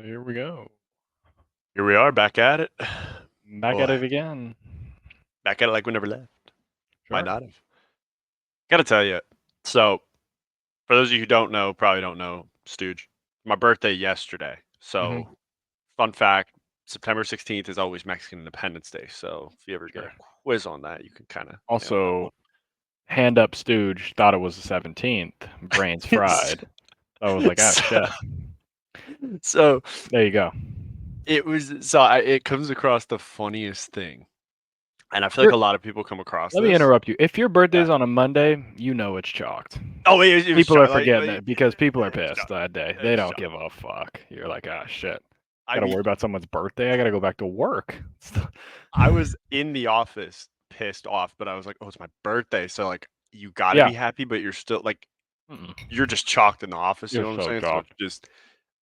Here we go. Here we are, back at it. Back at Boy, it again. back at it like we never left. Might Sure. not have. Gotta tell you. So, for those of you who don't know, probably don't know, Stooge, my birthday yesterday. Mhm. So, fun fact, September 16th is always Mexican Independence Day. So, if you ever get a Sure. quiz on that, you can kind of nail that Also, one. hand up Stooge thought it was the 17th. Brains fried. I was like, oh so, shit. so There you go. it comes across the funniest thing. And I feel like You're, a lot of people come across let me this. interrupt you. If your Yeah. birthday's on a Monday, you know it's chalked. Oh, it was People are like, forgetting it because people are pissed Chuck. that day. They It's don't Chuck. give a fuck. You're like, ah, shit. I Got to mean, worry about someone's birthday. I got to go back to work. I was in the office pissed off, but I was like, "Oh, it's my birthday." So like you got to Yeah. be happy, but you're still like Mm-mm. you're just chalked in the office, you You're know what I'm so saying? So it's chalked. just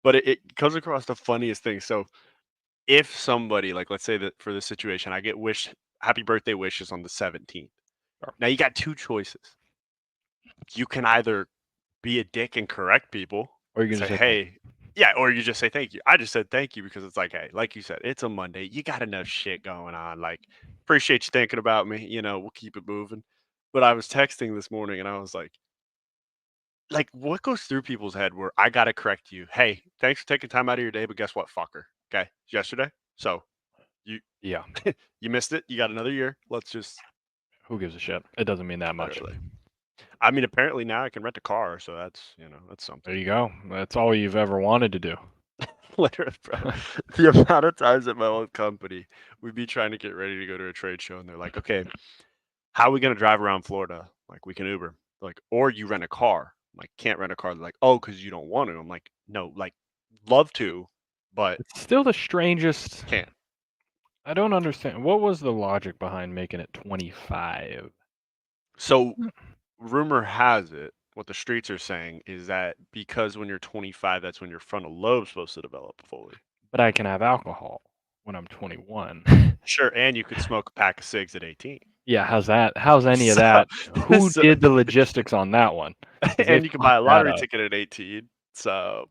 but it comes across the funniest thing. So if somebody like let's say that for this situation, I get wish happy birthday wishes on the 17th. Sure. Now you got two choices. You can either be a dick and correct people Or you and can say, just say thank you. "Hey," yeah, or you just say thank you. I just said thank you because it's like, hey, like you said, it's a Monday. You got enough shit going on. Like, appreciate you thinking about me. We'll keep it moving. But I was texting this morning and I was like, what goes through people's head where I gotta correct you? Hey, thanks for taking time out of your day, but guess what, fucker? Okay, it's yesterday, so you Yeah. you missed it. You got another year. Let's just Who gives a shit? It doesn't mean that much. literally. I mean, apparently now I can rent a car, so that's There something. you go. That's all you've ever wanted to do. Literally, bro. The amount of times at my old company, we'd be trying to get ready to go to a trade show, and they're like, "Okay, how are we gonna drive around Florida? Like, we can Uber." Like, or you rent a car. I'm like, can't rent a car. They're like, "Oh, because you don't want to." I'm like, "No, like, love to, but It's still the strangest. can't." I don't understand. What was the logic behind making it 25? So, Mm. rumor has it, what the streets are saying is that because when you're 25, that's when your frontal lobe's supposed to develop fully. But I can have alcohol when I'm 21. Sure, and you could smoke a pack of cigs at 18. Yeah, how's that? How's any of So, that? Who so did the logistics on that one? Because they and you can buy a fucked that lottery up. ticket at 18. So,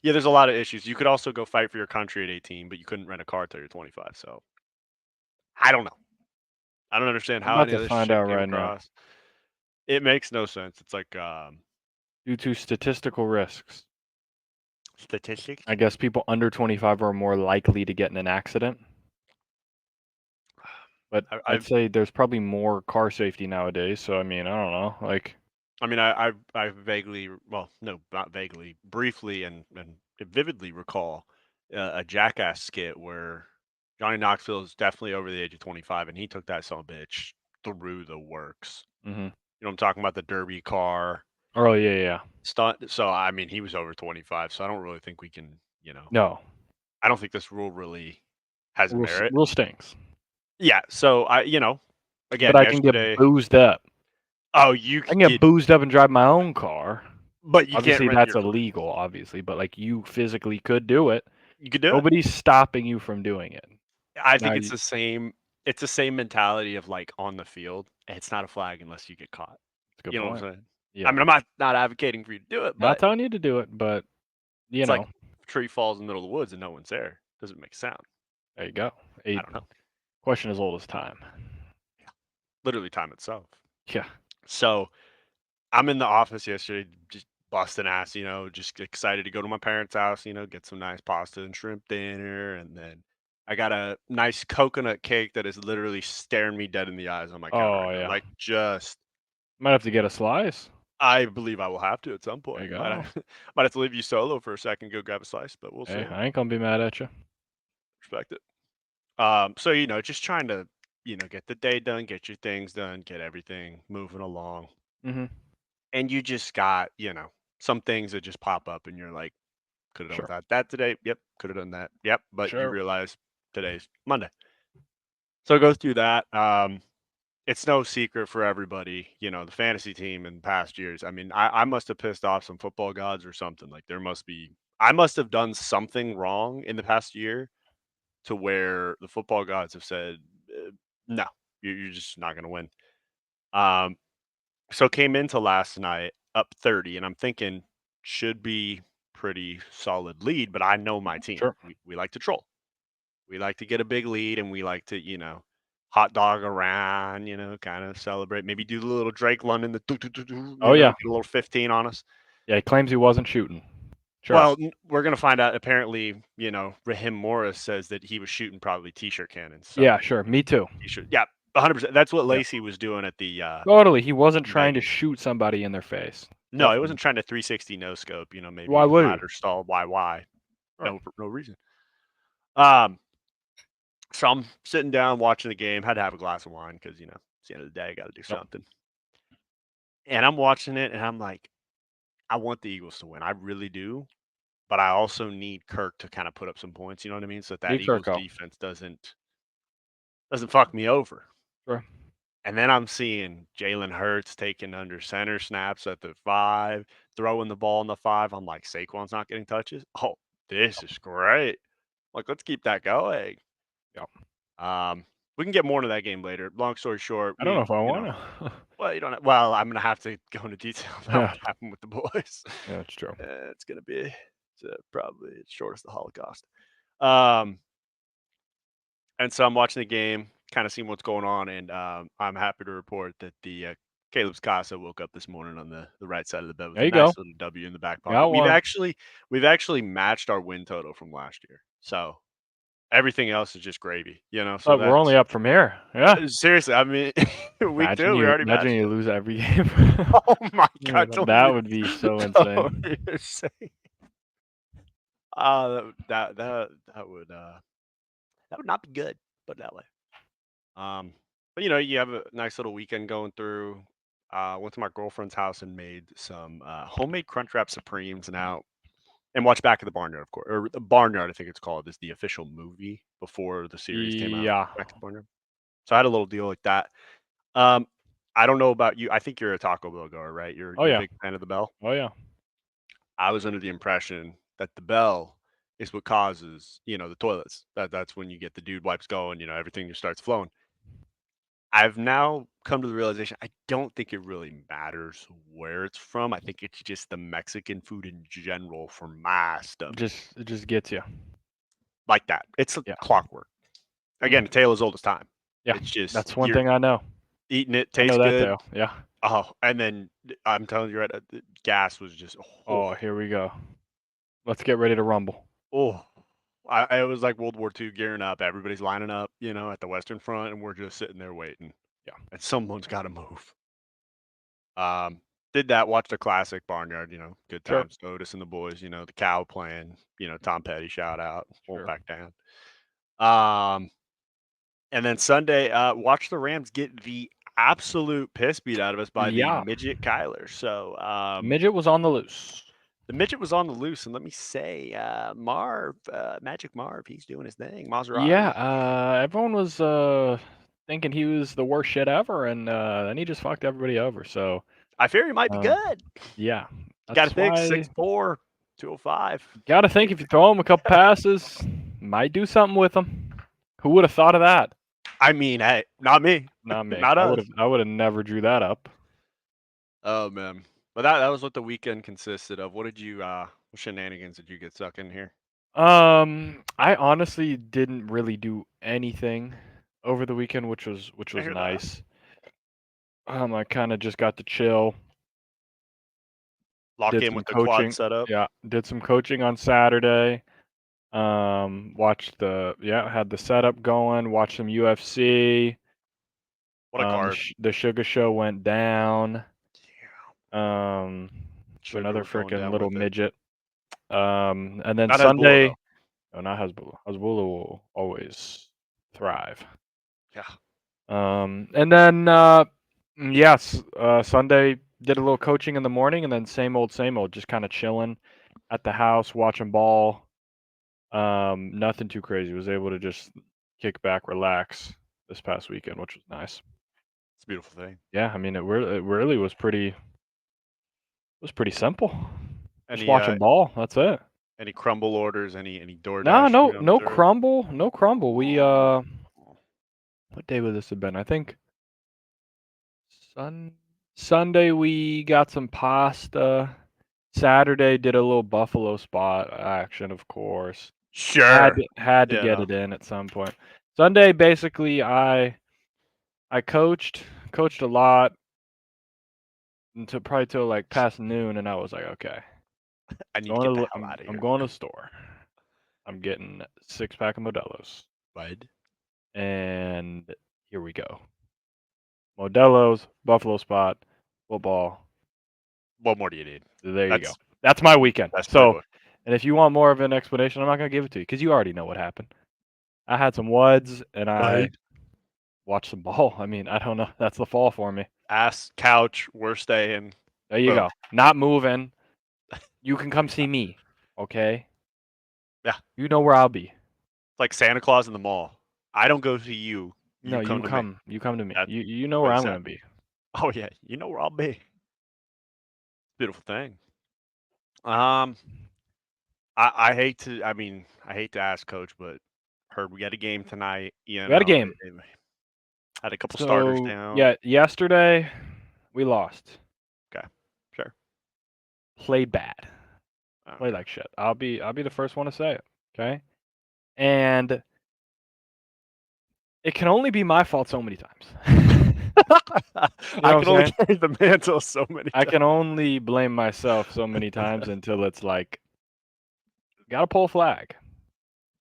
yeah, there's a lot of issues. You could also go fight for your country at 18, but you couldn't rent a car till you're 25. So, I don't know. I don't understand I'm how about any to of this find shit out came right now. across. It makes no sense. It's like Due to statistical risks, statistics. I guess people under 25 are more likely to get in an accident. But I, I'd I've, say there's probably more car safety nowadays. So I mean, I don't know. Like, I mean, I vaguely, well, no, not vaguely, briefly and vividly recall a Jackass skit where Johnny Knoxville is definitely over the age of 25, and he took that son of a bitch through the works. hmm You know, I'm talking about the derby car oh yeah, yeah. stunt. So I mean, he was over 25. So I don't really think we can. No, I don't think this rule really has merit. rule stinks. Yeah. So But again, I can get yesterday. boozed up. Oh, you I can could get get, boozed up and drive my own car. but you can't Obviously, rent that's your car. illegal, obviously, but like you physically could do it. You could do it. Nobody's stopping you from doing it. I Now think it's you the same. It's the same mentality of like on the field. It's not a flag unless you get caught. That's a good You know what point. I'm saying? I Yeah. mean, I'm not advocating for you to do it, Not but telling you to do it, but you it's like know, if a tree falls in the middle of the woods and no one's there. Doesn't make sound. there you go. A I don't know. question as old as time. Literally time itself. Yeah. So I'm in the office yesterday, just busting ass, just excited to go to my parents' house, get some nice pasta and shrimp dinner. And then I got a nice coconut cake that is literally staring me dead in the eyes on my counter Oh right now. yeah. Like, just, Might have to get a slice. I believe I will have to at some There point. you Might go. have, might have to leave you solo for a second, go grab a slice, but we'll Hey, see. I ain't gonna be mad at you. Respect it. So, just trying to, get the day done, get your things done, get everything moving along. Mhm. And you just got, some things that just pop up and you're like, could have done Sure. without that today. Yep. Could have done that. Yep. But you Sure. realize today's Monday. So go through that. It's no secret for everybody, the fantasy team in past years. I mean, I must have pissed off some football gods or something. Like I must have done something wrong in the past year to where the football gods have said, no, you're just not going to win. Um, so came into last night up 30, and I'm thinking should be pretty solid lead, but I know my team. Sure. We like to troll. We like to get a big lead, and we like to, hot dog around, kind of celebrate. Maybe do the little Drake London, the Oh, yeah. get a little 15 on us. Yeah, he claims he wasn't shooting. Well, Trust. we're gonna find out. Apparently, Raheem Morris says that he was shooting probably t-shirt cannons. So Yeah, sure. Me too. t-shirt, yeah, 100%. That's what Yeah. Lacey was doing at the Totally. He wasn't trying to Vegas. shoot somebody in their face. No, he Definitely. wasn't trying to 360 no scope. Why Maybe would he? ladder stall. Why? Sure. No reason. Um, so I'm sitting down watching the game. Had to have a glass of wine because it's the end of the day. I got to do Yep. something. And I'm watching it, and I'm like, I want the Eagles to win. I really do. But I also need Kirk to kind of put up some points. You know what I mean? So that Need Eagles Kirko. defense doesn't fuck me over. Sure. And then I'm seeing Jalen Hurts taking under center snaps at the 5, throwing the ball in the 5. I'm like, Saquon's not getting touches. Oh, this is great. Like, let's keep that going. Yep. We can get more into that game later. Long story short, I don't know if I want to. well, you don't. Well, I'm gonna have to go into detail about Yeah. what happened with the boys. Yeah, that's true. It's gonna be probably as short as the Holocaust. Um, and so I'm watching the game, kind of seeing what's going on, and I'm happy to report that the Caleb's Casa woke up this morning on the right side of the bed with There a you go. nice little W in the back pocket. Got one. We've actually matched our win total from last year, so everything else is just gravy, So But we're only that's up from here. Yeah. seriously. I mean, week 2 we already Imagine matched you it. lose every game. Oh my Yeah, god, don't that even would be so don't insane. even say. That would not be good. Put it that way. But you have a nice little weekend going through. Went to my girlfriend's house and made some homemade Crunchwrap Supremes and watched Back at the Barnyard, of course, or the Barnyard, I think it's called, is the official movie before the series came out. Yeah. Back at the Barnyard. So I had a little deal like that. I don't know about you. I think you're a Taco Bell goer, right? You're Oh, you're a yeah. big fan of the Bell. Oh, yeah. I was under the impression that the bell is what causes, the toilets. That's when you get the dude wipes going, everything just starts flowing. I've now come to the realization I don't think it really matters where it's from. I think it's just the Mexican food in general for my stomach. It just gets you. Like that. It's a Yeah. clockwork. Again, a tale as old as time. Yeah. It's just That's one you're thing I know. eating it, I know tastes that good. tale. Yeah. Oh, and then I'm telling you, right, the gas was just Oh, here we go. Let's get ready to rumble. oh. It was like World War II gearing up. Everybody's lining up, at the Western Front, and we're just sitting there waiting. Yeah. And someone's got to move. Did that, watched a classic Barnyard, good Sure. times. Otis and the boys, the cow playing, Tom Petty shout out, won't Sure. back down. And then Sunday, watched the Rams get the absolute piss beat out of us by the Yeah. midget Kyler. So Midget was on the loose. the midget was on the loose, and let me say, Marv, Magic Marv, he's doing his thing. Maserati. Yeah. Everyone was thinking he was the worst shit ever, and then he just fucked everybody over. So I fear he might be good. yeah. Got to That's think why 6'4", 205. gotta think if you throw him a couple passes, might do something with him. Who would have thought of that? I mean, hey, not me. Not me. Not us. I would have never drew that up. Oh man. But that was what the weekend consisted of. What shenanigans did you get stuck in here? I honestly didn't really do anything over the weekend, which was I hear that. nice. I kind of just got to chill. Lock Did in some with the coaching. quad setup. Yeah, did some coaching on Saturday. Had the setup going. Watched some UFC. What a card. The Sugar Show went down. Sugar Another was going freaking down little with it. midget. And then Not Hezbollah, Sunday. though. No, not Hezbollah. Hezbollah will always thrive. Yeah. And then yes, Sunday did a little coaching in the morning, and then same old, just kind of chilling at the house, watching ball. Nothing too crazy. Was able to just kick back, relax this past weekend, which was nice. It's a beautiful thing. Yeah, I mean, it really was pretty simple. Just Any watching ball. That's it. any crumble orders? Any DoorDash? No crumble. No crumble. We what day would this have been? I think Sunday we got some pasta. Saturday did a little Buffalo spot action, of course. Sure. Had to You get know. it in at some point. Sunday, basically, I coached a lot until probably till like past noon, and I was like, okay, I need to get the hell I'm out of I'm here. going to the store. I'm getting 6-pack of Modelo's, Bud. and here we go. Modelo's, Buffalo spot, football. What more do you need? There you go. That's That's my weekend. best So, playbook. and if you want more of an explanation, I'm not gonna give it to you because you already know what happened. I had some WUDs and I Bud. watched some ball. I mean, I don't know. That's the fall for me. Ass, couch, we're staying. There you Boom. go. Not moving. You can come see me. Okay. Yeah. You know where I'll be. It's like Santa Claus in the mall. I don't go to you. No, You come to me. You come to me. That's You know what where he I'm said. gonna be. Oh yeah, you know where I'll be. Beautiful thing. Um, I hate to. I mean, I hate to ask Coach, but heard we got a game tonight. You We had a know, game. had a couple starters So down. yeah, yesterday we lost. Okay, sure. Played bad. Played Okay. like shit. I'll be the first one to say it. Okay. And it can only be my fault so many times. You I know what I'm can only saying? carry the mantle so many I times. can only blame myself so many times until it's like, gotta pull a flag.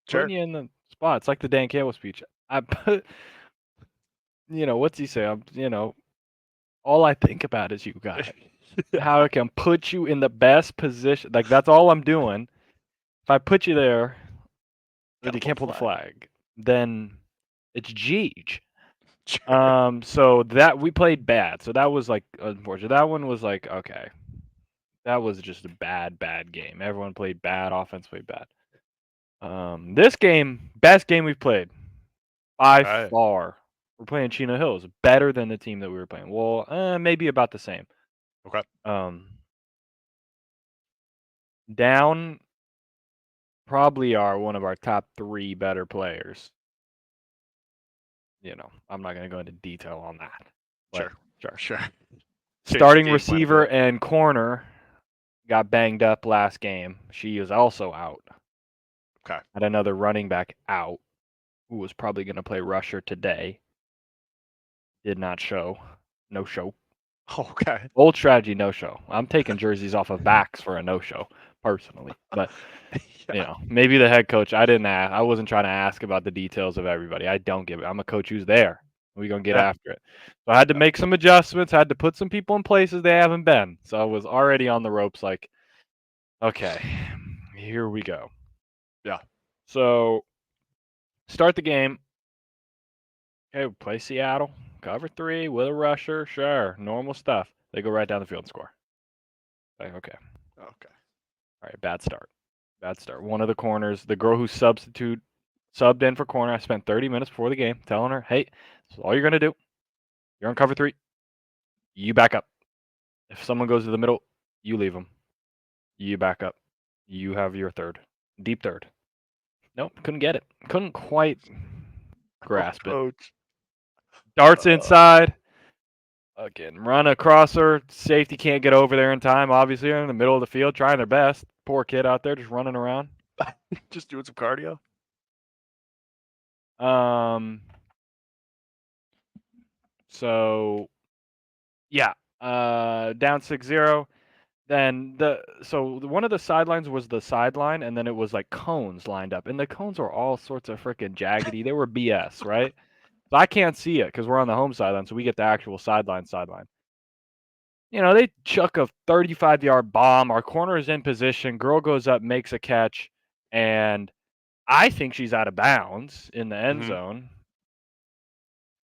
Putting Sure. you in the spot. It's like the Dan Campbell speech. I put, what's he say? All I think about is you guys. Yeah. How I can put you in the best position. Like, that's all I'm doing. If I put you there, but Gotta you pull can't the pull the flag. flag, then it's Jeej. Sure. So that we played bad. So that was like unfortunate. That one was like, okay. That was just a bad game. Everyone played bad. Offense played bad. This game, best game we've played by Okay. far. We're playing Chino Hills, better than the team that we were playing. Well, maybe about the same. Okay. Down probably are one of our top 3 better players. I'm not gonna go into detail on that, but Sure. sure. Sure. Changed the Starting game quite a receiver bit. and corner got banged up last game. She is also out. Okay. Had another running back out who was probably going to play rusher today. Did not show. No show. Okay. Old strategy, no show. I'm taking jerseys off of backs for a no show, personally. But Yeah. maybe the head coach. I didn't ask. I wasn't trying to ask about the details of everybody. I don't give it. I'm a coach who's there. We're gonna get Yeah. after it. So I had to make some adjustments. Had to put some people in places they haven't been. So I was already on the ropes. Like, okay, here we go. Yeah. So start the game. Okay, we play Seattle. Cover 3 with a rusher. Sure, normal stuff. They go right down the field and score. Like, okay. Okay. All right, bad start. Bad start. One of the corners, the girl who subbed in for corner, I spent 30 minutes before the game telling her, hey, this is all you're going to do. You're on cover 3. You back up. If someone goes to the middle, you leave them. You back up. You have your third. Deep third. Nope, couldn't get it. Couldn't quite grasp it. Coach. Darts inside. Again, run across her. Safety can't get over there in time. Obviously, they're in the middle of the field trying their best. Poor kid out there just running around. Just doing some cardio. So yeah, down 6-0. Then one of the sidelines was the sideline, and then it was like cones lined up, and the cones were all sorts of freaking jaggedy. They were BS, right? So I can't see it because we're on the home sideline, so we get the actual sideline. They chuck a 35-yard bomb. Our corner is in position. Girl goes up, makes a catch, and I think she's out of bounds in the end zone.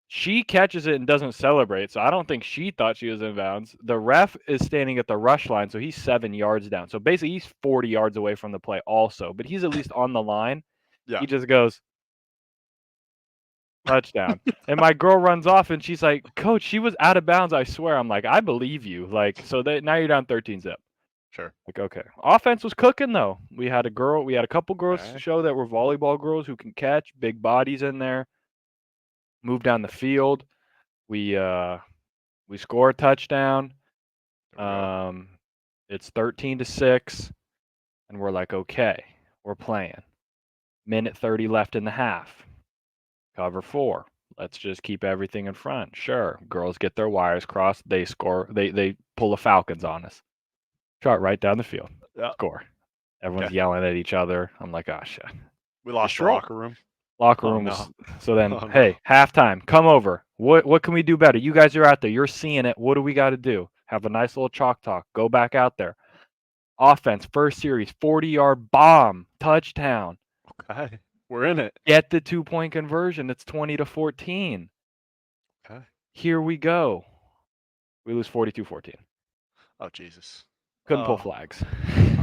She catches it and doesn't celebrate, so I don't think she thought she was in bounds. The ref is standing at the rush line, so he's 7 yards down. So basically, he's 40 yards away from the play also, but he's at least on the line. Yeah. He just goes, touchdown. And my girl runs off, and she's like, Coach, she was out of bounds, I swear. I'm like, I believe you. Like, so now you're down 13-zip. Sure. Like, okay. Offense was cooking, though. We had a couple girls Okay. show that were volleyball girls who can catch, big bodies in there. Move down the field. We score a touchdown. There we go. It's 13-6, and we're like, okay, we're playing. Minute 30 left in the half. Cover 4. Let's just keep everything in front. Sure, girls get their wires crossed. They score. They pull the Falcons on us. Shot right down the field. Yeah. Score. Everyone's Okay. yelling at each other. I'm like, oh shit. We lost Just the roll. locker room. Locker Oh room no. was so then. Oh no. Hey, halftime. Come over. What can we do better? You guys are out there. You're seeing it. What do we got to do? Have a nice little chalk talk. Go back out there. Offense. First series. 40-yard bomb. Touchdown. Okay. We're in it. Get the 2-point conversion. It's 20-14. Okay. Here we go. We lose 42-14. Oh Jesus. Couldn't pull Oh. flags.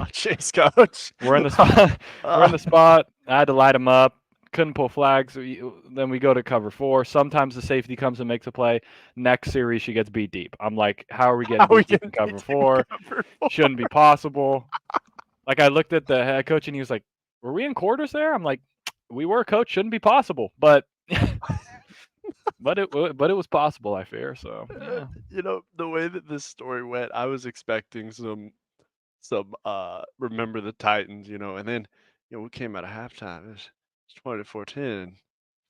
Oh jeez, coach. We're in the spot. We're in the spot. I had to light them up. Couldn't pull flags. Then we go to cover 4. Sometimes the safety comes and makes a play. Next series, she gets beat deep. I'm like, how are we How getting we beat deep in getting cover beat deep in 4? cover 4? Shouldn't be possible. Like, I looked at the head coach and he was like, were we in quarters there? I'm like, we were, coach. Shouldn't be possible. But but it was possible, I fear. So yeah. You know, the way that this story went, I was expecting some remember the Titans, you know, and then we came out of halftime. It's 20-14.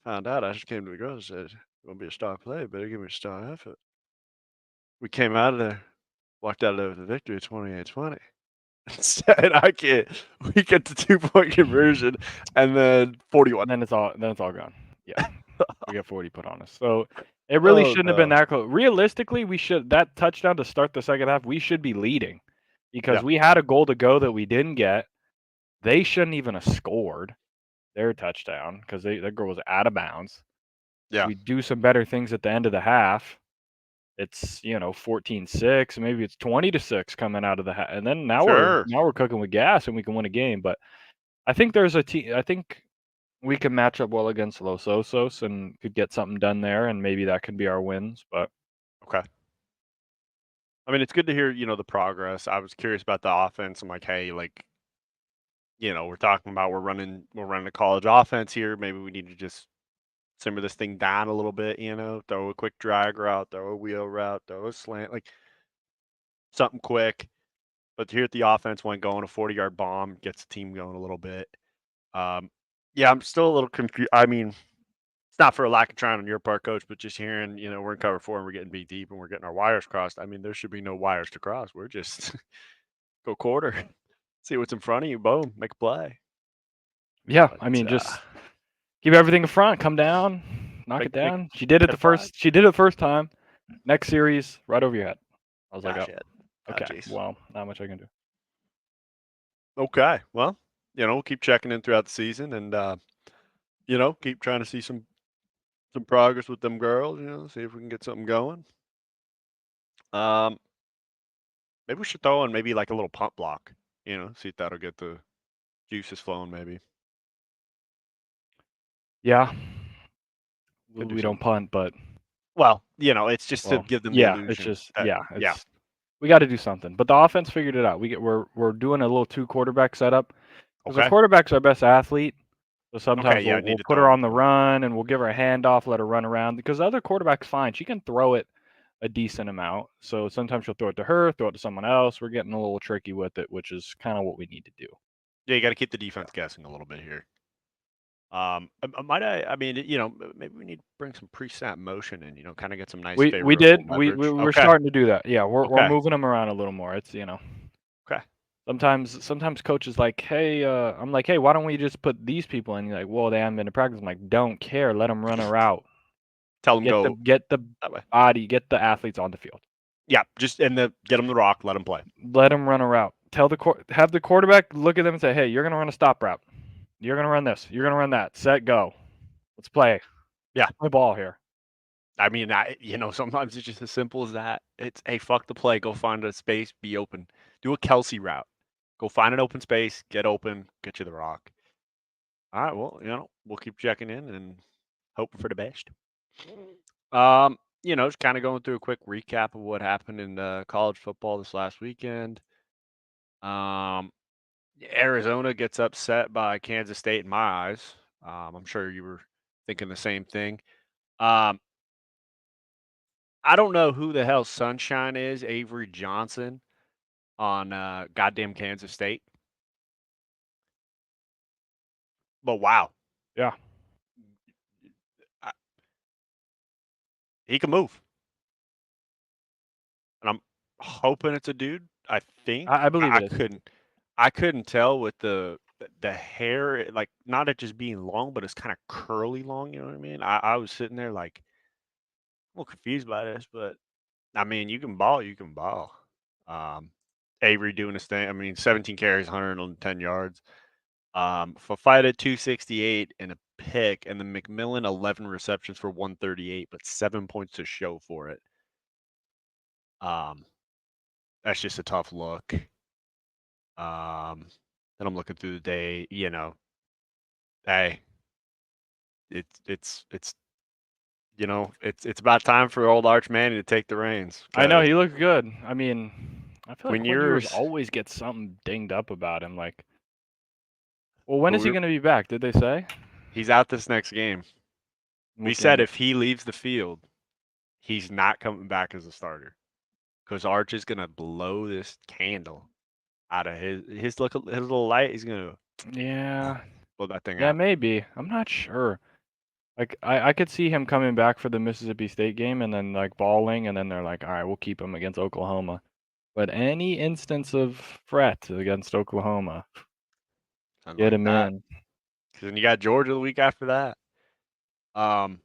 Found out I just came to the girls and said, "Gonna be a star play, better give me a star effort." We came out of there, walked out of there with a victory, 28-20. Instead, we get the 2-point conversion and then 41. Then it's all gone. Yeah. We got 40 put on us. So it really Oh shouldn't have been no. that close. Realistically, that touchdown to start the second half, we should be leading because Yeah. we had a goal to go that we didn't get. They shouldn't even have scored their touchdown because that girl was out of bounds. Yeah. We do some better things at the end of the half. It's 14-6, maybe it's 20-6 coming out of the half, and then now Sure. we're cooking with gas and we can win a game. But I think there's a team. I think we can match up well against Los Osos and could get something done there, and maybe that could be our wins. But Okay. I mean, it's good to hear, the progress. I was curious about the offense. I'm like, hey, like, we're talking about we're running a college offense here. Maybe we need to just simmer this thing down a little bit, throw a quick drag route, throw a wheel route, throw a slant, like something quick. But to hear that the offense went going, a 40-yard bomb gets the team going a little bit. Yeah, I'm still a little confused. I mean, it's not for a lack of trying on your part, coach, but just hearing, we're in cover 4 and we're getting beat deep and we're getting our wires crossed. I mean, there should be no wires to cross. We're just go quarter, see what's in front of you, boom, make a play. yeah, But I mean, just keep everything in front, come down, knock it make down. She did it get a flag. She did it the first time. Next series, right over your head. I was like, Ah, oh, shit. okay. Jeez. Well, not much I can do. Okay. Well, we'll keep checking in throughout the season and keep trying to see some progress with them girls, see if we can get something going. Maybe we should throw in maybe like a little pump block, see if that'll get the juices flowing maybe. Yeah, Could do we don't some punt, but well, it's just to give them the yeah, it's illusion just that yeah. we got to do something. But the offense figured it out. We're doing a little 2 quarterback setup because the Okay. quarterback's our best athlete. So Okay, sometimes yeah, I need we'll to put throw her in on the run and we'll give her a handoff, let her run around because the other quarterback's fine. She can throw it a decent amount. So sometimes she'll throw it to her, throw it to someone else. We're getting a little tricky with it, which is kind of what we need to do. Yeah, you got to keep the defense guessing a little bit here. I mean, maybe we need to bring some pre-snap motion and kind of get some nice We favorable did. leverage. We're Okay. starting to do that. Yeah, we're Okay. moving them around a little more. It's Okay. Sometimes coach is like, hey, I'm like, hey, why don't we just put these people in? You're like, well, they haven't been to practice. I'm like, don't care. Let them run a route. Tell them go Get the that way. body, get the athletes on the field. Yeah, just get them the rock, let them play. Let them run a route. Have the quarterback look at them and say, hey, you're gonna run a stop route. You're gonna run this. You're gonna run that. Set, go. Let's play. Yeah. Play ball here. I mean, sometimes it's just as simple as that. It's, hey, fuck the play. Go find a space, be open. Do a Kelsey route. Go find an open space, get open, get you the rock. All right, well, we'll keep checking in and hoping for the best. Just kind of going through a quick recap of what happened in college football this last weekend. Arizona gets upset by Kansas State in my eyes. I'm sure you were thinking the same thing. I don't know who the hell Sunshine is, Avery Johnson. on goddamn Kansas State. But wow, Yeah. I, he can move, and I'm hoping it's a dude. I think I believe I it is. couldn't tell with the hair, like not it just being long, but it's kind of curly long. You know what I mean? I was sitting there like a little confused by this, but I mean, you can ball, you can ball. Um, Avery doing his thing. I mean, 17 carries, 110 yards. Fafita 268 and a pick, and then McMillan 11 receptions for 138, but 7 points to show for it. Um, that's just a tough look. And I'm looking through the day, hey, it's it's about time for old Arch Manning to take the reins. I know 'Cause he looked good. I mean, I feel like when Quinn you're, Ewers always gets something dinged up about him. Like, well, when but is he we're, going to be back? Did they say? he's out this next game. We What said game? if he leaves the field, he's not coming back as a starter because Arch is gonna blow this candle out of his little light. He's gonna Yeah. blow that thing Yeah, out. maybe. I'm not sure. Like, I could see him coming back for the Mississippi State game and then like balling, and then they're like, all right, we'll keep him against Oklahoma. But any instance of fret against Oklahoma, Something get like him that. in. Because then you got Georgia the week after that. Um,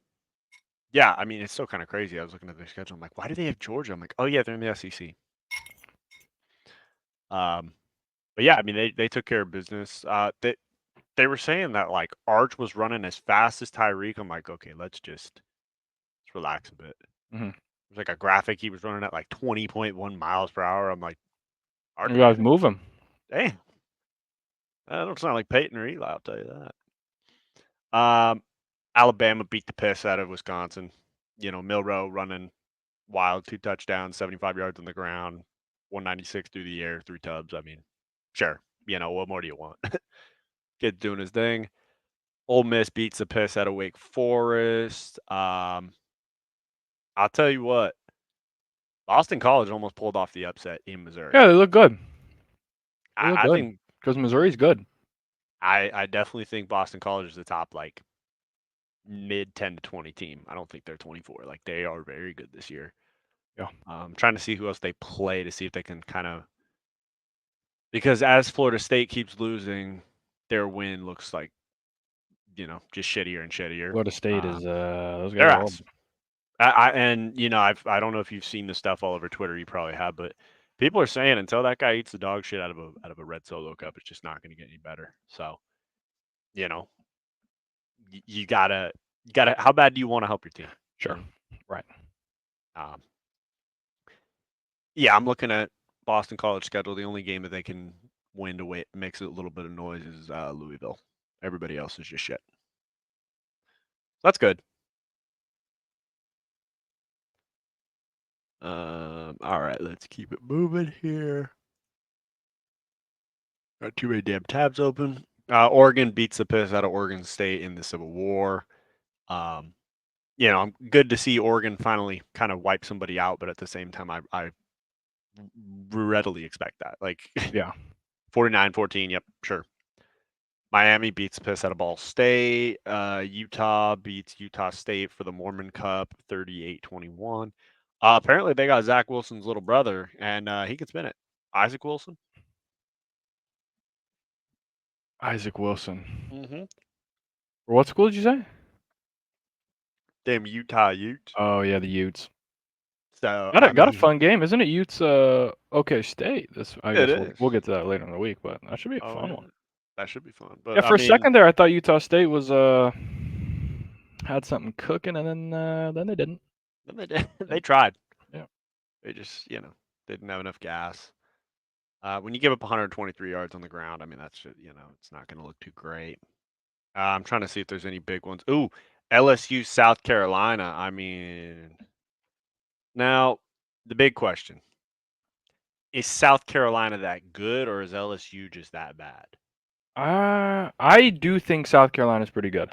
yeah, I mean it's still kind of crazy. I was looking at their schedule. I'm like, why do they have Georgia? I'm like, oh yeah, they're in the SEC. Um, but yeah, I mean they took care of business. They were saying that like Arch was running as fast as Tyreek. I'm like, okay, let's relax a bit. Hmm. There's like a graphic he was running at like 20.1 miles per hour. I'm like, Arch You guys Manning, move him. damn, that don't sound like Peyton or Eli. I'll tell you that. Alabama beat the piss out of Wisconsin. Milrow running wild, 2 touchdowns, 75 yards on the ground, 196 through the air, 3 tubs. I mean, sure. What more do you want? Kid doing his thing. Ole Miss beats the piss out of Wake Forest. I'll tell you what, Boston College almost pulled off the upset in Missouri. Yeah, they look good. They look I good think because Missouri's good. I definitely think Boston College is the top like mid 10 to 20 team. I don't think they're 24. Like they are very good this year. Yeah. Trying to see who else they play to see if they can kind of, because as Florida State keeps losing, their win looks like just shittier and shittier. Florida State is those guys Their are old. ass. I don't know if you've seen the stuff all over Twitter. You probably have, but people are saying until that guy eats the dog shit out of a red Solo cup, it's just not going to get any better. So you know, you gotta. How bad do you want to help your team? Sure. Right. Um, yeah, I'm looking at Boston College schedule. The only game that they can win to wait makes it a little bit of noise is Louisville. Everybody else is just shit. That's good. All right, let's keep it moving here. Got too many damn tabs open. Oregon beats the piss out of Oregon State in the Civil War. Um, I'm good to see Oregon finally kind of wipe somebody out, but at the same time, I readily expect that. Like Yeah. 49-14, yep, sure. Miami beats the piss out of Ball State. Utah beats Utah State for the Mormon Cup 38-21. Apparently, they got Zach Wilson's little brother, and he can spin it. Isaac Wilson. Isaac Wilson. Mm-hmm. What school did you say? Damn Utah Utes. Oh yeah, the Utes. So, Got I a mean, fun game, isn't it? Utes OK State. This I it guess is. we'll get to that later in the week, but that should be a Oh, fun yeah. one. That should be fun. Yeah, But, I for a mean, second there I thought Utah State was had something cooking, and then they didn't. they tried. Yeah. They just, didn't have enough gas. When you give up 123 yards on the ground, I mean, that's just, it's not going to look too great. I'm trying to see if there's any big ones. Ooh, LSU, South Carolina. I mean, now the big question is South Carolina that good or is LSU just that bad? I do think South Carolina's pretty good.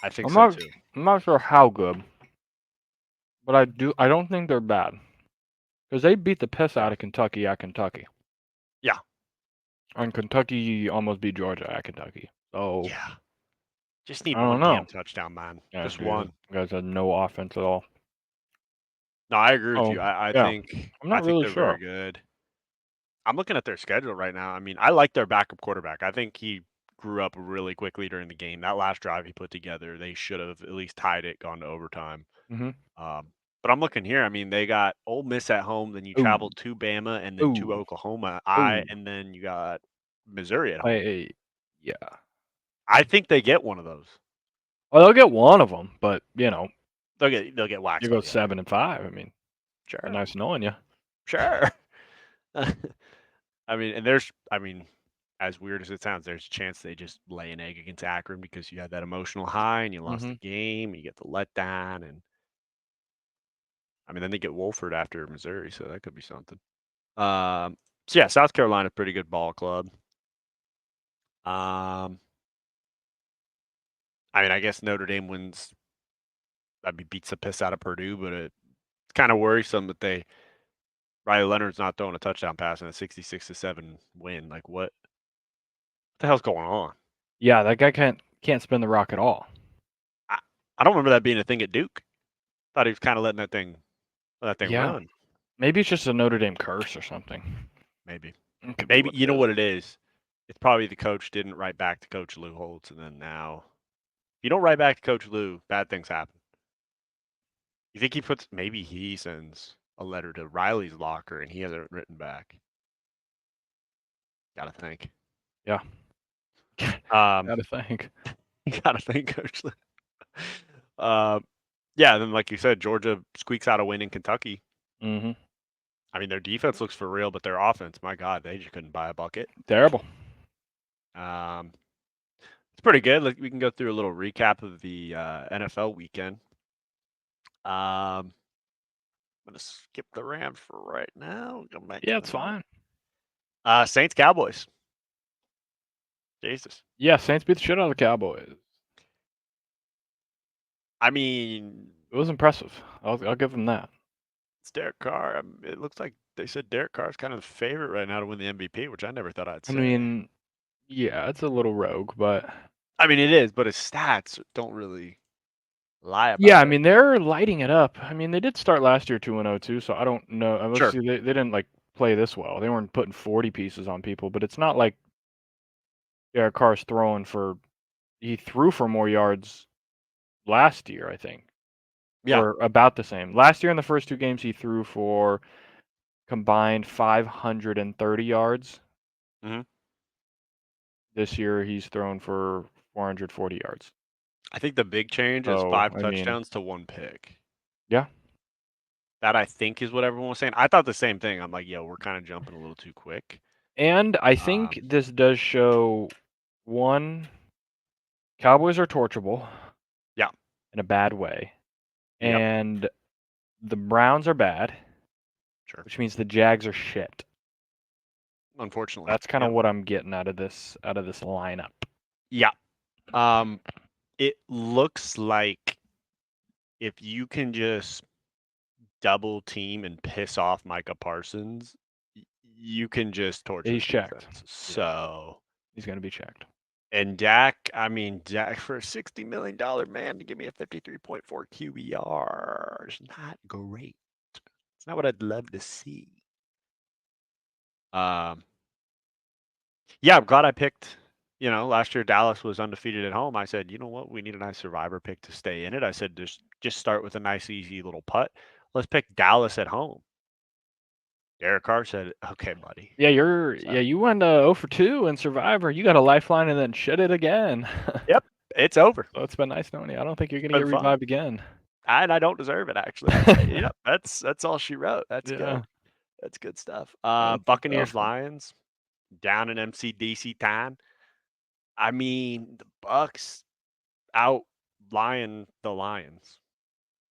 I think I'm so not too. I'm not sure how good, but I don't think they're bad because they beat the piss Yeah. out of Kentucky at Kentucky. And Kentucky almost beat Georgia at Kentucky. So Yeah. Just need I don't one know. damn touchdown, man. Yeah, Just dude, one. you guys had no offense at all. No, I agree with Oh, you. I yeah. think I'm I not think really they're very sure. good. I'm looking at their schedule right now. I mean, I like their backup quarterback. I think he grew up really quickly during the game. That last drive he put together, they should have at least tied it, gone to overtime. Mm-hmm. But I'm looking here. I mean, they got Ole Miss at home, then you Ooh, travel to Bama, and then to ooh, Oklahoma. ooh. And then you got Missouri at home. Yeah. I think they get one of those. Well, they'll get one of them, but They'll get you waxed go by the other. 7-5. I mean, been Sure, nice knowing you. sure. I mean, as weird as it sounds, there's a chance they just lay an egg against Akron because you had that emotional high and you lost Mm-hmm. the game, and you get the letdown, and I mean, then they get Wolford after Missouri, so that could be something. So yeah, South Carolina, pretty good ball club. Um, I mean, I guess Notre Dame wins. I mean, beats the piss out of Purdue, but it's kind of worrisome that Riley Leonard's not throwing a touchdown pass in a 66-7 win. Like, what the hell's going on? Yeah, that guy can't spin the rock at all. I, I don't remember that being a thing at Duke. Thought he was kind of letting that thing Yeah, run. maybe it's just a Notre Dame curse or something. Maybe, It could be maybe what you it know is. what it is. It's probably the coach didn't write back to Coach Lou Holtz, and then now if you don't write back to Coach Lou, bad things happen. You think maybe he sends a letter to Riley's locker and he hasn't written back. Gotta think. Yeah, Um, gotta think. gotta think, Coach Lou. Uh, yeah, then like you said, Georgia squeaks out a win in Kentucky. Mm-hmm. I mean, their defense looks for real, but their offense, my God, they just couldn't buy a bucket. Terrible. Um, it's pretty good. Like, we can go through a little recap of the NFL weekend. I'm gonna skip the Rams for right now. Go back to Yeah, the it's fine. Saints Cowboys. Jesus. Yeah, Saints beat the shit out of the Cowboys. I mean, It was impressive. I'll give them that. it's Derek Carr. It looks like they said Derek Carr is kind of the favorite right now to win the MVP, which I never thought I'd I say. mean, yeah, it's a little rogue, but I mean, it is, but his stats don't really lie yeah, about I it. mean they're lighting it up. I mean they did start last year 2-0 too, so I don't know. Let's Sure. see, they didn't like play this well. They weren't putting 40 pieces on people, but it's not like Derek Carr's throwing for. He threw for more yards last year, I think, Yeah. or about the same. Last year in the first two games, he threw for combined 530 yards. hmm This year, he's thrown for 440 yards. I think the big change is So, 5 I mean, touchdowns to 1 pick. yeah. That I think is what everyone was saying. I thought the same thing. I'm like, yo, we're kind of jumping a little too quick. And I Um, think this does show one, Cowboys are torchable yeah. in a bad way, Yep. and the Browns are bad, Sure. which means the Jags are shit. Unfortunately. That's kind of Yep. what I'm getting out of this lineup. Yeah. Um, it looks like if you can just double team and piss off Micah Parsons, you can just torch He's this checked. defense. Yeah, So, he's gonna be checked. and Dak, I mean, Dak for a $60 million man to give me a 53.4 QBR is not great. It's not what I'd love to see. Um, yeah, I'm glad I picked. Last year Dallas was undefeated at home. I said, you know what, we need a nice survivor pick to stay in it. I said, just start with a nice, easy little putt. Let's pick Dallas at home. Derek Carr said, okay, buddy. Yeah, So, you went 0 for 2 in Survivor. You got a lifeline and then shit it again. yep, it's over. So it's been nice knowing you. I don't think you're It's gonna been get fun. revived again. And I don't deserve it, actually. Yep, that's all she wrote. That's Yeah, good. That's good stuff. that's Buccaneers tough. Lions down in MC time. I mean, the Bucks out lying the Lions.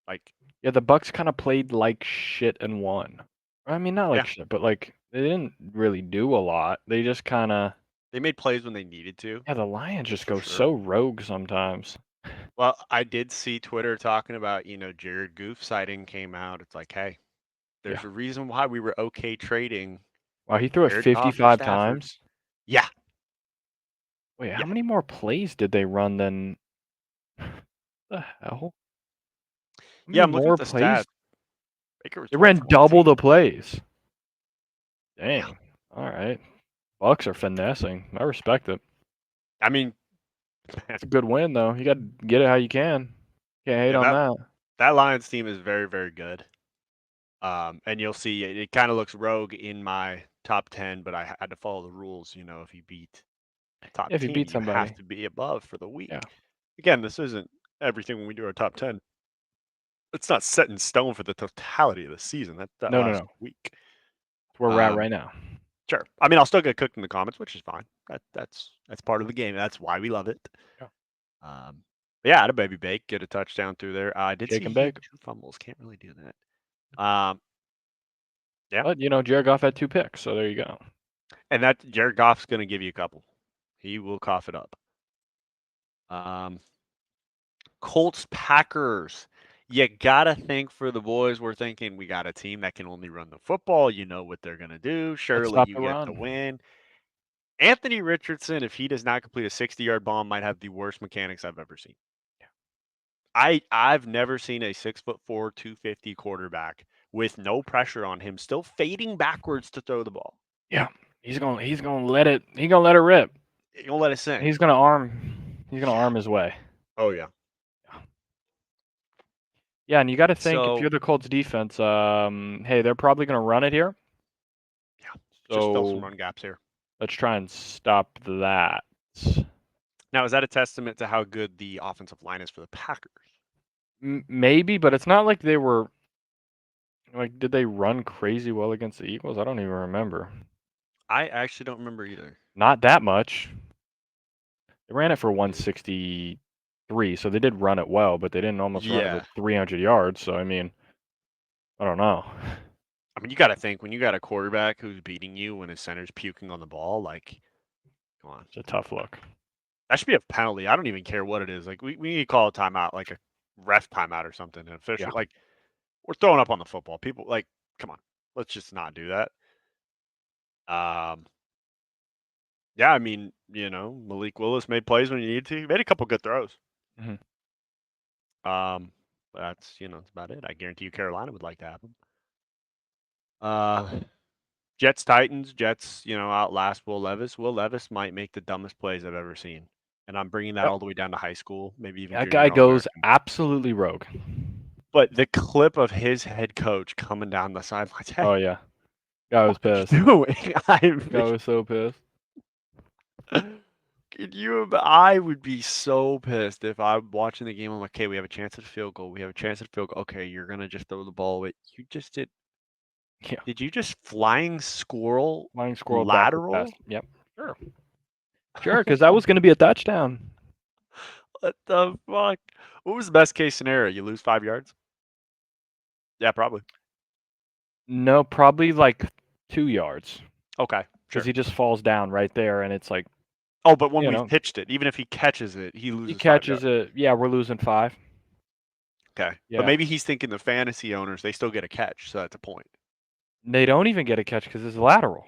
Like, Yeah, the Bucks kind of played like shit and won. I mean, not like yeah, shit, but like they didn't really do a lot. They just kind of. they made plays when they needed to. Yeah, the Lions That's just for go sure. so rogue sometimes. Well, I did see Twitter talking about, Jared Goof sighting came out. It's like, hey, Yeah. there's a reason why we were okay trading Wow, he threw it Jared Goff for 55 Stafford. times. Yeah. Wait, Yeah. how many more plays did they run than the hell? How Yeah, many I'm looking more at the stats. plays? Baker was They 12 ran for double 19. the plays. Yeah. Dang. All right. Bucks are finessing. I respect it. I mean, man, It's a good win though. You got to get it how you can. Can't hate yeah, on that that. that Lions team is very, very good. And you'll see it kind of looks rogue in my top 10, but I had to follow the rules. You know, if you beat a top Yeah, if you team, beat you have somebody. to be above for the week. Yeah. Again, this isn't everything when we do our top 10. It's not set in stone for the totality of the season. That No, no, last no. week. That's where we're at Um, right now. sure. I mean, I'll still get cooked in the comments, which is fine. That's part of the game. That's why we love it. Yeah. But yeah, I had a baby bake, get a touchdown through there. I did Shake see and he had bake. 2 fumbles. Can't really do that. Yeah, But, Jared Goff had 2 picks, so there you go. and that Jared Goff's going to give you a couple. He will cough it up. Colts Packers. You gotta think for the boys. We're thinking we got a team that can only run the football. You know what they're gonna do. Let's Surely stop you the get the run. win. Anthony Richardson, if he does not complete a 60-yard bomb, might have the worst mechanics I've ever seen. I've never seen a 6'4", 250 quarterback with no pressure on him, still fading backwards to throw the ball. Yeah. He's gonna let it rip. You don't let it sink. He's gonna arm his way. Oh yeah. Yeah, and you got to think if So you're the Colts defense, hey, they're probably gonna run it here. yeah, just fill some So run gaps here. let's try and stop that. Now is that a testament to how good the offensive line is for the Packers? Maybe, but it's not like they were like, did they run crazy well against the Eagles? I don't even remember. I actually don't remember either. Not that much. They ran it for 163, so they did run it well, but they didn't almost run it for Yeah. 300 yards. So I mean, I don't know. I mean, you got to think when you got a quarterback who's beating you when his center's puking on the ball, like, come on. It's a tough look. That should be a penalty. I don't even care what it is. Like, we need to call a timeout, like a ref timeout or something. An official, Yeah. like, we're throwing up on the football. People, like, come on. Let's just not do that. Yeah, I mean, Malik Willis made plays when you needed to. He made a couple good throws. Mhm. But that's about it. I guarantee you Carolina would like to have him. Jets Titans. Jets, outlast Will Levis. Will Levis might make the dumbest plays I've ever seen. And I'm bringing that Yep. all the way down to high school, maybe even That junior guy goes All-American. absolutely rogue. But the clip of his head coach coming down the sidelines, hey, Oh yeah, guy was what are you pissed. doing? Guy was so pissed. I would be so pissed if I'm watching the game. I'm like, okay, we have a chance at a field goal. We have a chance at a field goal. Okay, you're gonna just throw the ball away. You just did. Yeah, Did you just flying squirrel flying squirrel backward pass. lateral? Yep, sure, sure, because that was going to be a touchdown. What the fuck? What was the best case scenario? You lose 5 yards? Yeah, probably. No, probably like 2 yards Okay, because sure. he just falls down right there, and it's like Oh, but when you we've know pitched it, even if he catches it, he he loses 5 yards. catches it. Yeah, we're losing 5. Okay, but Yeah, maybe he's thinking the fantasy owners they still get a catch, so that's a point. they don't even get a catch because it's lateral.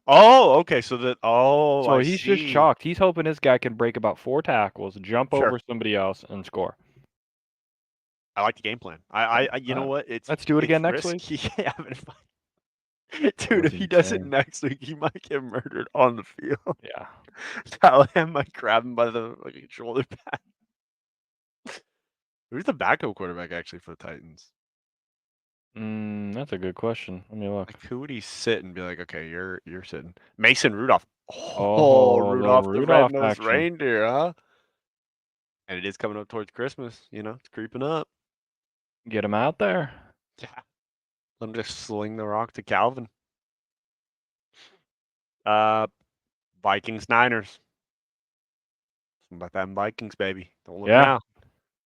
Oh, okay. So that. Oh, So I he's just see. chalked. He's hoping this guy can break about 4 tackles, jump Sure. over somebody else, and score. I like the game plan. Yeah, You know what? let's do it It's again next week. risky. Yeah, but It dude, was if he does it insane. next week, he might get murdered on the field. Yeah. Callahan might grab him by the shoulder pad. Who's the backup quarterback actually for the Titans? That's a good question. Let me look. Like, who would he sit and be like, okay, you're sitting? Mason Rudolph. Oh, Oh, little Rudolph the Rudolph red-nosed action. reindeer, huh? And it is coming up towards Christmas. It's creeping up. Get him out there. Yeah. Let him just sling the rock to Calvin. Uh, Vikings Niners. Something about them Vikings, baby. Don't look Yeah. now.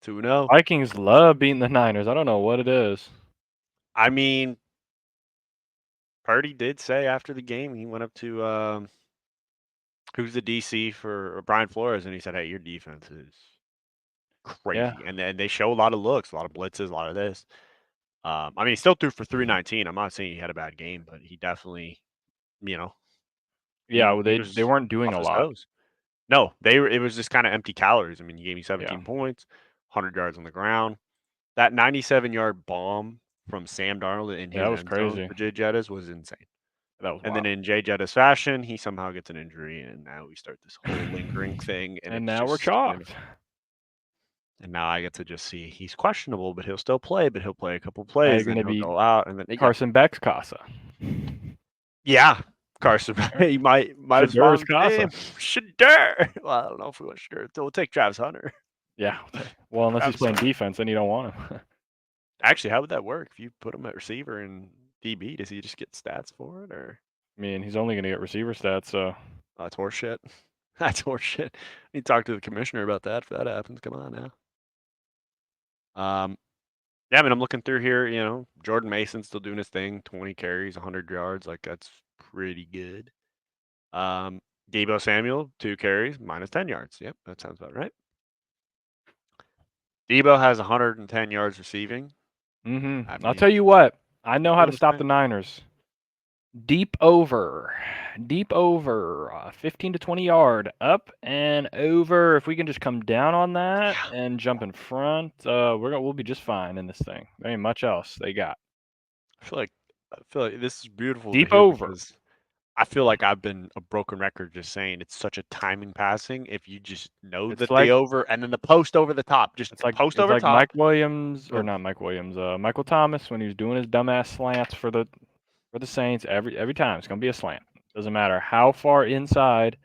2-0. Vikings love beating the Niners. I don't know what it is. I mean, Purdy did say after the game he went up to who's the DC for Brian Flores, and he said, "Hey, your defense is Yeah. crazy," and then they show a lot of looks, a lot of blitzes, a lot of this. I mean, he still threw for 319. I'm not saying he had a bad game, but he definitely, you know, Yeah, well, He they was weren't doing off a his lot. toes. No, it was just kind of empty calories. I mean, he gave me Yeah. 17 points, 100 yards on the ground. That 97-yard bomb from Sam Darnold in That his was end zone crazy. for Jay Jettis was insane. That was And then wild. in Jay Jettis fashion, he somehow gets an injury, and now we start this whole lingering thing, and And it's now we're just, chalked. and now I get to just see he's questionable, but he'll still play, but he'll play a couple Now plays, you're then gonna he'll be go out, and then yeah, Carson Beck's Casa. yeah, Carson, he might as well Shadur's have Casa. Shadur. Well, I don't know if we want Shadur. So we'll take Travis Hunter. Yeah. Well, unless he's Travis playing Hunter. defense, then you don't want him. Actually, how would that work if you put him at receiver and DB? Does he just get stats for it, or I mean, he's only gonna get receiver stats, so that's horseshit? That's horseshit. I need to talk to the commissioner about that if that happens. Come on now. Yeah, I mean, I'm looking through here. Jordan Mason's still doing his thing. 20 carries, 100 yards. Like that's pretty good. Um, Debo Samuel, 2 carries, minus 10 yards. Yep, that sounds about right. Debo has 110 yards receiving. I I'll mean, tell you what, I know how doing to his stop thing. the Niners. Deep over. Deep over. 15 to 20 yard. Up and over. If we can just come down on that Yeah. and jump in front, we'll be just fine in this thing. There ain't much else they got. I feel like this is beautiful to Deep hear over. because I feel like I've been a broken record just saying it's such a timing passing. If you just know It's that the like over and then the post over the top, just it's like post it's over like top. Mike Williams or Boom. not Mike Williams, Michael Thomas when he was doing his dumbass slants for the Saints every time. It's gonna be a slant. Doesn't matter how far inside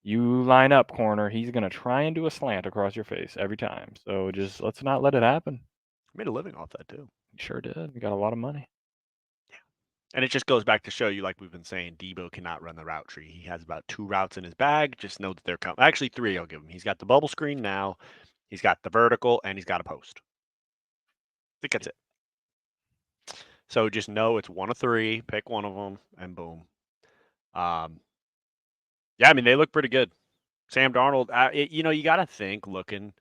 you line up corner, he's gonna try and do a slant across your face every time. So just let's not let it happen. I made a living off that too. He sure did. We got a lot of money. And it just goes back to show you, like we've been saying, Debo cannot run the route tree. He has about 2 routes in his bag. Just know that they're coming. Actually, 3 I'll give him. He's got the bubble screen now. He's got the vertical, and he's got a post. I think that's it. So just know it's one of 3. Pick one of them, and boom. Yeah, I mean, they look pretty good. Sam Darnold, you got to think looking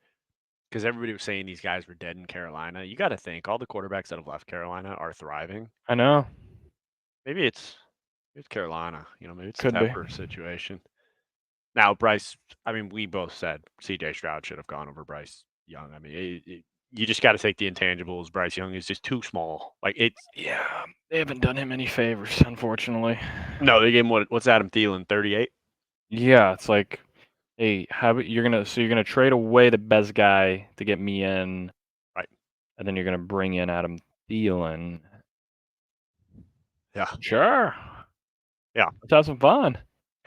because everybody was saying these guys were dead in Carolina. You got to think all the quarterbacks that have left Carolina are thriving. I know. Maybe it's Carolina. Maybe it's a Could be. Tepper situation. Now, Bryce, I mean, we both said C.J. Stroud should have gone over Bryce Young. I mean, you just got to take the intangibles. Bryce Young is just too small. Like it's Yeah, they haven't done him any favors, unfortunately. no, they gave him what's Adam Thielen 38. Yeah, it's like, hey, you're gonna trade away the best guy to get me in, Right. and then you're gonna bring in Adam Thielen. Yeah. Sure. Yeah. Let's have some fun.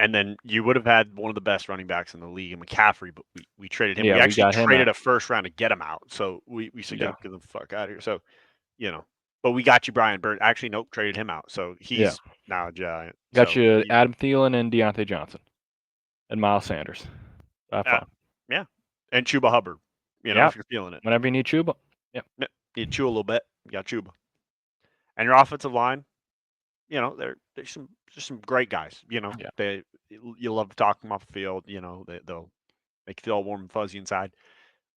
And then you would have had one of the best running backs in the league in McCaffrey, but we traded him. Yeah, We we actually got him traded out. a first round to get him out. So we said, Yeah. get the fuck out of here. So, but we got you Brian Bird. Actually, nope, traded him out. So Yeah. he's now a Giant. Got So you Adam Thielen and Deontay Johnson and Miles Sanders. Have fun. yeah. And Chuba Hubbard, Yeah. if you're feeling it. Whenever you need Chuba. Yeah. You chew a little bit, you got Chuba. And your offensive line, there's some great guys. Yeah. You love to talk them off the field. They'll make you feel all warm and fuzzy inside.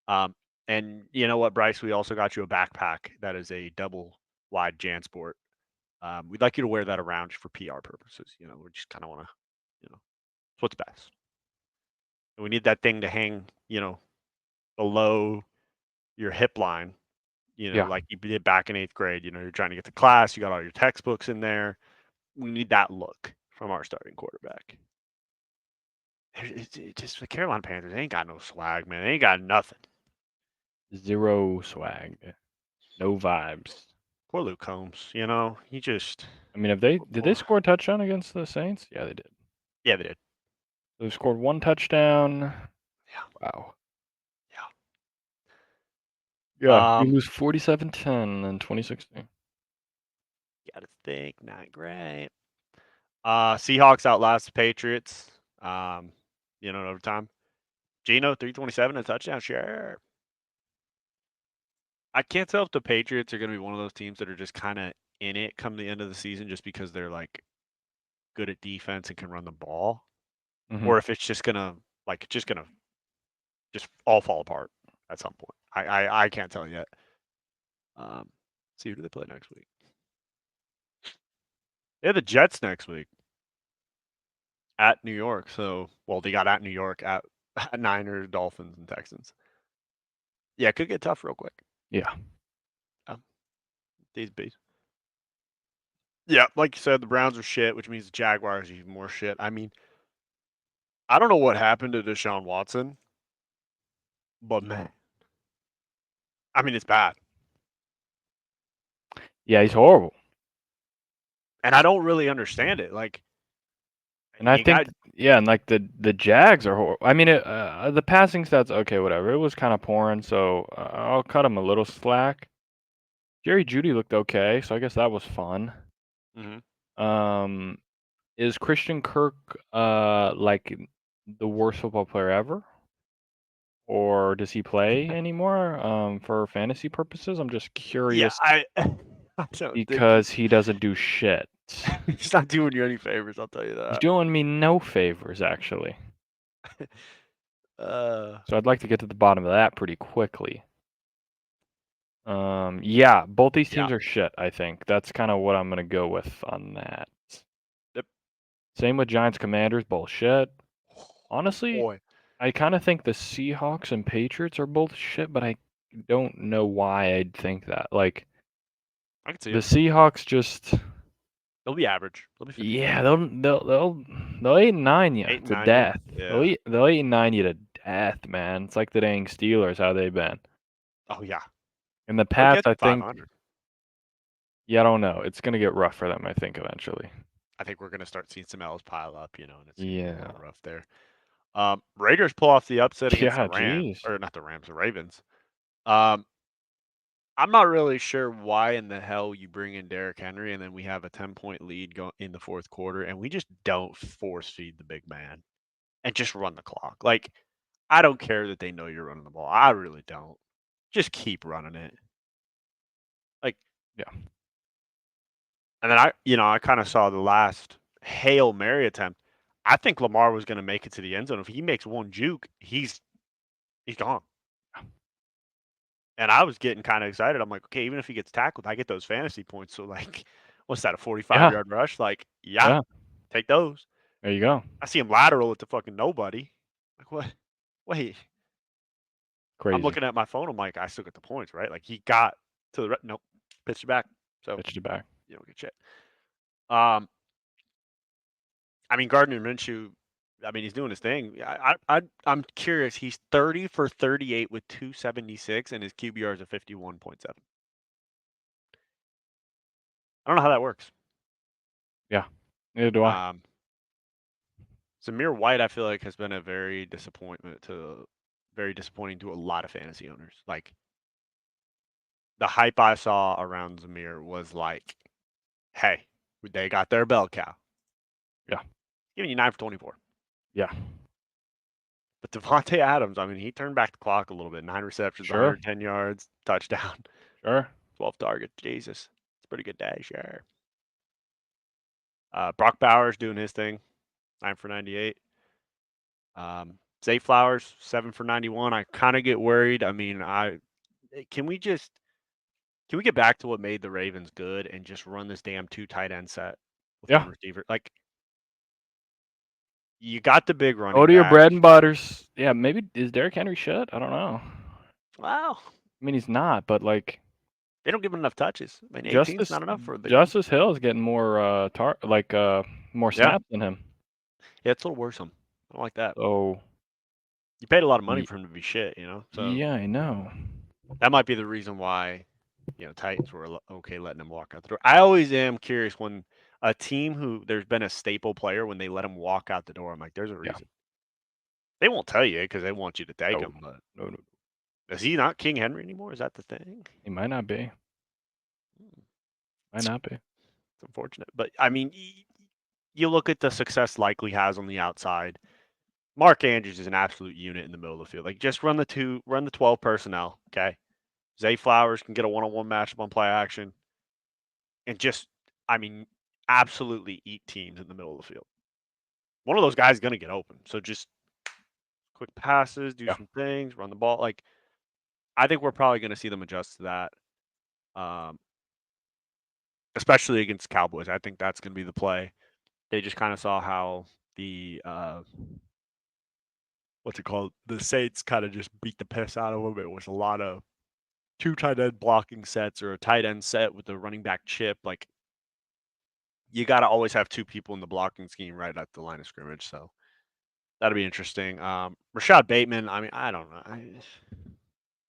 And you know what, Bryce? We also got you a backpack that is a double wide JanSport. We'd like you to wear that around for PR purposes. We just kind of want to, it's what's best. And we need that thing to hang, below your hip line. Yeah. Like you did back in 8th grade. You're trying to get to class. You got all your textbooks in there. We need that look from our starting quarterback. It's just the Carolina Panthers. They ain't got no swag, man. They ain't got nothing. Zero swag. No vibes. Poor Luke Combs. He just. I mean, did they score a touchdown against the Saints? Yeah, they did. Yeah, they did. They scored 1 touchdown. Yeah. Wow. Yeah. We lose 47-10 in 2016. Gotta think, not great. Seahawks outlast the Patriots. In overtime. Geno 327 and a touchdown. Sure. I can't tell if the Patriots are going to be one of those teams that are just kind of in it come the end of the season just because they're like good at defense and can run the ball, or if it's just gonna just all fall apart at some point. I can't tell yet. See who do they play next week? They have the Jets next week. at New York. So, well, they got at New York at Niners, Dolphins, and Texans. Yeah, it could get tough real quick. Yeah. These bees. Yeah, like you said, the Browns are shit, which means the Jaguars are even more shit. I mean, I don't know what happened to Deshaun Watson, but man, I mean, it's bad. Yeah, he's horrible. And I don't really understand it. Like, And I you got, think, yeah, and like the Jags are horrible. I mean, the passing stats, okay, whatever. It was kind of pouring, so I'll cut him a little slack. Jerry Judy looked okay, so I guess that was fun. Mhm. Um, is Christian Kirk like the worst football player ever, or does he play anymore? For fantasy purposes, I'm just Yeah, curious I don't think because he doesn't do shit. he's not doing you any favors. I'll tell you He's that. doing me no favors, actually. Uh, So I'd like to get to the bottom of that pretty quickly. Yeah, both these yeah. teams are shit, I think. That's kind of what I'm gonna go with on that. Yep. Same with Giants Commanders, bullshit. Honestly, Boy, I kind of think the Seahawks and Patriots are both shit, but I don't know why I'd think that. Like I can see the it. Seahawks just They'll be average. They'll be 50-50. yeah, they'll 8-9 you 8 and to 9, yeah. death. Yeah. They'll 8-9 you to death, man. It's like the dang Steelers, how they been. Oh, yeah. And the They'll Pats, get I to think, 500. yeah, I don't know. It's gonna get rough for them, I think, eventually. I think we're going to start seeing some L's pile up, and it's going to get a Yeah. little rough there. Raiders pull off the upset against the Yeah, Rams, jeez. or not the Rams, the Ravens. Um, I'm not really sure why in the hell you bring in Derrick Henry and then we have a 10-point lead in the fourth quarter and we just don't force feed the big man and just run the clock. Like, I don't care that they know you're running the ball. I really don't. Just keep running it. Like, Yeah. and then I kind of saw the last Hail Mary attempt. I think Lamar was going to make it to the end zone. If he makes one juke, he's gone. And I was getting kind of excited. I'm like, okay, even if he gets tackled, I get those fantasy points. So like, what's that, a 45 Yeah. yard rush? Like, yeah, Yeah. take those. There you go. I see him lateral it to fucking nobody. Like, what? Wait, I'm Crazy. looking at my phone. I'm like, I still get the points, right? Like, he got to the nope, pitched it back. So Pitched it back. you don't get shit. Um, I mean, Gardner Minshew. I mean, he's doing his thing. I'm curious. He's 30 for 38 with 276, and his QBR is a 51.7. I don't know how that works. Yeah. Neither do I. Zamir White, I feel like, has been a very disappointing to a lot of fantasy owners. Like, the hype I saw around Zamir was like, hey, they got their bell cow. Yeah. Giving you 9 for 24. Yeah. But Devontae Adams, I mean, he turned back the clock a little bit. 9 receptions, Sure. 110 yards, touchdown, Sure. 12 targets. Jesus. It's a pretty good day, sure. Brock Bowers doing his thing, 9 for 98. Zay Flowers, 7 for 91. I kind of get worried. I mean, can we get back to what made the Ravens good and just run this damn 2 tight end set with Yeah. one receiver? Like, you got the big Go running to your back. bread and butters. Yeah, maybe is Derrick Henry shit? I don't know. Wow. I mean, he's not, but like They don't give him enough touches. I mean, 18's Justice not enough for a big one. Justice Hill is getting more more Yeah. snaps than him. Yeah, it's a little worrisome. I don't like that. So You paid a lot of money y- for him to be shit, So yeah, I know. that might be the reason why, Titans were okay letting him walk out the door. I always am curious when a team who there's been a staple player, when they let him walk out the door, I'm like, there's a Yeah. reason. They won't tell you because they want you to take No. him, but No. is he not King Henry anymore? Is that the thing? He might not be. Might not be. It's unfortunate. But, I mean, you look at the success Likely has on the outside. Mark Andrews is an absolute unit in the middle of the field. Like, just run the 12 personnel, okay? Zay Flowers can get a one-on-one matchup on play action and just, I mean, absolutely eat teams in the middle of the field. One of those guys is going to get open. So just quick passes, do Yeah. some things, run the ball. Like, I think we're probably going to see them adjust to that, especially against Cowboys. I think that's going to be the play. They just kind of saw how the what's it called? The Saints kind of just beat the piss out of them. It was a lot of 2 tight end blocking sets or a tight end set with the running back chip. Like you got to always have 2 people in the blocking scheme right at the line of scrimmage. So that'll be interesting. Rashad Bateman. I mean, I don't know.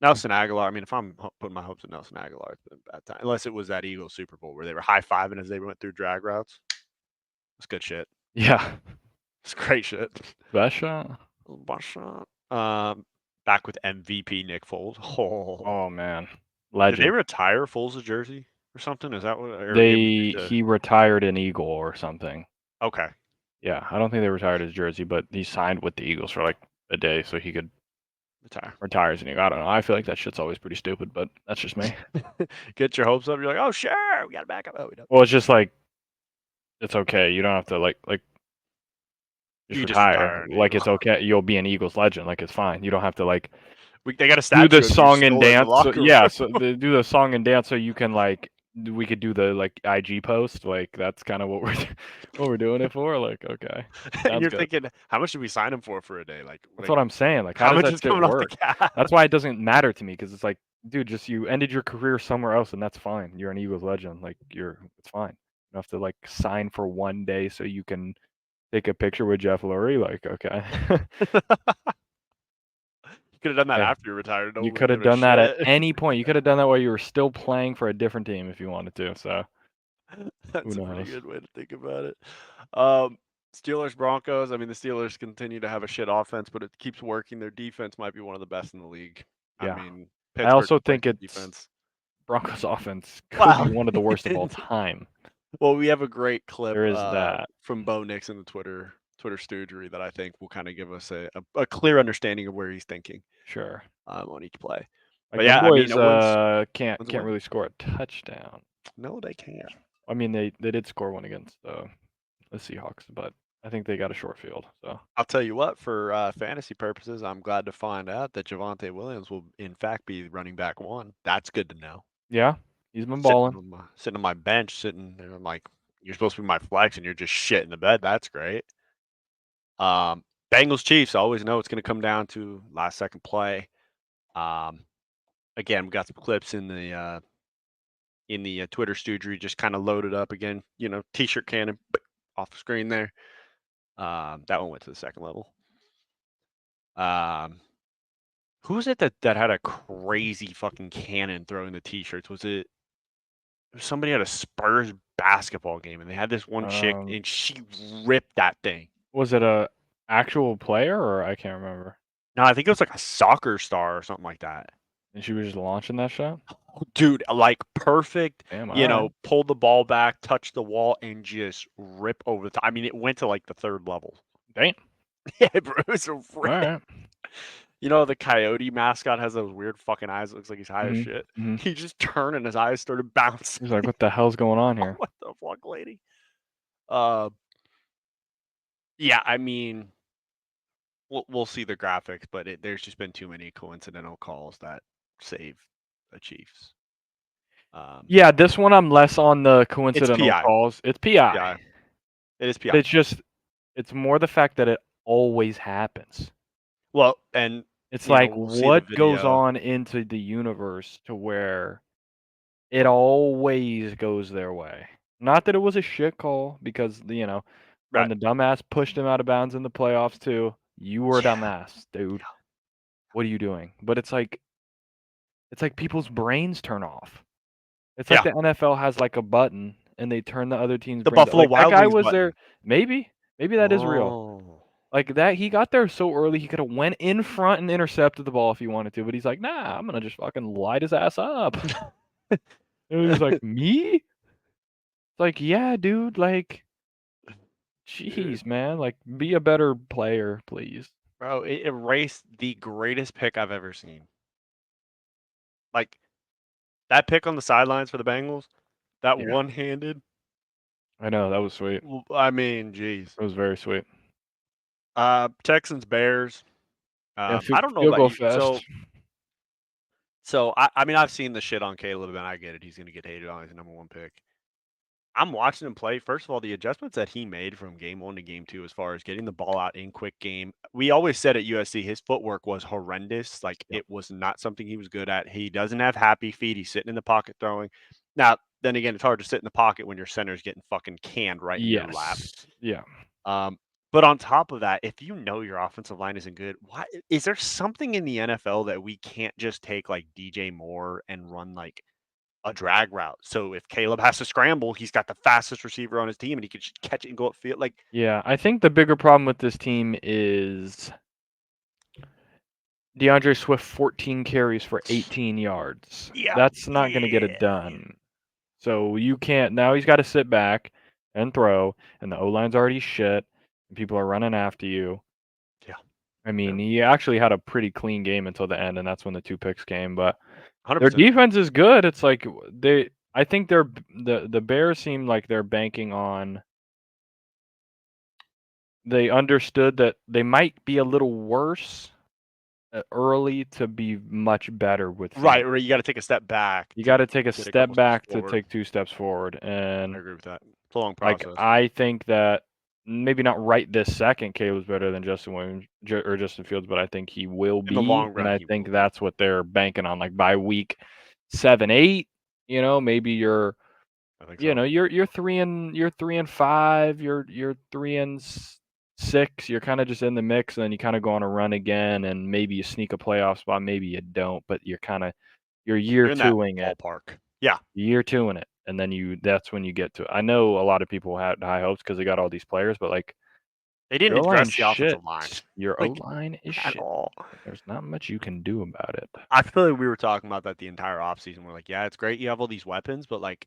Nelson Aguilar. I mean, if I'm putting my hopes in Nelson Aguilar, it's been a bad time. Unless it was that Eagles Super Bowl where they were high fiving as they went through drag routes. It's good shit. Yeah. It's great shit. Best shot. Best shot. Back with MVP Nick Foles. Oh man, Did they legend. retire Foles' jersey or something? Is that what? Or it was just He retired an Eagle or something. okay. Yeah, I don't think they retired his jersey, but he signed with the Eagles for like a day so he could Retire. retire as an Eagle. I don't know. I feel like that shit's always pretty stupid, but that's just me. Get your hopes up. You're like, oh sure, we got to back up. Oh, we don't. Well, it's just like it's okay. You don't have to like just You just retire. retire an Like Eagle. it's okay. You'll be an Eagles legend. Like it's fine. You don't have to like They got a do statue the of you song and still in the dance. So, locker room. yeah, so do the song and dance so you can like we could do the like IG post. Like that's kind of what we're doing it for. Like okay, And sounds you're good. thinking, how much did we sign him for a day? That's what I'm saying. Like how how does much that is shit coming off the work? cap? That's why it doesn't matter to me because it's like, dude, just you ended your career somewhere else and that's fine. You're an Eagles legend. Like it's fine. You don't have to like sign for one day so you can take a picture with Jeff Lurie. Like okay. You could have done that Hey, after you retired. No you one would could have give a done that at shit. any point. You could have done that while you were still playing for a different team if you wanted to. So who That's a pretty knows? good way to think about it. Steelers Broncos. I mean, the Steelers continue to have a shit offense, but it keeps working. Their defense might be one of the best in the league. I Yeah. mean, I Pittsburgh also can play think good it's defense. Broncos offense could be Wow. one of the worst of all time. Well, we have a great clip There is that. from Bo Nix in the Twitter Stoogery that I think will kind of give us a clear understanding of where he's thinking Sure. on each play. Like But them yeah, I mean, boys a win's can't a can't win. really score a touchdown. No, they can't. I mean they did score one against the Seahawks, but I think they got a short field. So I'll tell you what, for fantasy purposes, I'm glad to find out that Javonte Williams will, in fact, be running back 1. That's good to know. yeah, he's been Sitting balling. sitting on my bench, sitting there, I'm like, you're supposed to be my flex, and you're just shit in the bed. That's great. Bengals Chiefs. I always know it's going to come down to last second play. Again, we got some clips in the Twitter Stoogery, just kind of loaded up again. You know, T-shirt cannon off the screen there. That one went to the second level. Who was it that had a crazy fucking cannon throwing the T-shirts? Was it somebody at a Spurs basketball game and they had this one chick and she ripped that thing? Was it a actual player or I can't remember? No, I think it was like a soccer star or something like that. And she was just launching that shot? Dude, like perfect, Damn, all right. pulled the ball back, touched the wall, and just rip over the top. I mean, it went to like the third level. Damn. Yeah, bro, it was a All rip. right. You know, the coyote mascot has those weird fucking eyes. It looks like he's high as Mhm, shit. mhm. He just turned and his eyes started bouncing. He's like, "What the hell's going on here?" What the fuck, lady? Uh, yeah, I mean, we'll see the graphics, but there's just been too many coincidental calls that save the Chiefs. Yeah, this one I'm less on the It's coincidental PI. calls. It's PI. Yeah, it is But PI. it's more the fact that it always happens. Well, and It's like we'll see the what goes video. on into the universe to where it always goes their way. Not that it was a shit call because when Right. the dumbass pushed him out of bounds in the playoffs too, you were a Yeah. dumbass, dude. What are you doing? But it's like people's brains turn off. It's like Yeah. the NFL has like a button and they turn the other team's The brains Buffalo like that Wild guy Wings was there button. maybe that is real. Oh. Like that he got there so early he could have went in front and intercepted the ball if he wanted to, but he's like, "Nah, I'm going to just fucking light his ass up." And he's like, "Me?" It's like, "Yeah, dude, like Dude, jeez, man, like be a better player, please." bro, it erased the greatest pick I've ever seen. Like, that pick on the sidelines for the Bengals, that Yeah. one-handed, I know, that was sweet. I mean, jeez. It was very sweet. Texans, Bears. Yeah, I don't know field about goal you. fest. So I mean, I've seen the shit on Caleb, and I get it. He's gonna get hated on. He's the number 1 pick. I'm watching him play. First of all, the adjustments that he made from game 1 to game 2 as far as getting the ball out in quick game. We always said at USC his footwork was horrendous. Like, Yep. it was not something he was good at. He doesn't have happy feet. He's sitting in the pocket throwing. Now, then again, it's hard to sit in the pocket when your center's getting fucking canned right in your lap. Yes. Yeah. Um, but on top of that, if you know your offensive line isn't good, why is there something in the NFL that we can't just take like DJ Moore and run like a drag route? So if Caleb has to scramble, he's got the fastest receiver on his team and he could just catch it and go upfield. Like, Yeah, I think the bigger problem with this team is DeAndre Swift 14 carries for 18 yards. yeah, That's not gonna get it yeah, done. So you can't now he's gotta sit back and throw, and the O-line's already shit, and people are running after you. yeah, I yeah, mean, he actually had a pretty clean game until the end, and that's when the 2 picks came, but their 100%. defense is good. It's like they I think the Bears seem like they're banking on they understood that they might be a little worse early to be much better with Right, Phoenix. right. You got to take a step back You to gotta take a get a step couple steps back to forward. take 2 steps forward, I and, agree with that. It's a long like, process. I think that maybe not right this second, Caleb's better than Justin Williams or Justin Fields, but I think he will In the be, long and run, I he will think be. that's what they're banking on, like, by week 7, 8, maybe I think so. you're 3 and 5, you're 3 and 6, you're kinda just in the mix, and then you kinda go on a run again, and maybe you sneak a playoff spot, maybe you don't, but you're year You're in that 2-ing it. ballpark. Yeah. Year 2-ing it, and then that's when you get to it. I know a lot of people had high hopes because they got all these players, but, like, They didn't your O-line's address the shit. offensive line, Your like, O-line is at shit. all. There's not much you can do about it. I feel like we were talking about that the entire offseason. We're like, yeah, it's great you have all these weapons, but like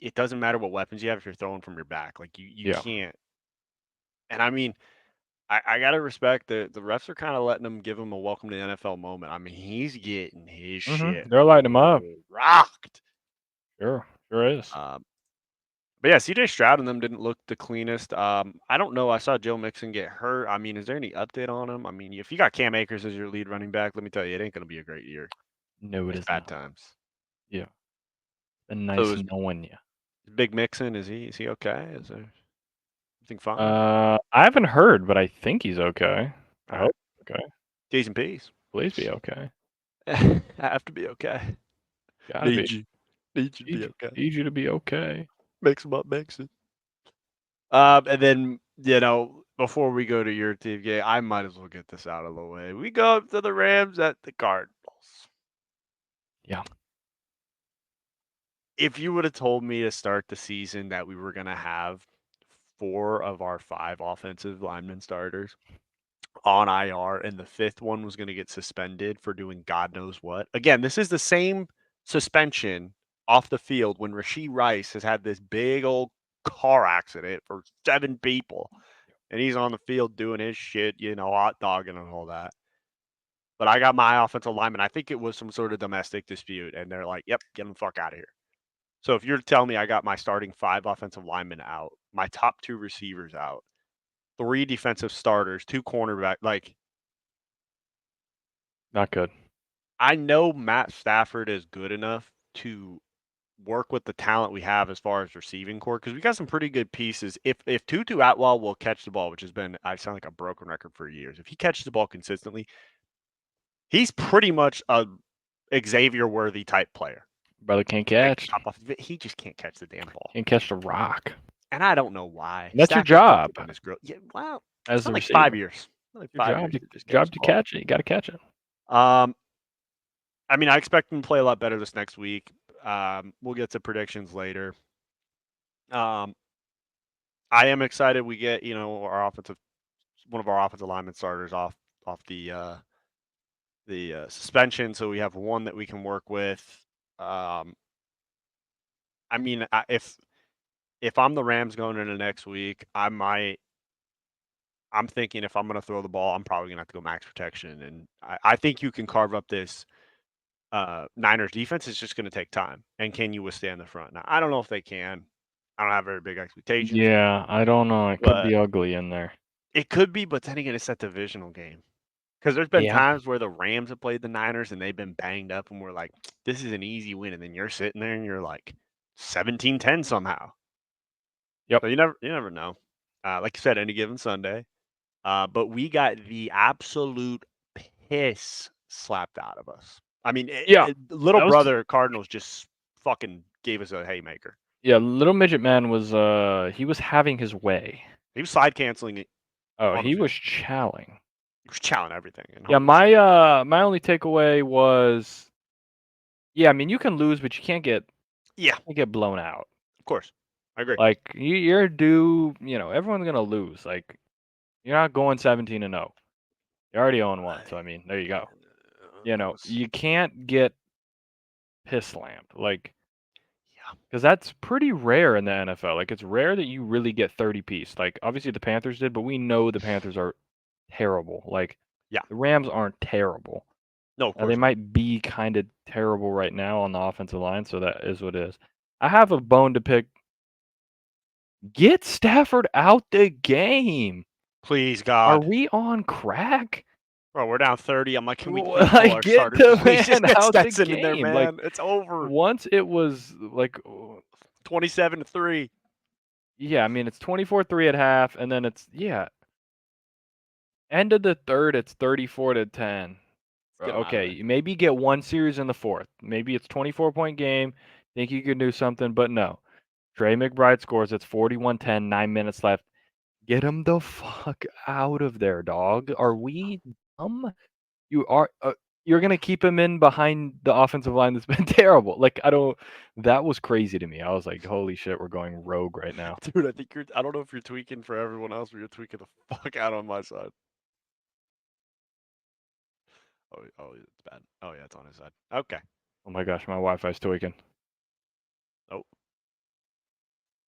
it doesn't matter what weapons you have if you're throwing from your back. Like you Yeah. can't. And I mean, I gotta respect the refs are kind of letting him give him a welcome to the NFL moment. I mean, he's getting his shit They're lighting him up. rocked. Sure. Sure is. Um, but yeah, CJ Stroud and them didn't look the cleanest. I don't know. I saw Joe Mixon get hurt. I mean, is there any update on him? I mean, if you got Cam Akers as your lead running back, let me tell you, it ain't gonna be a great year. No, it It's is bad not. times. Yeah. Been So nice is knowing you. Big Mixon, is he okay? Is there everything fine? I haven't heard, but I think he's okay. I All right. hope he's okay. T's and P's. Please be okay. I have to be okay. Gotta be. Need you. Need you to be Need you okay. need you to be okay. Mix 'em up, mix it. And then, before we go to your team game, I might as well get this out of the way. We go up to the Rams at the Cardinals. Yeah. If you would have told me to start the season that we were going to have 4 of our 5 offensive lineman starters on IR and the 5th one was going to get suspended for doing God knows what. Again, this is the same suspension off the field when Rashee Rice has had this big old car accident for 7 people and he's on the field doing his shit, hot dogging and all that. But I got my offensive lineman. I think it was some sort of domestic dispute, and they're like, "Yep, get him the fuck out of here." So if you're telling me I got my starting 5 offensive linemen out, my top 2 receivers out, 3 defensive starters, 2 cornerback, like Not good. I know Matt Stafford is good enough to work with the talent we have as far as receiving core because we got some pretty good pieces. If Tutu Atwell will catch the ball, which has been I sound like a broken record for years. If he catches the ball consistently, he's pretty much a Xavier Worthy type player. Brother can't Take the catch. top off. He just can't catch the damn ball, Can't catch the rock. and I don't know why. And that's your Stafford's job comfortable in his growth. Yeah, well, it's as been the like 5 receiver. years. Like Your 5 job years to to just catch the ball. catch it. You gotta catch it. Um, I mean, I expect him to play a lot better this next week. We'll get to predictions later. Um, I am excited we get, one of our offensive lineman starters off the suspension, so we have one that we can work with. Um, I mean, if I'm the Rams going into next week, I'm thinking if I'm going to throw the ball, I'm probably going to have to go max protection, and I think you can carve up this Niners defense. It's just going to take time, and can you withstand the front? Now, I don't know if they can. I don't have very big expectations, Yeah, I don't know. It could but be ugly in there. it could be. But then again, it's that divisional game. Because there's been Yeah. times where the Rams have played the Niners and they've been banged up, and we're like, this is an easy win. And then you're sitting there and you're like 17-10 somehow. Yep. So you never know. Like you said, any given Sunday. But we got the absolute piss slapped out of us. I mean, Yeah. little That was brother Cardinals just fucking gave us a haymaker. Yeah, little midget man was he was having his way. He was side canceling it Oh, on the he was field. chowing. He was chowing everything. And Yeah, homie, my only takeaway was yeah, I mean you can lose, but you yeah, can't get blown out. of course, I agree. Like you're due, everyone's gonna lose. Like you're not going 17-0. You're already on one, so I mean, there you go. It was You can't get piss slammed. Like yeah, because that's pretty rare in the NFL. Like it's rare that you really get 30 piece. Like obviously the Panthers did, but we know the Panthers are terrible. Like yeah. the Rams aren't terrible. No, of They course not. might be kind of terrible right now on the offensive line, so that is what it is. I have a bone to pick. Get Stafford out the game. Please, Are God. we on crack? Bro, we're down 30. I'm like, can we please pull Like our get starter? the Please just man get out the Stetson in there, game. Like man. It's over. once it was like 27-3. yeah, I mean it's 24-3 at half, and then it's end of the third, it's 34-10. Let's get him out of there. Okay, maybe get one series in the fourth. Maybe it's 24-point game. Think you can do something, but no. Trey McBride scores. It's 41-10, 9 minutes left. Get him the fuck out of there, dog. Are we dumb? You are. You're gonna keep him in behind the offensive line that's been terrible. Like I don't. That was crazy to me. I was like, holy shit, we're going rogue right now. Dude, I don't know if you're tweaking for everyone else, but you're tweaking the fuck out on my side. Oh, it's bad. Oh, yeah, it's on his side. Okay. Oh my gosh, my Wi-Fi's tweaking. Oh,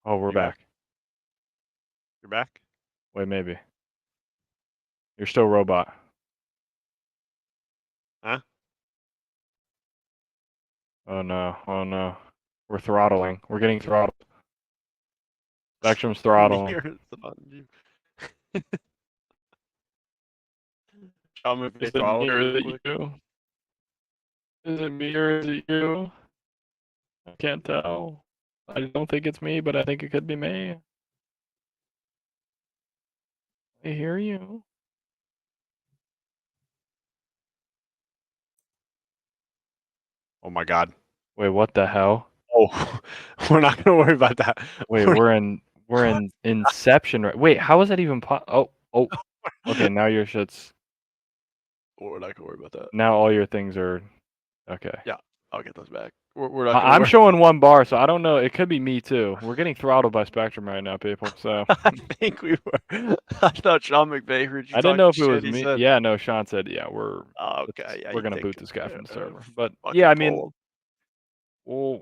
Oh, we're you back? back. You're back? Wait, maybe. You're still robot. Huh? Oh no. Oh no. We're throttling. We're getting throttled. Spectrum's throttling. Mirrors on you. I'm gonna Is be it me throttled or real is it quick. you? Is it me or is it you? I can't tell. I don't think it's me, but I think it could be me. I hear you. Oh my God. Wait, what the hell? Oh, we're not gonna worry about that. Wait, we're in Inception right. Wait, how is that even oh. Okay, now your shit's We're not gonna worry about that. now all your things are okay. Yeah, I'll get those back. We're not gonna I'm worry. showing one bar, so I don't know. It could be me too. We're getting throttled by Spectrum right now, people. So I think we were. I thought Sean McVay heard you I didn't talking know if it was shit. He me. said, Yeah, no, Sean said, yeah, oh, "Okay, yeah, we're you gonna take boot it. this guy from the server. But yeah, Fucking I mean, pull him."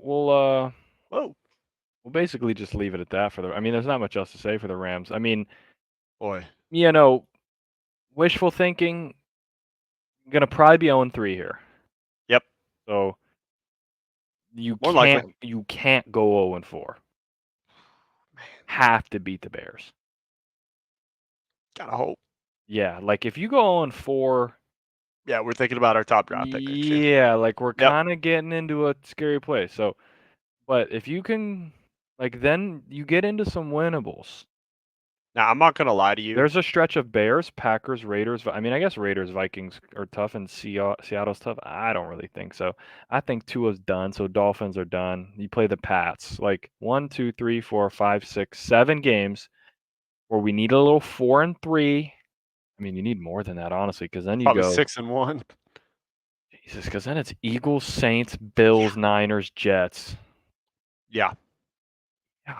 we'll Whoa, we'll basically just leave it at that for the. I mean, there's not much else to say for the Rams. I mean, boy. you know, wishful thinking, gonna probably be 0-3 here. Yep, So you more than likely. can't go 0-4. Have to beat the Bears. Gotta hope. Yeah, like if you go 0-4, Yeah, we're thinking about our top draft pick next year. yeah, like we're Yep. kind of getting into a scary place. So, but if you can, like, then you get into some winnables. Now I'm not gonna lie to you. There's a stretch of Bears, Packers, Raiders. I mean, I guess Raiders, Vikings are tough, and Seattle's tough. I don't really think so. I think Tua's done, so Dolphins are done. You play the Pats, like 1, 2, 3, 4, 5, 6, 7 games where we need a little 4-3. I mean, you need more than that, honestly, because then you Probably go, 6-1. Jesus, because then it's Eagles, Saints, Bills, Niners, Jets. Yeah. Yeah.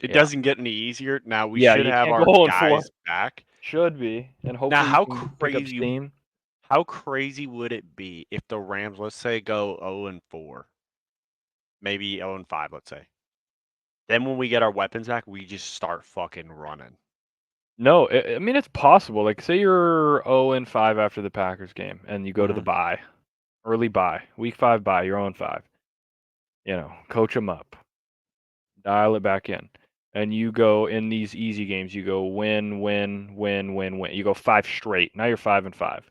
It Yeah. doesn't get any easier. Now we Yeah, should you have can't our go 0-4. guys back. Should be, and Now, hopefully you can pick up steam. how crazy would it be if the Rams, let's say, go 0-4, maybe 0-5, let's say. Then when we get our weapons back, we just start fucking running. No, I mean it's possible. Like, say you're 0-5 after the Packers game, and you go to the bye, early bye, week 5 bye. You're 0-5. Coach them up, dial it back in, and you go in these easy games. You go win, win, win, win, win. You go 5 straight. Now you're 5-5.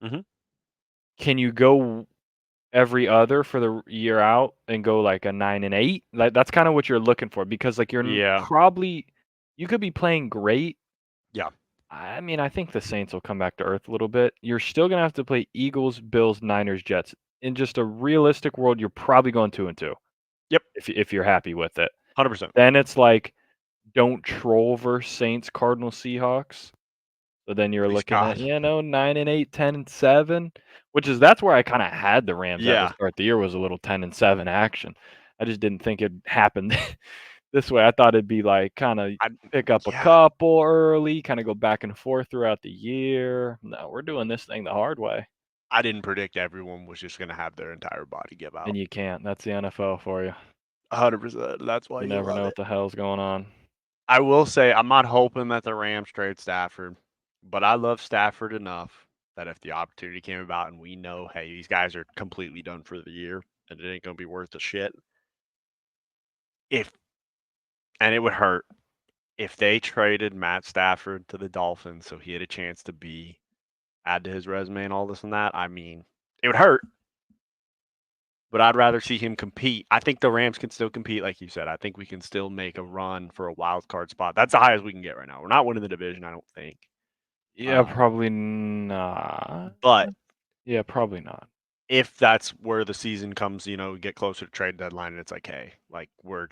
Mhm. Can you go? every other for the year out and go like a 9-8. Like that's kind of what you're looking for because like Yeah. probably you could be playing great. Yeah. I mean, I think the Saints will come back to earth a little bit. You're still gonna have to play Eagles, Bills, Niners, Jets. In just a realistic world, you're probably going 2-2 Yep. if you're happy with it. 100%. Then it's like don't troll versus Saints, Cardinals, Seahawks. So then you're Please looking at, God. 9-8, 10-7, which is that's where I kinda had the Rams at the Yeah. start of the year was a little 10-7 action. I just didn't think it'd happen this way. I thought it'd be like kinda I pick up a yeah. couple early, kinda go back and forth throughout the year. No, we're doing this thing the hard way, I didn't predict everyone was just gonna have their entire body give and out. you can't. That's the NFL for you. 100%. That's why You you never love know it. what the hell's going on. I will say I'm not hoping that the Rams trade Stafford, but I love Stafford enough that if the opportunity came about and we know, hey, these guys are completely done for the year and it ain't gonna be worth the shit. If and it would hurt if they traded Matt Stafford to the Dolphins so he had a chance to add to his resume and all this and that. I mean, it would hurt, but I'd rather see him compete. I think the Rams can still compete, like you said. I think we can still make a run for a wild card spot. That's the highest we can get right now. We're not winning the division, I don't think. Yeah, probably not. But Yeah, probably not. if that's where the season comes, get closer to trade deadline and it's like, hey, like we're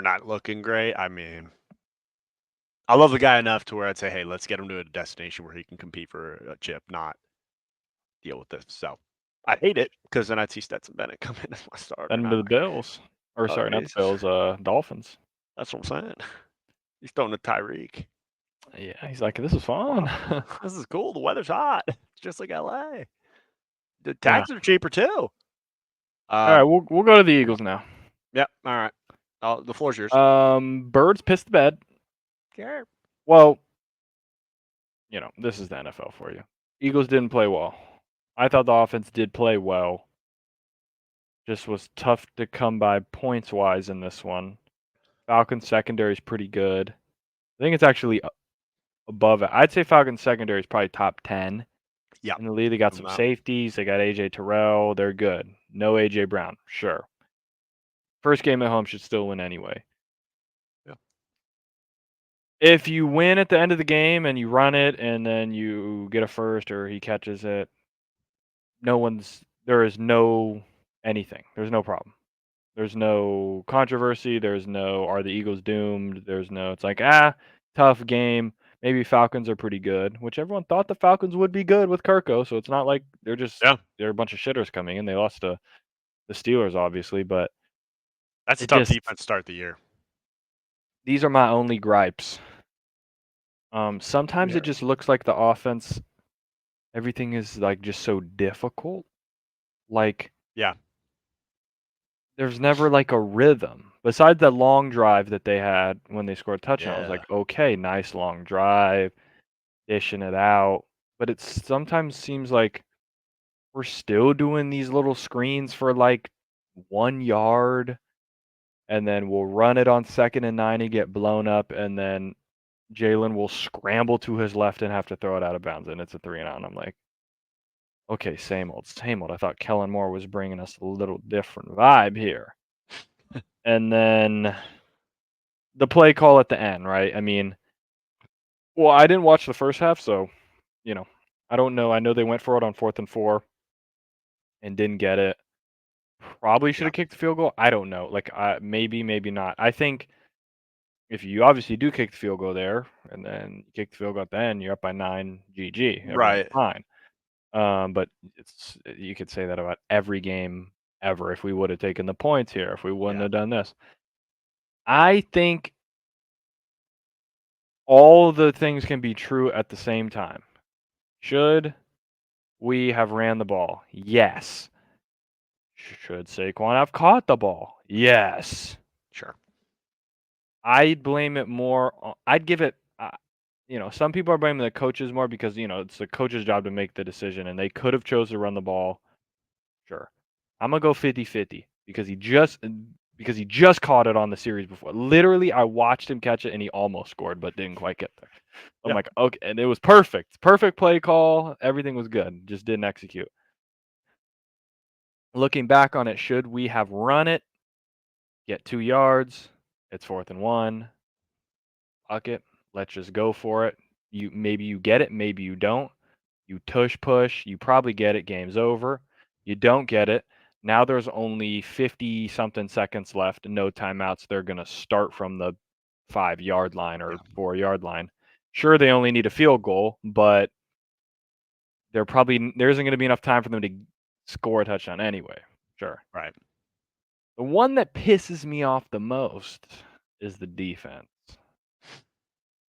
not looking great. I mean, I love the guy enough to where I'd say, hey, let's get him to a destination where he can compete for a chip, not deal with this. So I hate it because then I'd see Stetson Bennett come in as my starter. Send And him I'm to the like, Bills. Or oh, sorry, not the Jesus. Bills, Dolphins. That's what I'm saying. He's throwing to Tyreek. Yeah, he's like, "This is fun." Wow, this is cool. The weather's hot. It's just like LA. The Yeah. taxes are cheaper too. Alright, we'll go to the Eagles now. Yep. All right. The floor's yours. Birds pissed the bed. Sure. Well, this is the NFL for you. Eagles didn't play well. I thought the offense did play well. Just was tough to come by points-wise in this one. Falcons secondary is pretty good. I think it's actually above it. I'd say Falcons secondary is probably top 10 Yeah. in the league. They got I'm some not. safeties. They got AJ Terrell. They're good. No AJ Brown. Sure. First game at home should still win anyway. Yeah. If you win at the end of the game and you run it and then you get a first or he catches it, there is no anything. There's no problem. There's no controversy. There's no, are the Eagles doomed? There's no, it's like, tough game. Maybe Falcons are pretty good, which everyone thought the Falcons would be good with Kirko. So it's not like Yeah. they're a bunch of shitters coming in. They lost to the Steelers, obviously, but That's a it tough just, defense to start the year. these are my only gripes. Sometimes it Yeah. just looks like the offense, everything is like just so difficult. Like Yeah. there's never like a rhythm. Besides that long drive that they had when they scored a touchdown, I was Yeah. like, okay, nice long drive, dishing it out. But it sometimes seems like we're still doing these little screens for like 1 yard, and then we'll run it on 2nd and 9 and get blown up, and then Jalen will scramble to his left and have to throw it out of bounds, and it's a 3-and-out. And I'm like, okay, same old, same old. I thought Kellen Moore was bringing us a little different vibe here. And then the play call at the end, right? I mean, well, I didn't watch the first half, so, I don't know. I know they went for it on 4th and 4 and didn't get it. Probably should Yeah. have kicked the field goal. I don't know. Like, maybe, maybe not. I think if you obviously do kick the field goal there and then you kick the field goal at the end, you're up by 9, GG. Everyone's Right. fine. But you could say that about every game ever if we would have taken the points here, if we wouldn't Yeah. have done this. I think all the things can be true at the same time. Should we have ran the ball? Yes. Should Saquon have caught the ball? Yes. Sure. I'd blame it more. I'd give it. Some people are blaming the coaches more because it's the coach's job to make the decision, and they could have chose to run the ball. Sure. I'm gonna go 50-50 because he just caught it on the series before. Literally, I watched him catch it and he almost scored, but didn't quite get there. I'm Yeah. like, okay, and it was perfect. Perfect play call. Everything was good. Just didn't execute. looking back on it, should we have run it, get 2 yards, it's 4th and 1, fuck it, let's just go for it. Maybe you get it, maybe you don't. You tush push, you probably get it, game's over. You don't get it. Now there's only 50 something seconds left and no timeouts. They're going to start from the 5-yard line Yeah. or 4-yard line. Sure, they only need a field goal, but there isn't going to be enough time for them to score a touchdown anyway. Sure. Right. The one that pisses me off the most is the defense.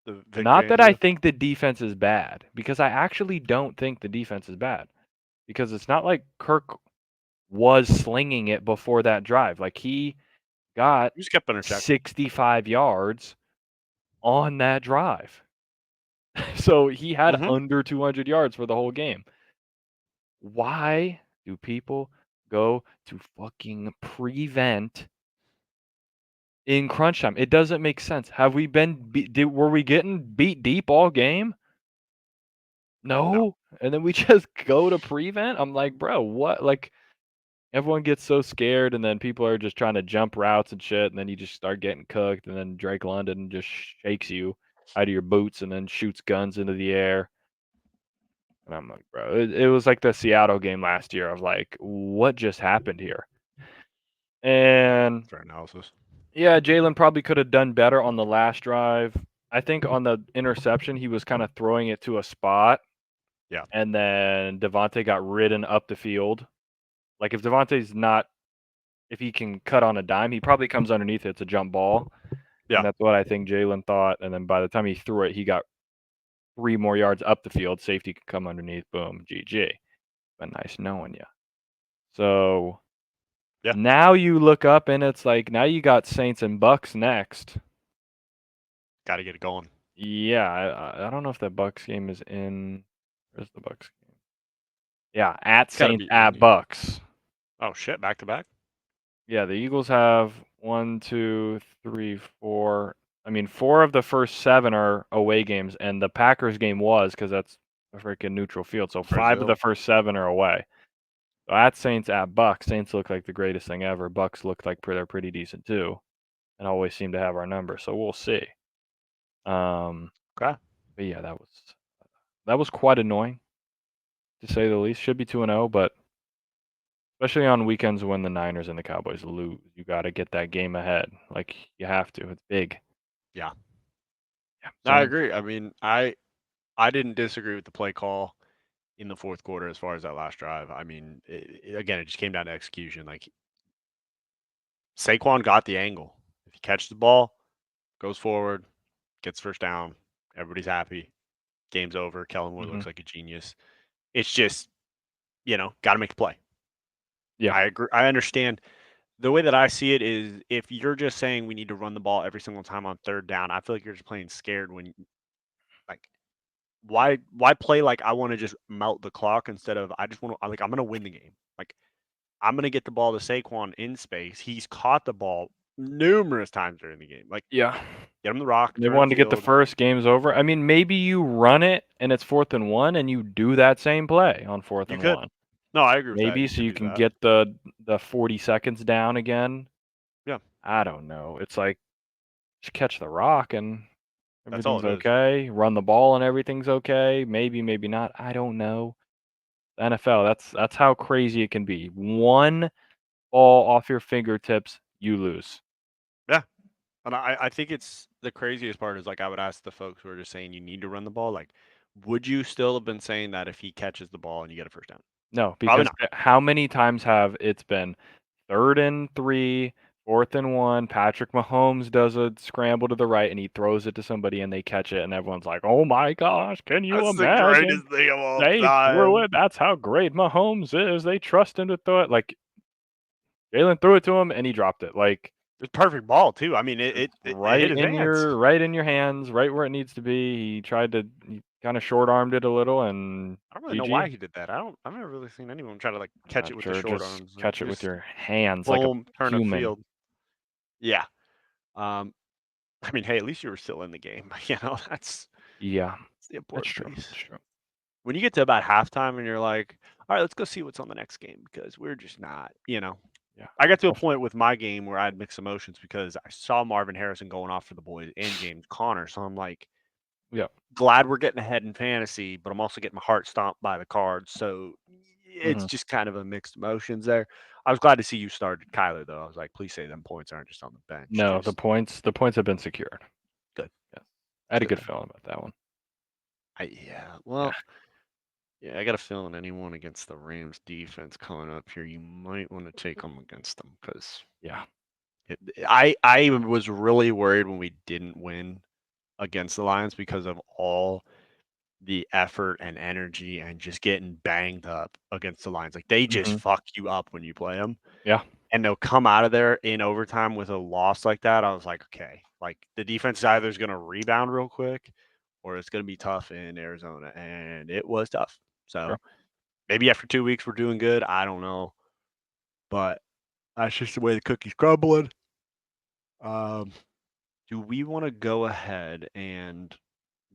The Vic Not that I Fangio. think the defense is bad, because I actually don't think the defense is bad. Because it's not like Kirk was slinging it before that drive. Like, he got You just kept under check. 65 yards on that drive. So he had Mhm. under 200 yards for the whole game. Why do people go to fucking prevent in crunch time? It doesn't make sense. Have we been were we getting beat deep all game? No. No. And then we just go to prevent? I'm like, "Bro, what?" Like, everyone gets so scared, and then people are just trying to jump routes and shit, and then you just start getting cooked, and then Drake London just shakes you out of your boots and then shoots guns into the air. And I'm like, bro, it was like the Seattle game last year of like, what just happened here? And Fair analysis. yeah, Jalen probably could have done better on the last drive. I think on the interception, he was kind of throwing it to a spot, Yeah. and then Devontae got ridden up the field. Like, if he can cut on a dime, he probably comes underneath it. It's a jump ball. And Yeah. that's what I think Jalen thought. And then by the time he threw it, he got 3 more yards up the field. Safety could come underneath. Boom, GG. But nice knowing you. So Yeah. now you look up and it's like, now you got Saints and Bucks next. Got to get it going. Yeah, I don't know if that Bucks game is in. Where's the Bucks game? Yeah, at Got to Saints be in at the. Bucks. Oh shit! Back to back. Yeah, the Eagles have 1, 2, 3, 4. I mean, 4 of the first 7 are away games, and the Packers game was because that's a freaking neutral field. So 5 of the Brazil. first 7 are away. So at Saints at Bucks. Saints look like the greatest thing ever. Bucks look like they're pretty decent too, and always seem to have our number. So we'll see. Okay. But yeah, that was quite annoying to say the least. Should be 2-0, but especially on weekends when the Niners and the Cowboys lose, you got to get that game ahead. Like, you have to. It's big. Yeah. Yeah. I So agree. I mean, I didn't disagree with the play call in the fourth quarter as far as that last drive. I mean, again, it just came down to execution. Like Saquon got the angle. If he catches the ball, goes forward, gets first down, everybody's happy. Game's over. Kellen Moore mhm. looks like a genius. It's just, got to make the play. Yeah. I agree. I understand. The way that I see it is if you're just saying we need to run the ball every single time on third down, I feel like you're just playing scared when like why play like I want to just melt the clock instead of I just want to like I'm gonna win the game. Like I'm gonna get the ball to Saquon in space. He's caught the ball numerous times during the game. Like Yeah. get him the rock, They turn the wanted to get the field. first game's over. I mean, maybe you run it and it's 4th and 1 and you do that same play on 4th You and could. 1. No, I agree with that. Maybe You so could you do can that. get the 40 seconds down again. Yeah, I don't know. It's like, just catch the rock and that's all everything's it is. okay. Run the ball and everything's okay. Maybe, maybe not. I don't know. NFL, that's how crazy it can be. One ball off your fingertips, you lose. Yeah. And I think it's the craziest part is like I would ask the folks who are just saying you need to run the ball, like, would you still have been saying that if he catches the ball and you get a first down? No, Probably because not. how many times have it's been 3rd and 3, 4th and 1, Patrick Mahomes does a scramble to the right and he throws it to somebody and they catch it and everyone's like, "Oh my gosh, can you That's the imagine? greatest thing of all They threw time. it. That's how great Mahomes is. They trust him to throw it." Like, Jalen threw it to him and he dropped it. Like, It's perfect ball too. I mean, it hit right his in hands. your hands, right where it needs to be. He kinda short armed it a little and I don't really know why GG. he did that. I've never really seen anyone try to like I'm catch not it with the sure, short just arms. Like catch it with just your hands like a boom, turn up human. field. Yeah. Um, I mean, hey, at least you were still in the game. That's Yeah, the that's important true, piece. that's true. when you get to about halftime and you're like, all right, let's go see what's on the next game because we're just not, you know. Yeah. I got to a Oh, point with my game where I had mixed emotions because I saw Marvin Harrison going off for the boys and James Conner. So I'm like, yeah. glad we're getting ahead in fantasy, but I'm also getting my heart stomped by the cards. So it's Mhm. just kind of a mixed emotions there. I was glad to see you started Kyler though. I was like, please say them points aren't just on the bench. No, Just the points have been secured. good. Yes. I had a Good. good feeling about that one. Yeah. Yeah. Well, yeah, I got a feeling anyone against the Rams defense coming up here, you might want to take them against them because Yeah. I was really worried when we didn't win against the Lions because of all the effort and energy and just getting banged up against the Lions. Like they just Mhm. fuck you up when you play them, Yeah. and they'll come out of there in overtime with a loss like that. I was like, okay, like the defense either is going to rebound real quick or it's going to be tough in Arizona, and it was tough. Sure. So maybe after 2 weeks we're doing good. I don't know, but that's just the way the cookie's crumbling. Um, do we want to go ahead and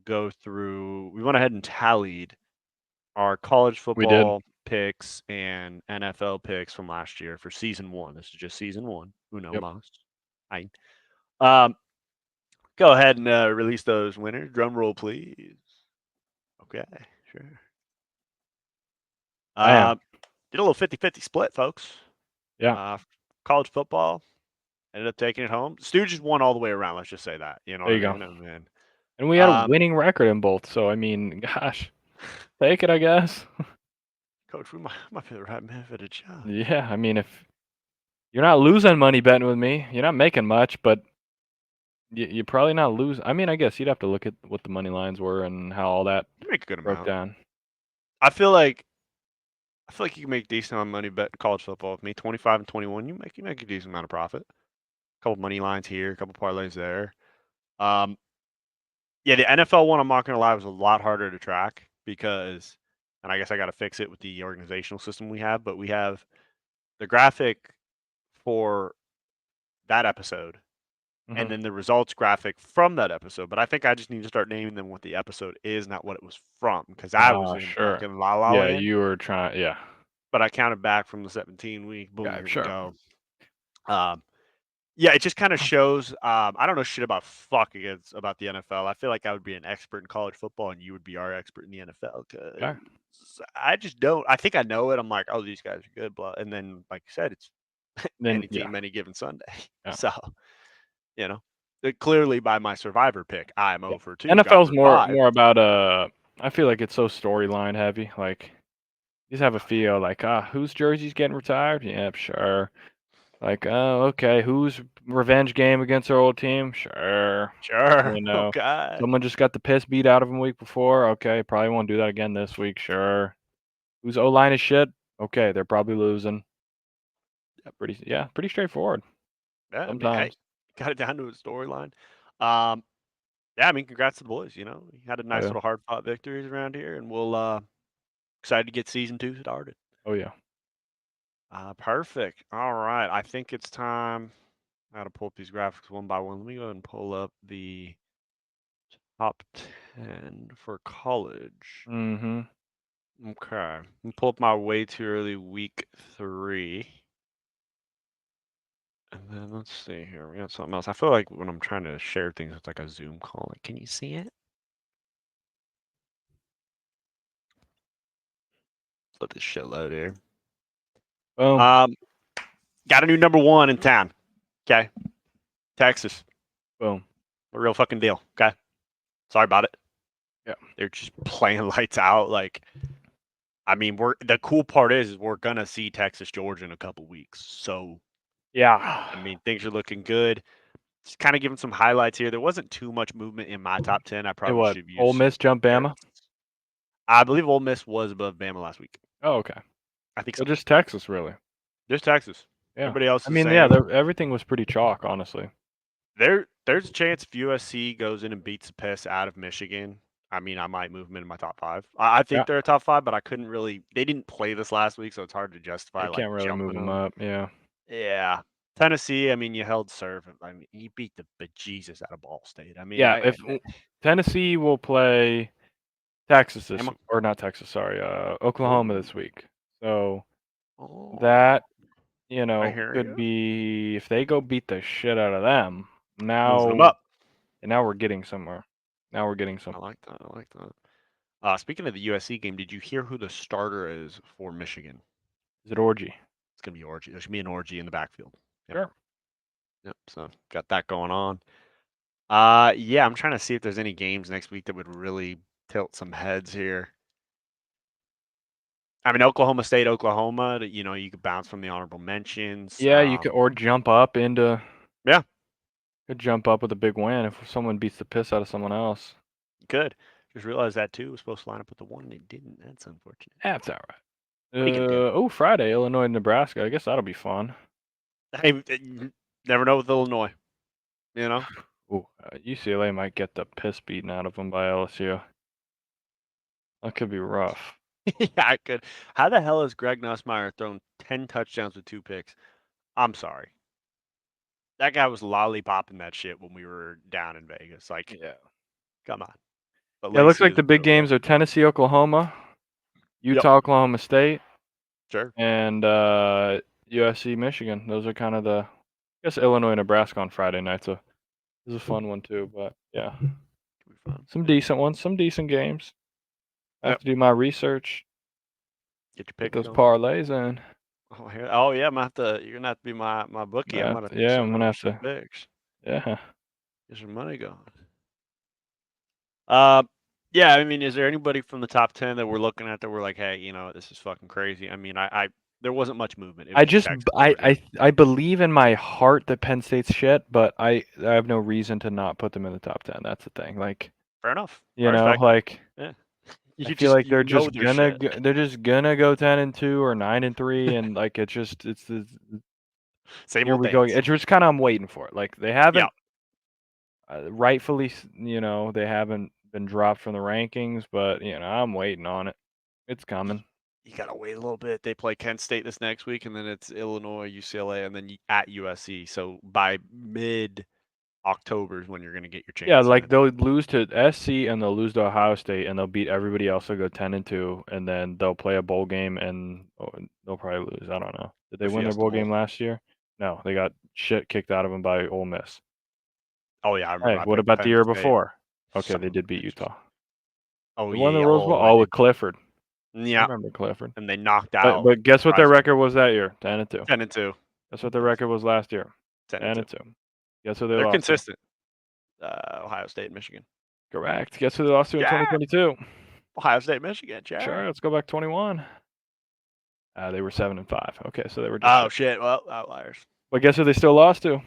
go through? We went ahead and tallied our college We did. football picks and NFL picks from last year for season one. This is just season one. Uno Yep. mas. Fine. Um, go ahead and release those winners. Drum roll, please. Okay, sure. Bam. Did a little 50-50 split, folks. Yeah. Uh, college football ended up taking it home. Stooges won all the way around. Let's just say that. You know There what you I go. mean? Oh, man. And we had a Um, winning record in both, so I mean, gosh, take it, I guess. Coach, we might be the right man for the job. Yeah, I mean, if you're not losing money betting with me, you're not making much, but you're probably not losing. I mean, I guess you'd have to look at what the money lines were and how all that You make a good broke amount. down. I feel like you can make decent amount of money betting college football with me. 25 and 21, you make a decent amount of profit. A couple money lines here, a couple parlays there. Um, yeah, the NFL one, I'm not gonna lie, was a lot harder to track because, and I guess I got to fix it with the organizational system we have. But we have the graphic for that episode, and Mhm. then the results graphic from that episode. But I think I just need to start naming them what the episode is, not what it was from, because I was in Sure. fucking la la Yeah, land. you were trying. Yeah. But I counted back from the 17 week. Boom, Yeah, here we sure. go. Um, Yeah, it just kind of shows. I don't know shit about about the NFL. I feel like I would be an expert in college football, and you would be our expert in the NFL. Because Okay. I just don't. I think I know it. I'm like, oh, these guys are good, blah. And then, like you said, it's Then any yeah, team, any given Sunday. yeah, So you know, clearly by my survivor pick, I'm yeah. 0 for 2. Got NFL's more survived. more about I feel like it's so storyline heavy. Like you just have a Oh, yeah. feel like whose jersey's getting retired? Yeah, sure. Like oh okay, whose revenge game against our old team? Sure. Sure. You know, Okay. someone just got the piss beat out of him week before. Okay, probably won't do that again this week. Sure. Whose O line is shit? Okay, they're probably losing. Pretty straightforward Yeah. I mean, hey, sometimes. got it down to a storyline. Um, yeah. I mean, congrats to the boys. You know, you had a Oh nice yeah. little hard fought victories around here, and we'll excited to get season 2 started. Oh yeah. Perfect. All right. I think it's time. I got to pull up these graphics one by one. Let me go ahead and pull up the top 10 for college. Mhm. Okay. Let me pull up my way too early week 3. And then let's see here. We got something else. I feel like when I'm trying to share things, it's like a Zoom call. Like, can you see it? Let's let this shit load here. Boom. Um, got a new number 1 in town. Okay. Texas. Boom. A real fucking deal. Okay. Sorry about it. Yeah. They're just playing lights out. Like, I mean, the cool part is we're gonna see Texas, Georgia in a couple weeks. So, Yeah. I mean, things are looking good. Just kind of giving some highlights here. There wasn't too much movement in my top 10. I Hey, probably what? should have Ole used some Miss jump Bama? comparisons. I believe Ole Miss was above Bama last week. Oh, okay. I think So so. just Texas, really. Just Texas. Yeah. Everybody else I the mean, yeah, same. everything was pretty chalk, honestly. There's a chance if USC goes in and beats the piss out of Michigan. I mean, I might move them into my top 5. I Yeah. think they're a top 5, but I couldn't really. They didn't play this last week, so it's hard to justify You like can't really move jumping them them. up. Yeah. Yeah. Tennessee, I mean, you held serve. I mean, you beat the bejesus out of Ball State. I mean, Yeah. If Tennessee will play Texas this Bama? or not Texas, sorry, Oklahoma Oh. this week. So Oh. that, I hear could you. be if they go beat the shit out of them, Moving them now up. now we're getting somewhere. Now we're getting I somewhere. like that. I like that. Speaking of the USC game, did you hear who the starter is for Michigan? Is it orgy? It's gonna be Orgy. There should be an Orgy in the backfield. Yep. Sure. Yep. So got that going on. Yeah, I'm trying to see if there's any games next week that would really tilt some heads here. I mean, Oklahoma State, Oklahoma. You could bounce from the honorable mentions. Yeah, you could or jump up into Yeah, could jump up with a big win if someone beats the piss out of someone else. you could. Just realized that too. Was supposed to line up with the one, and they didn't. That's unfortunate. That's all right. What are you gonna do? Friday, Illinois, Nebraska. I guess that'll be fun. Hey, you never know with Illinois. You know. Ooh, UCLA might get the piss beaten out of them by LSU. That could be rough. Yeah, I could. How the hell has Greg Nussmeier thrown 10 touchdowns with 2 picks? I'm sorry. That guy was lollipopping that shit when we were down in Vegas. Like, Yeah. come on. But Yeah, it looks Lacey like is the big really good. games are Tennessee, Oklahoma, Yep. Utah, Oklahoma State, Sure. and USC, Michigan. Those are kind of I guess Illinois, Nebraska on Friday night. So this is a fun one too. But yeah, Could be fun. some Yeah. decent ones, some decent games. I have Yep. to do my research, Get your get picks those going. parlays in. Oh yeah, you're gonna have to be my bookie. I'm gonna have to Yeah, I'm send gonna over have some to. picks. Yeah. Get some money going. Uh, yeah. I mean, is there anybody from the top 10 that we're looking at that we're like, hey, this is fucking crazy? I mean, there wasn't much movement. It I was just just Texas, Georgia. I believe in my heart that Penn State's shit, but I have no reason to not put them in the top 10. That's the thing. Like, Fair enough. I respect. like Yeah. I feel like You know their shit. they're just gonna go 10-2 or 9-3, and like Same here old we go. dance. It's just kind of I'm waiting for it. Like they Yeah. haven't rightfully, they haven't been dropped from the rankings, but I'm waiting on it. It's coming. You gotta wait a little bit. They play Kent State this next week, and then it's Illinois, UCLA, and then at USC. So by mid October is when you're gonna get your Yeah, chance like in. they'll lose to SC and they'll lose to Ohio State and they'll beat everybody else. They'll go 10-2, and then they'll play a bowl game and they'll probably lose. I don't know. Did they The win their Fiesta bowl Bowl. game last year? No, they got shit kicked out of them by Ole Miss. Oh yeah, I remember. Hey, I what picked about the Penn year State. before? Okay, Son they of a did beat bitch. Utah. Oh They yeah, won the yeah. Rose Bowl. Oh, I Oh, with did. Clifford. I Yeah, remember Clifford. and they knocked But out. guess what their Surprisingly, record was that year? 10-2. 10-2. Guess what their record was last year? 10-2. 10-2. Guess who they They're lost to? consistent. Ohio State, and Michigan. Correct. Guess who they lost to in Yeah. 2022? Ohio State, Michigan. Sure. Sure. Let's go back 21. They were 7-5. Okay, so they were just. Oh shit. Well, outliers. But guess who they still lost to?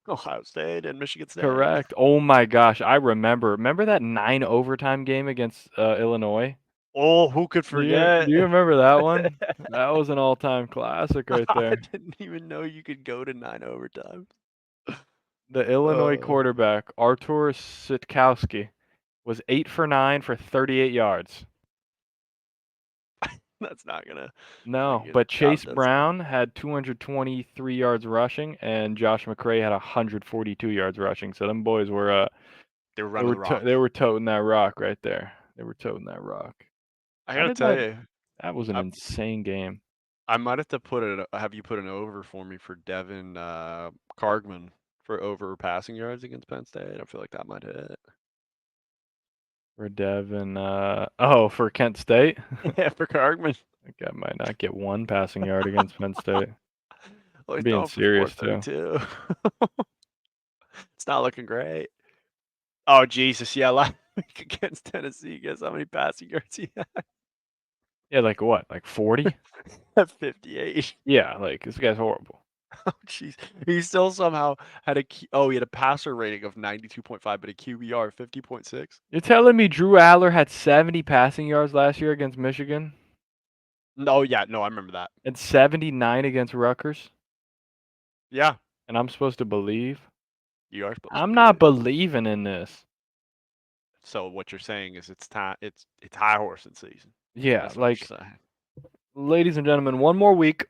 Ohio State and Michigan State. Correct. Oh my gosh, I remember. Remember that 9 overtime game against Illinois? Oh, who could forget? Do you remember that one? That was an all-time classic right I there. didn't even know you could go to 9 overtimes. The Illinois quarterback, Artur Sitkowski, was 8 for 9 for 38 yards. That's not gonna. No, get but the job Chase done. Brown had 223 yards rushing, and Josh McCray had 142 yards rushing. So them boys were They were running the rock. they were toting that rock right there. They were toting that rock. I How gotta did tell you, that was an insane game. I might have to have you put an over for me for Devin Cargman for over passing yards against Penn State. I feel like that might hit. For Devin, for Kent State? Yeah, for Cargman. That guy might not get one passing yard against Penn State. Oh, he's Being throwing for serious, too. 432. It's not looking great. Oh, Jesus. Yeah, last week against Tennessee, guess how many passing yards he had? Yeah, like what? Like 40? At 58. Yeah, like this guy's horrible. Oh, jeez. He still somehow had he had a passer rating of 92.5, but a QBR of 50.6. You're telling me Drew Aller had 70 passing yards last year against Michigan? No, yeah, no, I remember that. And 79 against Rutgers? Yeah. And I'm supposed to believe? You are supposed to I'm believe. not believing in this. So what you're saying is it's high horsing season. Yeah, That's what like, you're saying. ladies and gentlemen, one more week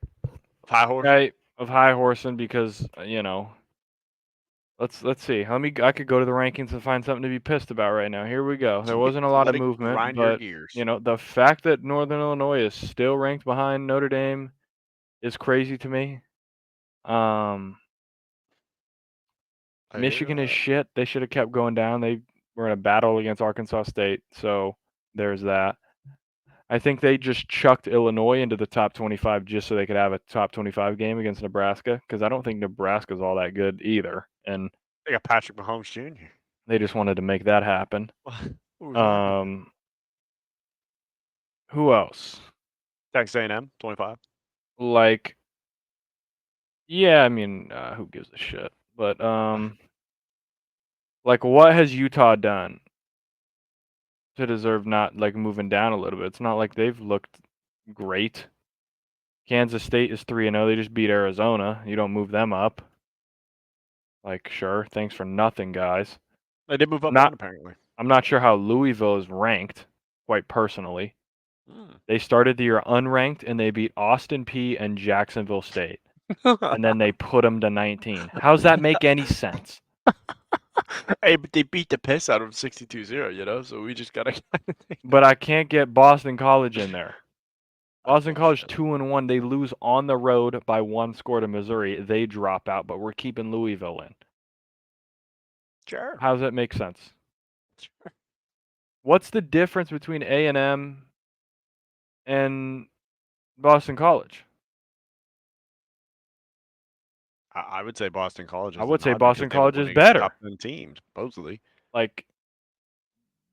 Of high horsing? right, of high horsing because, Let's see. I could go to the rankings and find something to be pissed about right now. Here we go. There wasn't a lot Let of it movement, grind your but gears. you know, the fact that Northern Illinois is still ranked behind Notre Dame is crazy to me. Um, I hear Michigan is that. shit. They should have kept going down. They were in a battle against Arkansas State, so there's that. I think they just chucked Illinois into the top 25 just so they could have a top 25 game against Nebraska because I don't think Nebraska's all that good either, and They got Patrick Mahomes Jr. they just wanted to make that happen. What was that gonna do? Um, who else? Texas A&M 25. Like, yeah, I mean, who gives a shit? But like, what has Utah done to deserve not like moving down a little bit? It's not like they've looked great. Kansas State is 3-0. They just beat Arizona. You don't move them up. Like, sure, thanks for nothing, guys. They did move up Not one apparently. I'm not sure how Louisville is ranked, quite personally. Hmm. They started the year unranked and they beat Austin P and Jacksonville State. And then they put them to 19. How's that make any sense? Hey, but they beat the piss out of them 62-0, you know, so we just gotta kinda take But I can't get Boston College in there. that's Boston College bullshit. 2-1. They lose on the road by 1 score to Missouri. They drop out, but we're keeping Louisville in. Sure. How does that make sense? Sure. What's the difference between A&M and Boston College? I would say Boston College I is the would say nod because Boston they have a College is winning top better. 10 team, supposedly. Like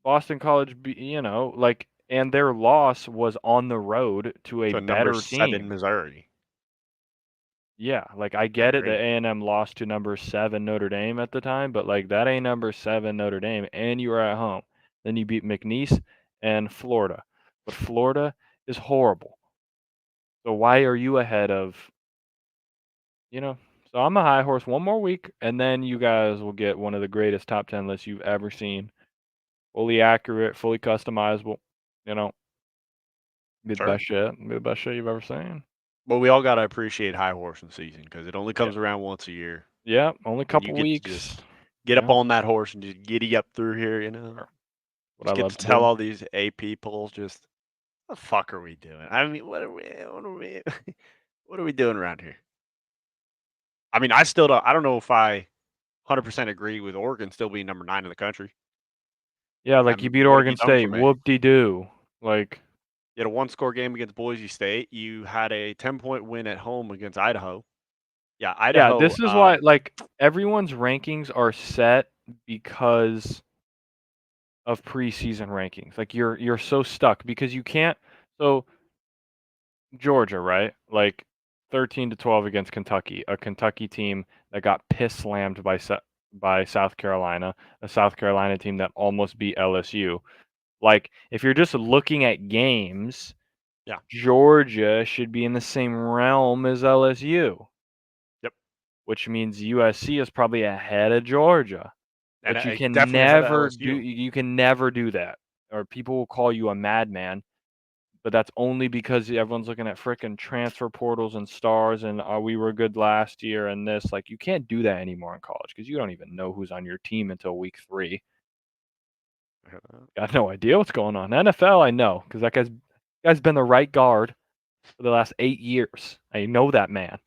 Boston College, you know, like, and their loss was on the road to a So number better 7 team. Missouri. Yeah, like I I get it that agree. A&M lost to number 7 Notre Dame at the time, but like that ain't number 7 Notre Dame, and you were at home. Then you beat McNeese and Florida, but Florida is horrible. So why are you ahead of, you know? So I'm a high horse one more week, and then you guys will get one of the greatest top 10 lists you've ever seen. Fully accurate, fully customizable. You know, be the Sure. best shit. Be the best shit you've ever seen. But we all gotta appreciate high horse in season because it only Yeah, comes around once a year, yeah. Only a and you couple get to weeks. just get up Yeah, on that horse and just giddy up through here, you know? sure. What I Just get love to to tell do. all these AP polls just, "What the fuck are we doing?" I mean, what are we what are we doing around here? I mean, I don't know if I 100% agree with Oregon still being number 9 in the country. Yeah, I like you mean, beat what have Oregon you done for State. me? Whoop-de-doo. Like, You had a one-score game against Boise State. You had a 10-point win at home against Idaho. Yeah, yeah, Idaho, this is why like everyone's rankings are set because of preseason rankings. Like you're so stuck because you can't. So Georgia, right? Like 13-12 against Kentucky, a Kentucky team that got piss slammed by South Carolina, a South Carolina team that almost beat LSU. Like if you're just looking at games, yeah, Georgia should be in the same realm as LSU, yep, which means USC is probably ahead of Georgia. and But definitely ahead of LSU. you can never do that, or people will call you a madman. But that's only because everyone's looking at frickin' transfer portals and stars and, "Oh, we were good last year," and this, like, you can't do that anymore in college because you don't even know who's on your team until week 3. Got no idea what's going on. NFL, I know because that guy's been the right guard for the last 8 years. I know that man.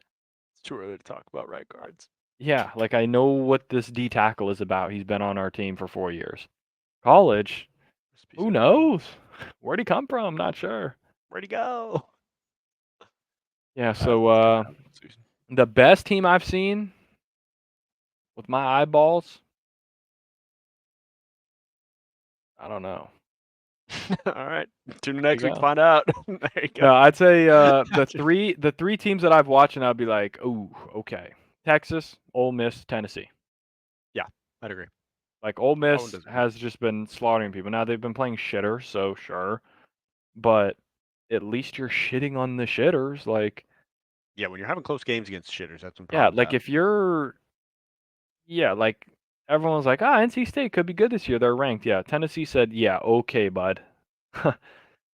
It's too early to talk about right guards. Yeah, like, I know what this D tackle is about. He's been on our team for 4 years. College, Recipes who are good. knows? Where'd he come from? Not sure. Where'd he go? Yeah, That's so, what's gonna happen, Susan. the best team I've seen with my eyeballs, I don't know. All right, tune in There you next week to go. find out. There you go. No, I'd say, Just- the 3 teams that I've watched and I'd be like, "Ooh, okay." Texas, Ole Miss, Tennessee. yeah, I'd agree. Like, Ole I wouldn't Miss disagree. has just been slaughtering people. Now they've been playing shitter, so sure, but at least you're shitting on the shitters, like Yeah, when you're having close games against shitters, that's when yeah, problems like, happen. if you're yeah, like, everyone's like, "Ah, NC State could be good this year, they're ranked." Yeah, Tennessee said, "Yeah, okay, bud.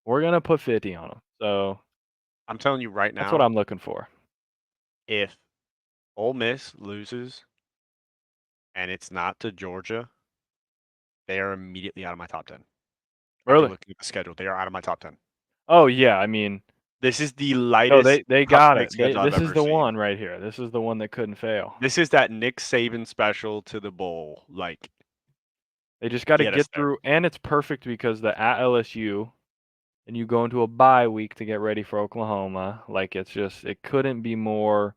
We're gonna put 50 on them." So, I'm telling you right that's what now, I'm looking for. if Ole Miss loses and it's not to Georgia, they are immediately out of my top 10. I'd be Really? looking at the schedule. They are out of my top 10. Oh yeah, I mean, This is the no, lightest they got cupcake it. They schedule I've this is ever the seen. one right here. This is the one that couldn't fail. This is that Nick Saban special to the bowl. Like, They just got to get us get there. through, and it's perfect because the at LSU, and you go into a bye week to get ready for Oklahoma. Like it's just, it couldn't be more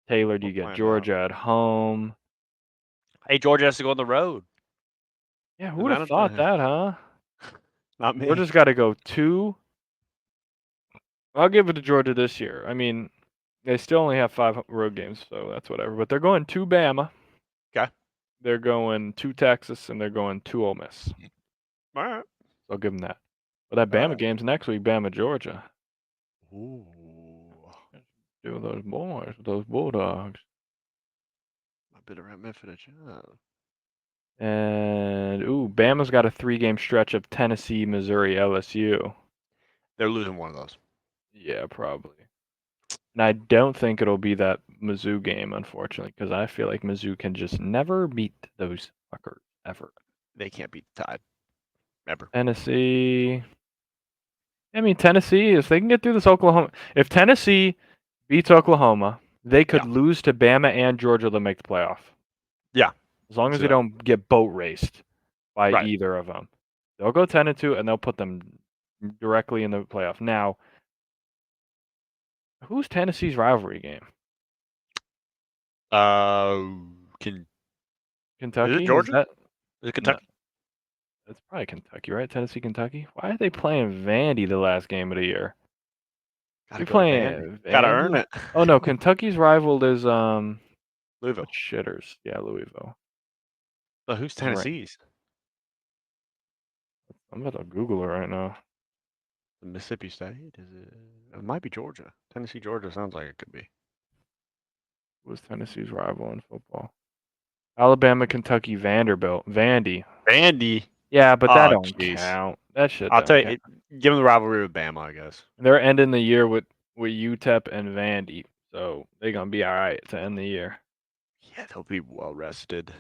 tailored. We're You get playing out. Georgia at home. Hey, Georgia has to go on the road. Yeah, who would have thought Atlanta, that, huh? not me. Georgia's got to go two. I'll give it to Georgia this year. I mean, they still only have 5 road games, so that's whatever. But they're going to Bama. Okay. They're going to Texas, and they're going to Ole Miss. All right. So I'll give them that. But that All Bama right. game's next week, Bama, Georgia. Ooh. Do those boys, those Bulldogs. A bit around Memphis. Yeah. And, ooh, Bama's got a 3-game stretch of Tennessee, Missouri, LSU. They're losing one of those. Yeah, probably. And I don't think it'll be that Mizzou game, unfortunately, because I feel like Mizzou can just never beat those fuckers, ever. They can't beat the Tide. Ever. Tennessee. I mean, Tennessee, if they can get through this Oklahoma. If Tennessee beats Oklahoma, they could Yeah. lose to Bama and Georgia to make the playoff. Yeah. As long as See they that. don't get boat raced by Right. either of them. They'll go 10-2, and they'll put them directly in the playoff. Now, who's Tennessee's rivalry game? Can is it Kentucky? Is Georgia? that Is it no? Kentucky? It's probably Kentucky, right? Tennessee, Kentucky. Why are they playing Vandy the last game of the year? Gotta We go to Vandy. playing Gotta earn Vandy? it. Oh no, Kentucky's rival is Louisville. what shitters? Yeah, Louisville. But who's Right. Tennessee's? I'm about to Google it right now. Mississippi State? Is it? It might be Georgia. Tennessee, Georgia sounds like it could be. Who's Tennessee's rival in football? Alabama, Kentucky, Vanderbilt, Vandy. Vandy. Yeah, but that Oh, don't jeez. count. That shit I'll tell don't you, count. give them the rivalry with Bama, I guess. They're ending the year with UTEP and Vandy, so they're gonna be all right to end the year. Yeah, they'll be well rested.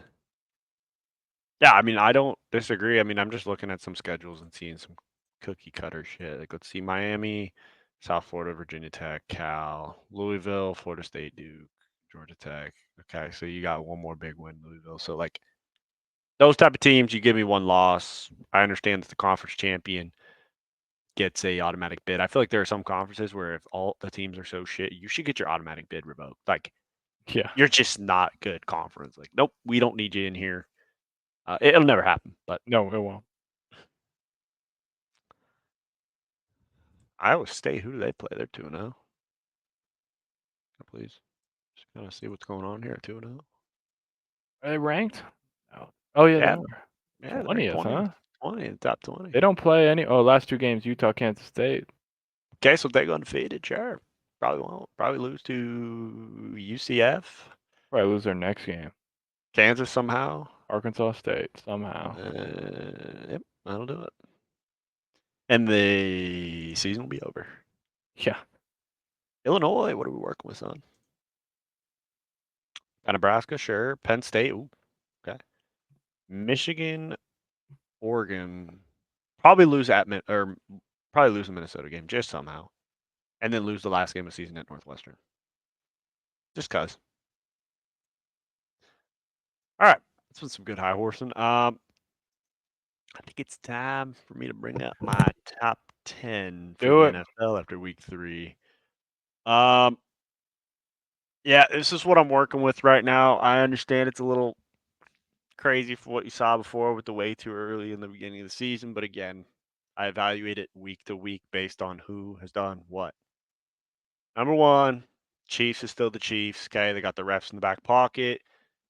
Yeah, I mean, I don't disagree. I mean, I'm just looking at some schedules and seeing some cookie cutter shit. Like, let's see, Miami, South Florida, Virginia Tech, Cal, Louisville, Florida State, Duke, Georgia Tech. Okay, so you got one more big win, Louisville. So, like, those type of teams, you give me one loss. I understand that the conference champion gets a automatic bid. I feel like there are some conferences where if all the teams are so shit, you should get your automatic bid revoked. Like, Yeah. you're just not good conference. Like, nope, we don't need you in here. It'll never happen, but No, it won't. Iowa State, who do they play? They're 2-0. Please. Just kind of see what's going on here. 2-0. Are they ranked? No. Oh yeah, they Yeah, are. yeah, they're ranked 20th, 20, huh? 20 in the top 20. They don't play any. Oh, last 2 games: Utah, Kansas State. Okay, so if they go undefeated, sure. Probably won't. Probably lose to UCF, Probably lose their next game. Kansas somehow. Arkansas State somehow. Yep, that'll do it. And the season will be over. Yeah. Illinois, what are we working with, son? Nebraska, sure. Penn State, ooh, okay. Michigan, Oregon, probably lose probably lose the Minnesota game just somehow, and then lose the last game of the season at Northwestern. Just cause. All right, that's been some good high horsing. I think it's time for me to bring up my top 10 for Do the it. NFL after week 3. Um, yeah, this is what I'm working with right now. I understand it's a little crazy for what you saw before with the way too early in the beginning of the season, but again, I evaluate it week to week based on who has done what. Number 1, Chiefs is still the Chiefs. Okay, they got the refs in the back pocket.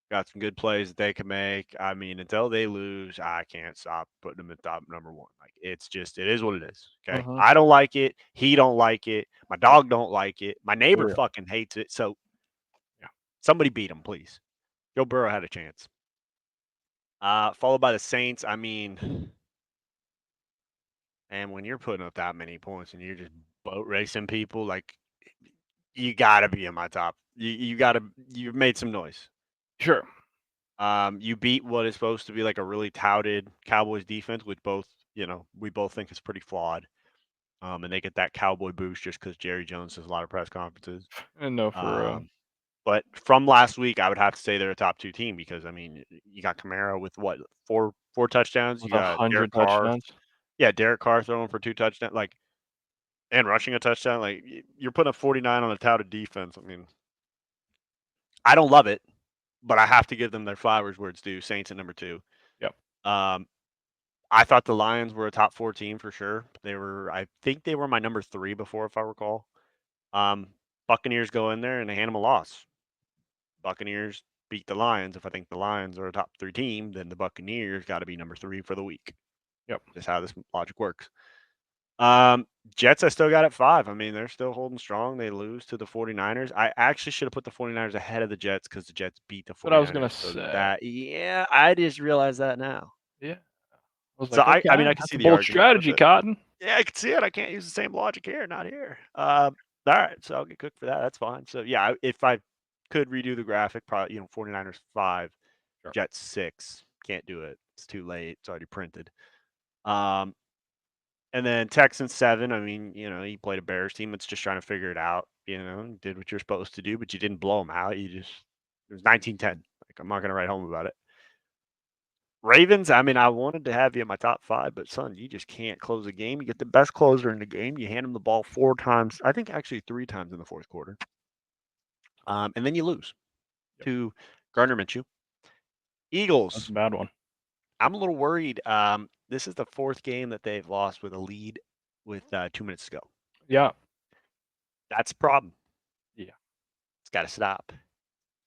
Got some good plays that they can make. I mean, until they lose, I can't stop putting them at top number 1. Like, it's just, it is what it is. Okay, I don't like it. He don't like it. My dog don't like it. My neighbor Real. fucking hates it. So, Yeah. somebody beat him, please. Joe Burrow had a chance. Followed by the Saints. I mean, and when you're putting up that many points and you're just boat racing people, like, you gotta be in my top. You've made some noise. Sure. You beat what is supposed to be like a really touted Cowboys defense, which we both think is pretty flawed. And they get that Cowboy boost just because Jerry Jones does a lot of press conferences. And no, for real. But from last week, I would have to say they're a top 2 team because I mean, you got Kamara with what, four touchdowns. You With got Derek 100 Carr. touchdowns. Yeah, Derek Carr throwing for 2 touchdowns, and rushing a touchdown. Like you're putting up 49 on a touted defense. I mean, I don't love it, but I have to give them their flowers where it's due. Saints at number 2. Yep. Um, I thought the Lions were a top 4 team for sure. I think they were my number 3 before, if I recall. Buccaneers go in there and they hand them a loss. Buccaneers beat the Lions. If I think the Lions are a top 3 team, then the Buccaneers got to be number 3 for the week. Yep. That's how this logic works. Jets, I still got at 5. I mean, they're still holding strong. They lose to the 49ers. I actually should have put the 49ers ahead of the Jets because the Jets beat the 49ers. What I was gonna so say. yeah, I just realized that now. Yeah. I was So like, okay, I mean, I can that's see a the bold argument with strategy, it. Cotton. Yeah, I can see it. I can't use the same logic here, not here. All right, so I'll get cooked for that. That's fine. So yeah, if I could redo the graphic, probably 49ers 5, Sure. Jets 6. Can't do it. It's too late. It's already printed. And then Texans 7. I mean, you played a Bears team that's just trying to figure it out. Did what you're supposed to do, but you didn't blow them out. It was 19-10. Like I'm not gonna write home about it. Ravens, I mean, I wanted to have you in my top 5, but son, you just can't close a game. You get the best closer in the game. You hand them the ball 4 times. I think actually 3 times in the fourth quarter. And then you lose to Gardner Minshew. Eagles. That's a bad one. I'm a little worried. This is the 4th game that they've lost with a lead with 2 minutes to go. Yeah. That's a problem. Yeah. It's got to stop.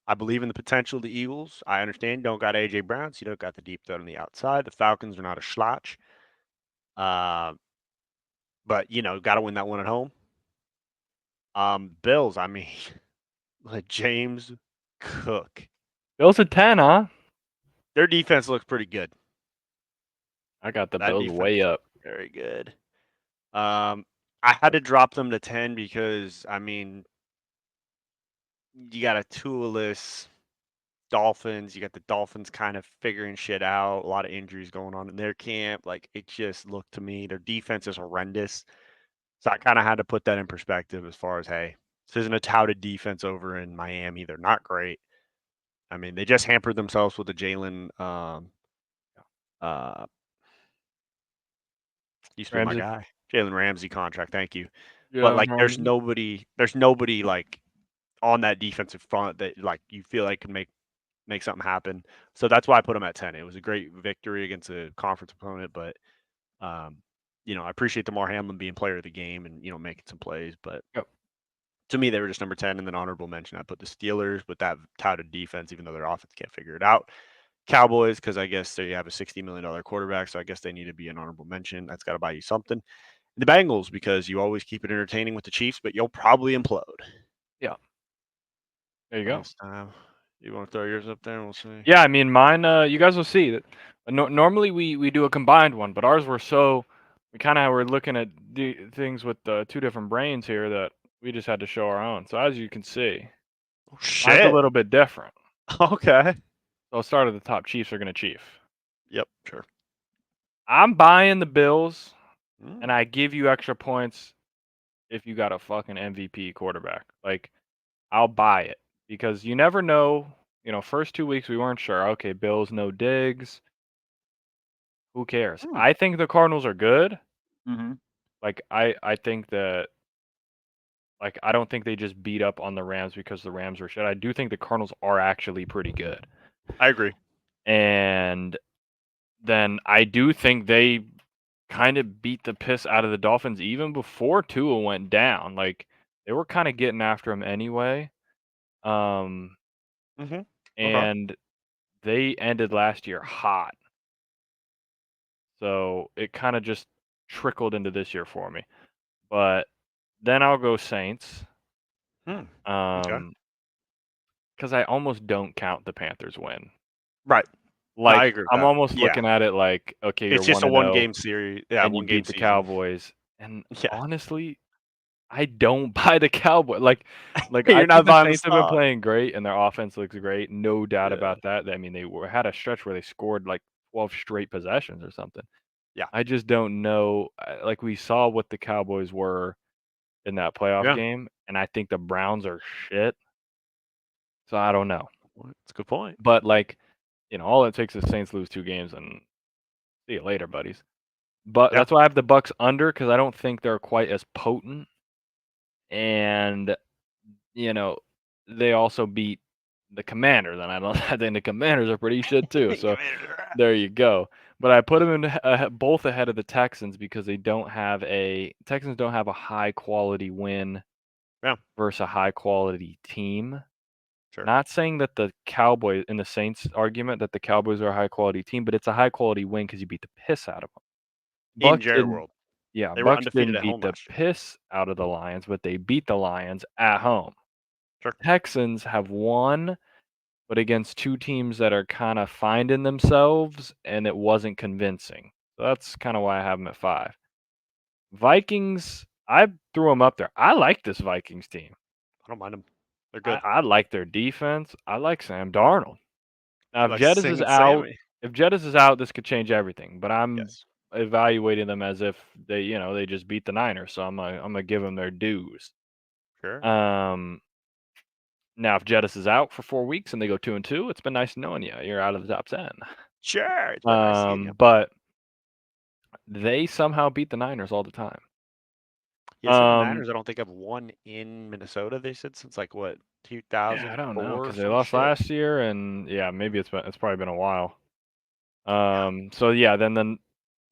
I believe in the potential of the Eagles. I understand you don't got A.J. Brown, so you don't got the deep threat on the outside. The Falcons are not a slouch. But, got to win that one at home. Bills, I mean, James Cook. Bills at 10, huh? Their defense looks pretty good. I got the That Bills defense way up. very good. I had to drop them to 10 because, I mean, you got a tool-less Dolphins. You got the Dolphins kind of figuring shit out. A lot of injuries going on in their camp. Like, it just looked to me, their defense is horrendous. So I kind of had to put that in perspective as far as, hey, this isn't a touted defense over in Miami. They're not great. I mean, they just hampered themselves with the Jalen. Used to be my Ramsey. guy, Jalen Ramsey contract. Thank you. But Yeah. like, there's nobody like on that defensive front that like you feel like can make something happen. So that's why I put them at 10. It was a great victory against a conference opponent, but I appreciate Damar Hamlin being player of the game and making some plays, but Yep. to me they were just number 10. And then honorable mention, I put the Steelers with that touted defense, even though their offense can't figure it out. Cowboys, because I guess they have a $60 million quarterback, so I guess they need to be an honorable mention. That's got to buy you something. The Bengals, because you always keep it entertaining with the Chiefs, but you'll probably implode. Yeah. There you go. You want to throw yours up there and we'll see? Yeah, I mean, mine, you guys will see that. Normally we do a combined one, but ours we kind of were looking at things with 2 different brains here that we just had to show our own. So as you can see, Oh, mine's a shit. little bit different. Okay. So I'll start at the top. Chiefs are going to chief. Yep, sure. I'm buying the Bills, and Mm. I give you extra points if you got a fucking MVP quarterback. Like, I'll buy it because you never know. First 2 weeks we weren't sure. Okay, Bills, no Diggs. Who cares? Mm. I think the Cardinals are good. Mm-hmm. Like, I think that, like, I don't think they just beat up on the Rams because the Rams were shit. I do think the Cardinals are actually pretty good. I agree. And then I do think they kind of beat the piss out of the Dolphins even before Tua went down. Like, they were kind of getting after him anyway. Mm-hmm. Okay. And they ended last year hot. So it kind of just trickled into this year for me. But then I'll go Saints. Okay. Because I almost don't count the Panthers win. Right. Like, I agree with I'm that. almost Yeah. looking at it like, okay, you're It's just a 1-0, one-game series. Yeah, and you one-game beat the season. Cowboys. And Yeah. honestly, I don't buy the Cowboy like, I You're think not the buying the Saints have been stock. playing great, and their offense looks great, no doubt Yeah. about that. I mean, had a stretch where they scored, like, 12 straight possessions or something. Yeah. I just don't know, like, we saw what the Cowboys were in that playoff Yeah. game, and I think the Browns are shit, so I don't know. Well, that's a good point. But, like, all it takes is Saints lose 2 games and see you later, buddies. But Yeah. that's why I have the Bucks under because I don't think they're quite as potent, and, you know, they also beat the Commanders, and I don't I think the Commanders are pretty shit too, so there you go. But I put them in both ahead of the Texans because they don't have a Texans don't have a high quality win Yeah. versus a high quality team. Sure. Not saying that the Cowboys in the Saints argument that the Cowboys are a high quality team, but it's a high quality win because you beat the piss out of them. In Bucks Jerry didn't World, Yeah, they were Bucks undefeated didn't at beat home the last year. piss out of the Lions, but they beat the Lions at home. Sure. Texans have won, but against 2 teams that are kinda finding themselves, and it wasn't convincing. So that's kinda why I have them at 5. Vikings, I threw them up there. I like this Vikings team. I don't mind them. They're I good. I like their defense. I like Sam Darnold. Now, You like singing Sammy? If Jettis is out, this could change everything, but I'm Yes. evaluating them as if they just beat the Niners, so I'm gonna give them their dues. Sure. Um, Now if Jettis is out for 4 weeks and they go 2 and 2, it's been nice knowing you. You're out of the top 10. Sure. It's been nice seeing you. But they somehow beat the Niners all the time. Yeah, 79ers, Um, I don't think have won in Minnesota, they said, since like what, yeah, I don't know 2004 or because they some lost shit. last year, and yeah, maybe it's probably been a while. Yeah. So yeah, then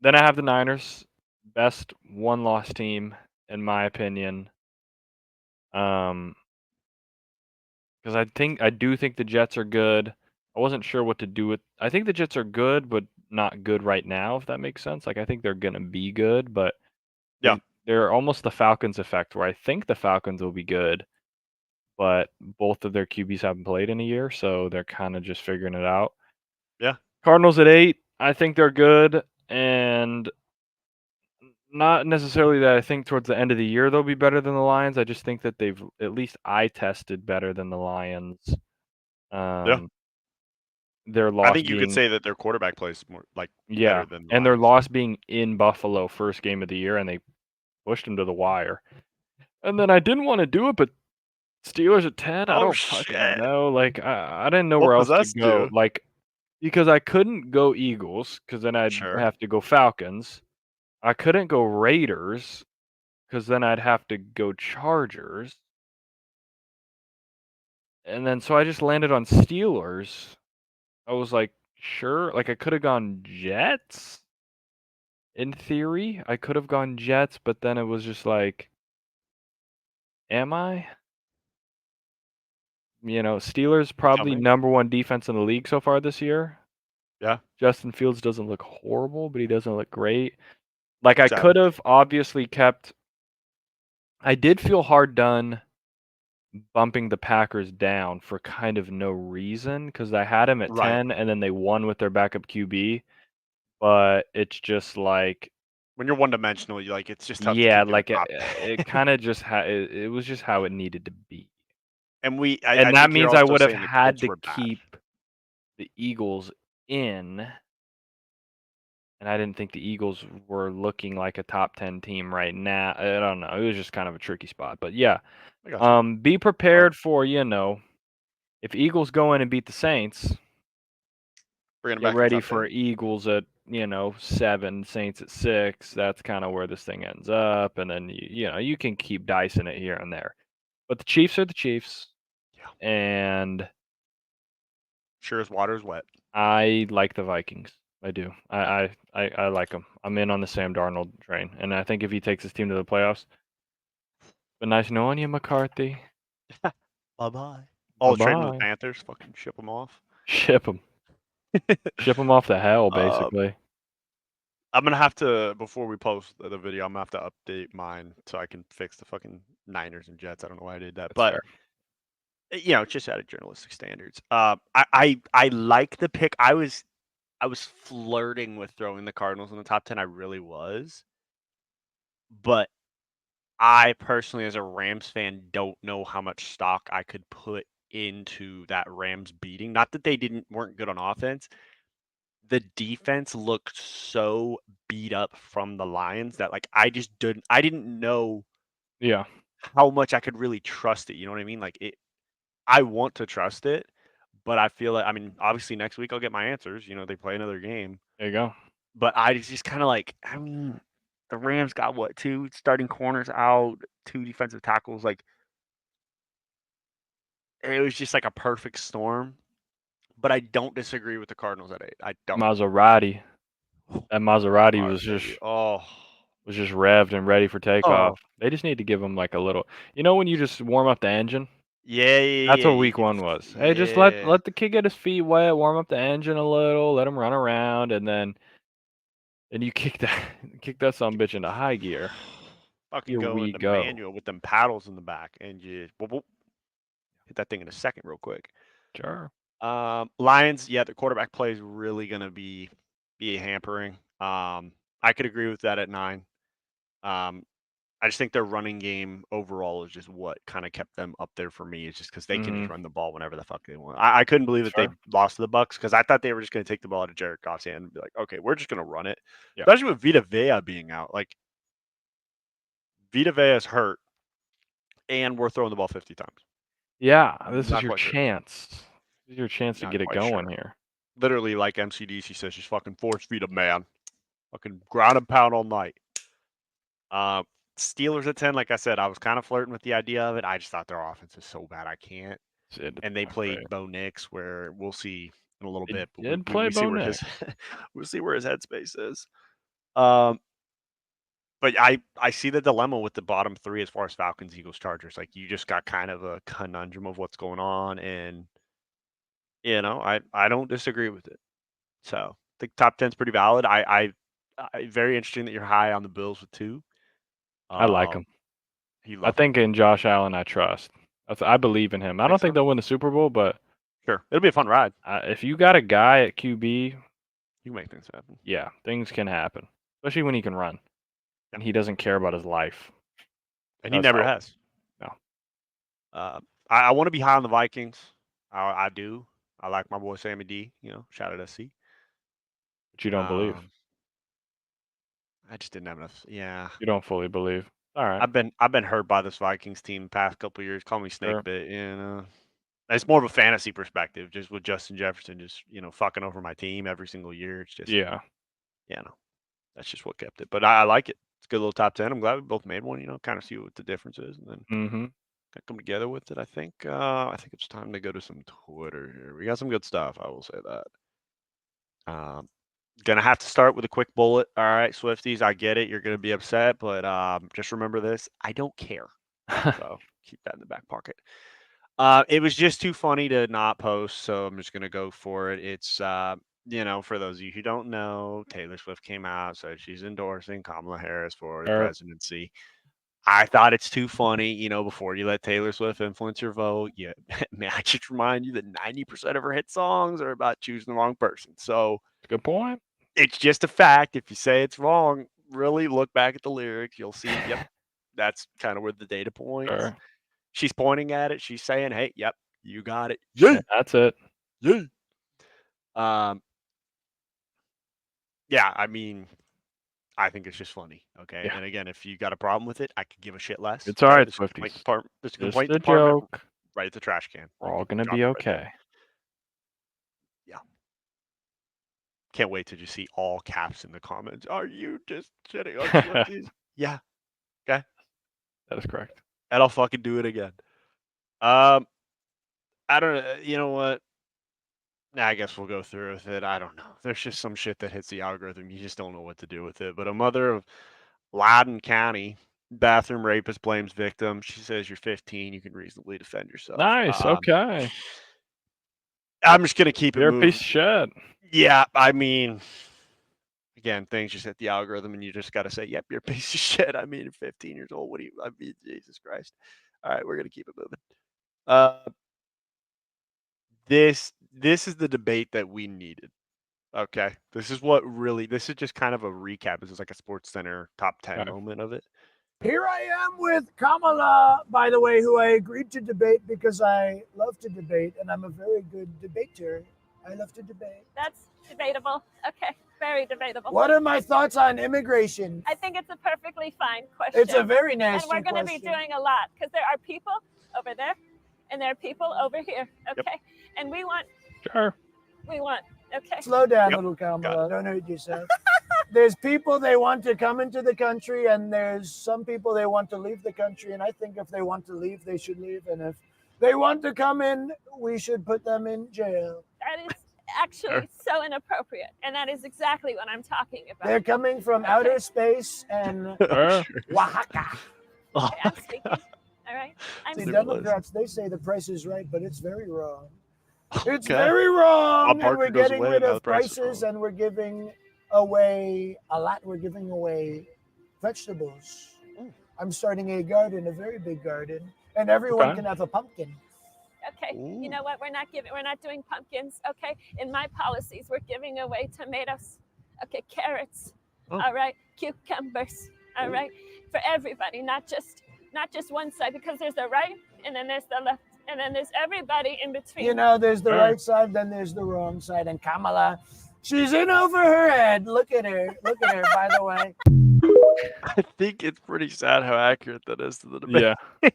I have the Niners, best one-loss team in my opinion. Um, because I do think the Jets are good. I wasn't sure what to do with. I think the Jets are good, but not good right now. If that makes sense. Like I think they're gonna be good, but Yeah. they're almost the Falcons effect, where I think the Falcons will be good, but both of their QBs haven't played in a year, so they're kind of just figuring it out. Yeah. Cardinals at 8, I think they're good, and not necessarily that I think towards the end of the year they'll be better than the Lions. I just think that they've at least eye tested better than the Lions. Yeah. Um, their I loss think you could being say that their quarterback plays more like Yeah, better than the and their Lions. loss being in Buffalo first game of the year, and they pushed them to the wire. And then I didn't want to do it, but Steelers at 10, I Oh don't fucking shit. know. Like I didn't know What where else to possessed go. you? Like because I couldn't go Eagles because then I'd Sure. have to go Falcons. I couldn't go Raiders because then I'd have to go Chargers. And then so I just landed on Steelers. I was like, sure. Like I could have gone Jets in theory. I could have gone Jets, but then it was just like, am I? Steelers You tell probably me. number 1 defense in the league so far this year. Yeah. Justin Fields doesn't look horrible, but he doesn't look great. Like, I It's could average. have obviously kept I did feel hard done bumping the Packers down for kind of no reason because I had 'em at Right. 10 and then they won with their backup QB, but it's just like When you're one dimensional, you like it's just tough to yeah, keep your like, top. it kinda just it was just how it needed to be. And I And that think you're means I also would have saying the had Colts to were bad. keep the Eagles in. And I didn't think the Eagles were looking like a top 10 team right now. I don't know. It was just kind of a tricky spot. But yeah, I got you. be Uh, prepared for, if Eagles go in and beat the Saints, bringing it get back to the ready top for 10. Eagles at, 7, Saints at 6. That's kind of where this thing ends up. And then, you can keep dicing it here and there. But the Chiefs are the Chiefs. Yeah. And Sure as water is wet. I like the Vikings. I do. I like them. I'm in on the Sam Darnold train. And I think if he takes his team to the playoffs, but nice knowing you, McCarthy. Bye bye. Oh, trading to the Bye-bye. Panthers. Fucking ship them off. Ship him. Ship him off to hell, uh, basically. I'm gonna have to before we post the video. I'm gonna have to update mine so I can fix the fucking Niners and Jets. I don't know why I did that, That's but fair. just out of journalistic standards. I like the pick. I was flirting with throwing the Cardinals in the top 10. I really was, but I personally, as a Rams fan, don't know how much stock I could put into that Rams beating. Not that they weren't good on offense. The defense looked so beat up from the Lions that like I didn't know Yeah, how much I could really trust it. You know what I mean? Like I want to trust it, but I feel like I mean, obviously next week I'll get my answers. You know, they play another game. there you go. But I just kind of like, I mean, the Rams got what, two starting corners out, two defensive tackles. Like, it was just like a perfect storm. But I don't disagree with the Cardinals at 8. I don't. Maserati. That Maserati Car, baby. was just revved and ready for takeoff. Oh. They just need to give him like a little. You know when you just warm up the engine? Yeah, yeah, That's yeah. what You week give 1 us, was. Hey, just yeah. let the kid get his feet wet, warm up the engine a little, let him run around, and then you kick that kick that sumbitch into high gear. Fucking Here go we into go. manual with them paddles in the back and you whoop, whoop, hit that thing in a second real quick. Sure. Lions, yeah, the quarterback play is really gonna be hampering. I could agree with that at 9. Um, I just think their running game overall is just what kind of kept them up there for me. It's just because they can just Mhm. run the ball whenever the fuck they want. I couldn't believe that they Sure. lost to the Bucks because I thought they were just going to take the ball out of Jared Goff's hand and be like, okay, we're just going to run it. Yeah. Especially with Vita Vea being out. Like Vita Vea is hurt, and we're throwing the ball 50 times. Yeah, this is Not your quite sure. chance. This is your chance to Not get it quite going sure. here. Literally, like MCDC says, just fucking force feed a man. Fucking ground and pound all night. Uh, Steelers at 10, like I said, I was kind of flirting with the idea of it. I just thought their offense is so bad I can't. It's And they not great. played Bo Nix, where we'll see in a little They bit, but did play we see Bo where Nix. his we'll see where his headspace is. Um, but I see the dilemma with the bottom 3 as far as Falcons, Eagles, Chargers. Like you just got kind of a conundrum of what's going on, and I don't disagree with it. So I think top 10 is pretty valid. Very interesting that you're high on the Bills with 2. I like him. Um, you I love him. think in Josh Allen, I trust. I believe in him. I Think don't think so? they'll win the Super Bowl, but Sure, it'll be a fun ride. if you got a guy at QB, You can make things happen. yeah, things can happen, especially when he can run Yeah, and he doesn't care about his life. and he Does never help. has. No, Uh, I want to be high on the Vikings. I do. I like my boy Sammy D. Shout out SC. but you don't believe. Um, I just didn't have enough. Yeah, You don't fully believe. All right, I've been hurt by this Vikings team the past couple years. Call me snake sure. bit. It's more of a fantasy perspective, just with Justin Jefferson just fucking over my team every single year. It's just Yeah. you know that's just what kept it. But I like it. It's a good little top 10. I'm glad we both made one. Kind of see what the difference is, and then Mhm. come together with it. I think it's time to go to some Twitter here. We got some good stuff. I will say that. Um, Gonna have to start with a quick bullet. All right, Swifties, I get it. You're gonna be upset, but just remember this: I don't care. So keep that in the back pocket. It was just too funny to not post, so I'm just gonna go for it. It's for those of you who don't know, Taylor Swift came out, said she's endorsing Kamala Harris for the Sure. presidency. I thought it's too funny, before you let Taylor Swift influence your vote. Yeah, may I just remind you that 90% of her hit songs are about choosing the wrong person. So Good point. it's just a fact. If you say it's wrong, really look back at the lyrics. You'll see, yep, that's kind of where the data points. Sure. She's pointing at it. She's saying, hey, yep, you got it. And Yay, that's it. yay. Um, yeah, I mean, I think it's just funny. Okay. Yeah. And again, if you got a problem with it, I could give a shit less. It's all Okay. right, There's a complaint Swifties. department. There's a Just complaint a department joke. right at the trash can. We're You all can gonna drop be it right there. okay. Yeah. Can't wait to just see all caps in the comments. Are you just shitting on That Swifties? Yeah. Okay. is correct. And I'll fucking do it again. Um, I don't know. You know what? Nah, I guess we'll go through with it. I don't know. There's just some shit that hits the algorithm. You just don't know what to do with it. But a mother of Loudoun County bathroom rapist blames victim. She says you're 15. You can reasonably defend yourself. Nice, okay. I'm just gonna keep it You're a piece moving. of shit. Yeah, I mean, again, things just hit the algorithm, and you just got to say, "Yep, you're a piece of shit." I mean, 15 years old. What do you? I mean, Jesus Christ. All right, we're gonna keep it moving. Uh, this is the debate that we needed. Okay, this is what really. This is just kind of a recap. This is like a Sports Center top 10 Okay. moment of it. Here I am with Kamala, by the way, who I agreed to debate because I love to debate and I'm a very good debater. I love to debate. That's debatable. Okay, very debatable. What are my thoughts on immigration? I think it's a perfectly fine question. It's a very and nasty we're going to be question. doing a lot because there are people over there and there are people over here. Okay, and we want. Sure. Okay. Slow down, Yep. little Kamala. Don't hurt yourself. There's people they want to come into the country, and there's some people they want to leave the country. And I think if they want to leave, they should leave. And if they want to come in, we should put them in jail. That is actually so inappropriate, and that is exactly what I'm talking about. They're coming from outer space and Sure. Oaxaca. Okay, I'm speaking. All right. See, speaking. Democrats, they say the price is right, but it's very wrong. It's Okay. very wrong, Bob and Barker we're goes getting away, rid now of the price is prices, wrong. and we're giving away a lot. We're giving away vegetables. I'm starting a garden, a very big garden, and everyone Okay. can have a pumpkin. Okay, Ooh. you know what? We're not doing pumpkins. Okay, in my policies, we're giving away tomatoes. Okay, carrots. Oh. All right, cucumbers. All right, for everybody, not just one side, because there's the right and then there's the left and then there's everybody in between. You know, there's the Sure. right side, then there's the wrong side, and Kamala, she's in over her head. Look at her. Look at her, by the way. I think it's pretty sad how accurate that is to the debate. Yeah.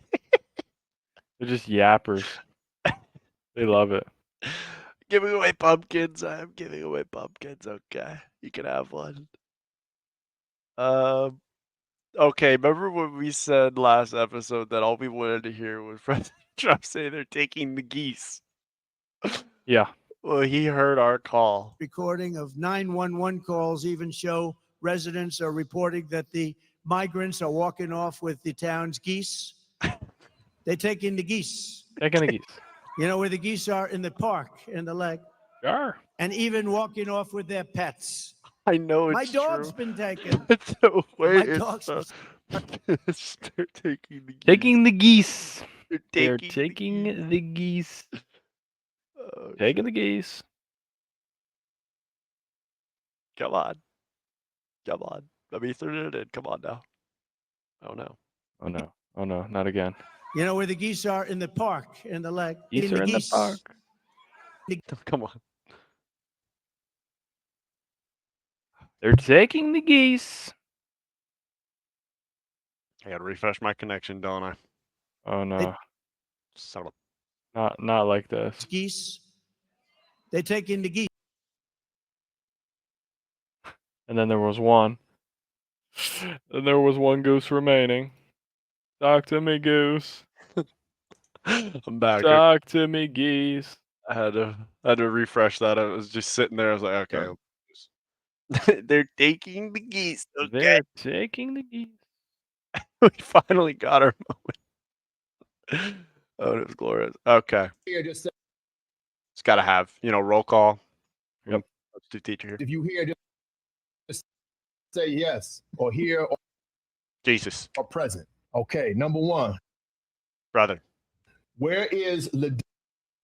They're just yappers. They love it. Giving away pumpkins. I'm giving away pumpkins. Okay, you can have one. Okay, remember when we said last episode that all we wanted to hear was President Trump say they're taking the geese? Yeah. Well, he heard our call. Recording of 911 calls even show residents are reporting that the migrants are walking off with the town's geese. They're taking the geese. Taking the geese. You know where the geese are? In the park, in the lake. Sure. And even walking off with their pets. I know it's My dog's true. been taken. It's no way. My It's, dog's they're taking the geese. Taking the geese. They're They're taking taking the geese. Oh, Taking the geese. come on. Come on. Let me throw it in. Come on now. Oh no. Oh no. Oh no. Not again. You know where the geese are? In the park, in the lake. Geese Eating are in the geese. park. Come on. They're taking the geese. I gotta refresh my connection, don't I? Oh no. Son of Not like this. Geese. They're taking the geese. And then there was one. And there was one goose remaining. Talk to me, goose. I'm back. Talk to me, geese. I had to refresh that. I was just sitting there. I was like, okay. They're taking the geese. Okay. They're taking the geese. We finally got our moment. Oh, it was glorious. Okay. It's got to have, roll call. Yep. Substitute teacher here. If you hear, just say yes or here or Jesus, present. Okay, number one. brother. Where is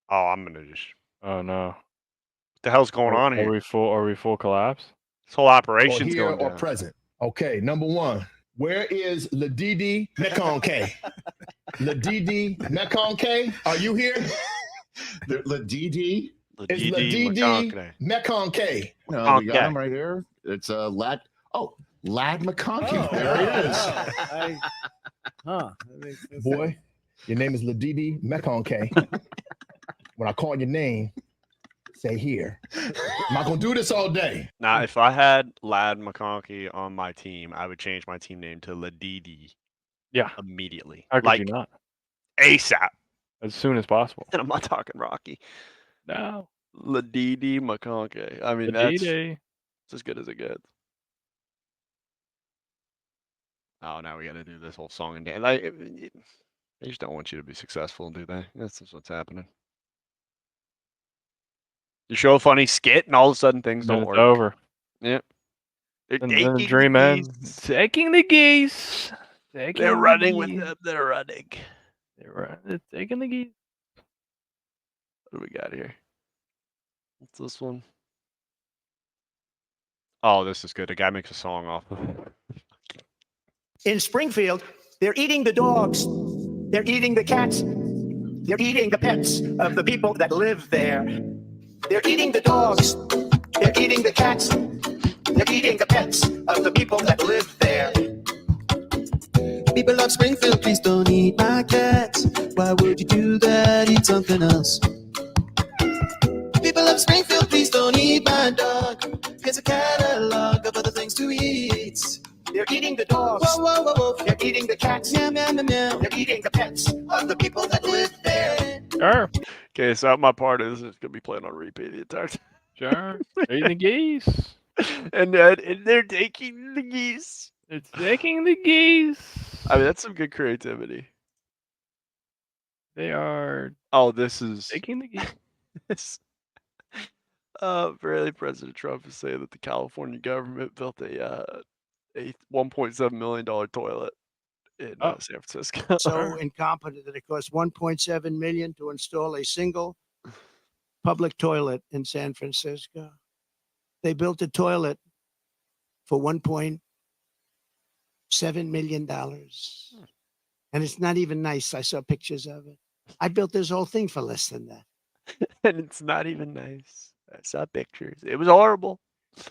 Oh, I'm gonna just. Oh no. What the hell's going on here? Are we full collapse? This whole or operation's here going or down. present? Okay, number one. Where is Ladidi Mekonke? Ladidi Mekonke, are you here? Ladidi? It's Ladidi Ladidi McConkey. Mekonke. No, we got Okay. him right here. It's Lad. Oh, Lad McConkey. There he is. That makes no Boy, your name is Ladidi Mekonke. When I call your name, say here. I'm not gonna do this all day. Now, if I had Lad McConkey on my team, I would change my team name to Ladidi Yeah. immediately. How could Like you not? ASAP. As soon as possible. And I'm not talking Rocky. No. Ladidi McConkey. I mean, The that's D-Day. as good as it gets. Oh, now we got to do this whole song and dance. Like, they just don't want you to be successful, do they? That's just what's happening. You show a funny skit, and all of a sudden things Then don't it's work. over. Yep. They're And then the taking dream the ends. geese. Taking the geese. Taking They're the running with geese. them. They're running. They're taking the geese. What do we got here? What's this one? Oh, this is good. A guy makes a song off of In Springfield, they're eating the dogs. They're eating the cats. They're eating the pets of the people that live there. They're eating the dogs. They're eating the cats. They're eating the pets of the people that live there. People of Springfield, please don't eat my cats. Why would you do that? Eat something else. People of Springfield, please don't eat my dog. Here's a catalog of other things to eat. They're eating the dogs. Whoa, whoa, whoa, whoa. They're eating the cats. Meow, meow, meow, meow. They're eating the pets of the people that live there. Sure. Okay, so my part is it's gonna be playing on repeat the entire time. Sure. They're eating the geese. And they're taking the geese. They're taking the geese. I mean, that's some good creativity. They are Oh, this is taking the geese. this. Apparently, President Trump is saying that the California government built a $1.7 million toilet in San Francisco. So incompetent that it costs $1.7 million to install a single public toilet in San Francisco. They built a toilet for $1.7 million. And it's not even nice. I saw pictures of it. I built this whole thing for less than that. And it's not even nice. I saw pictures. It was horrible.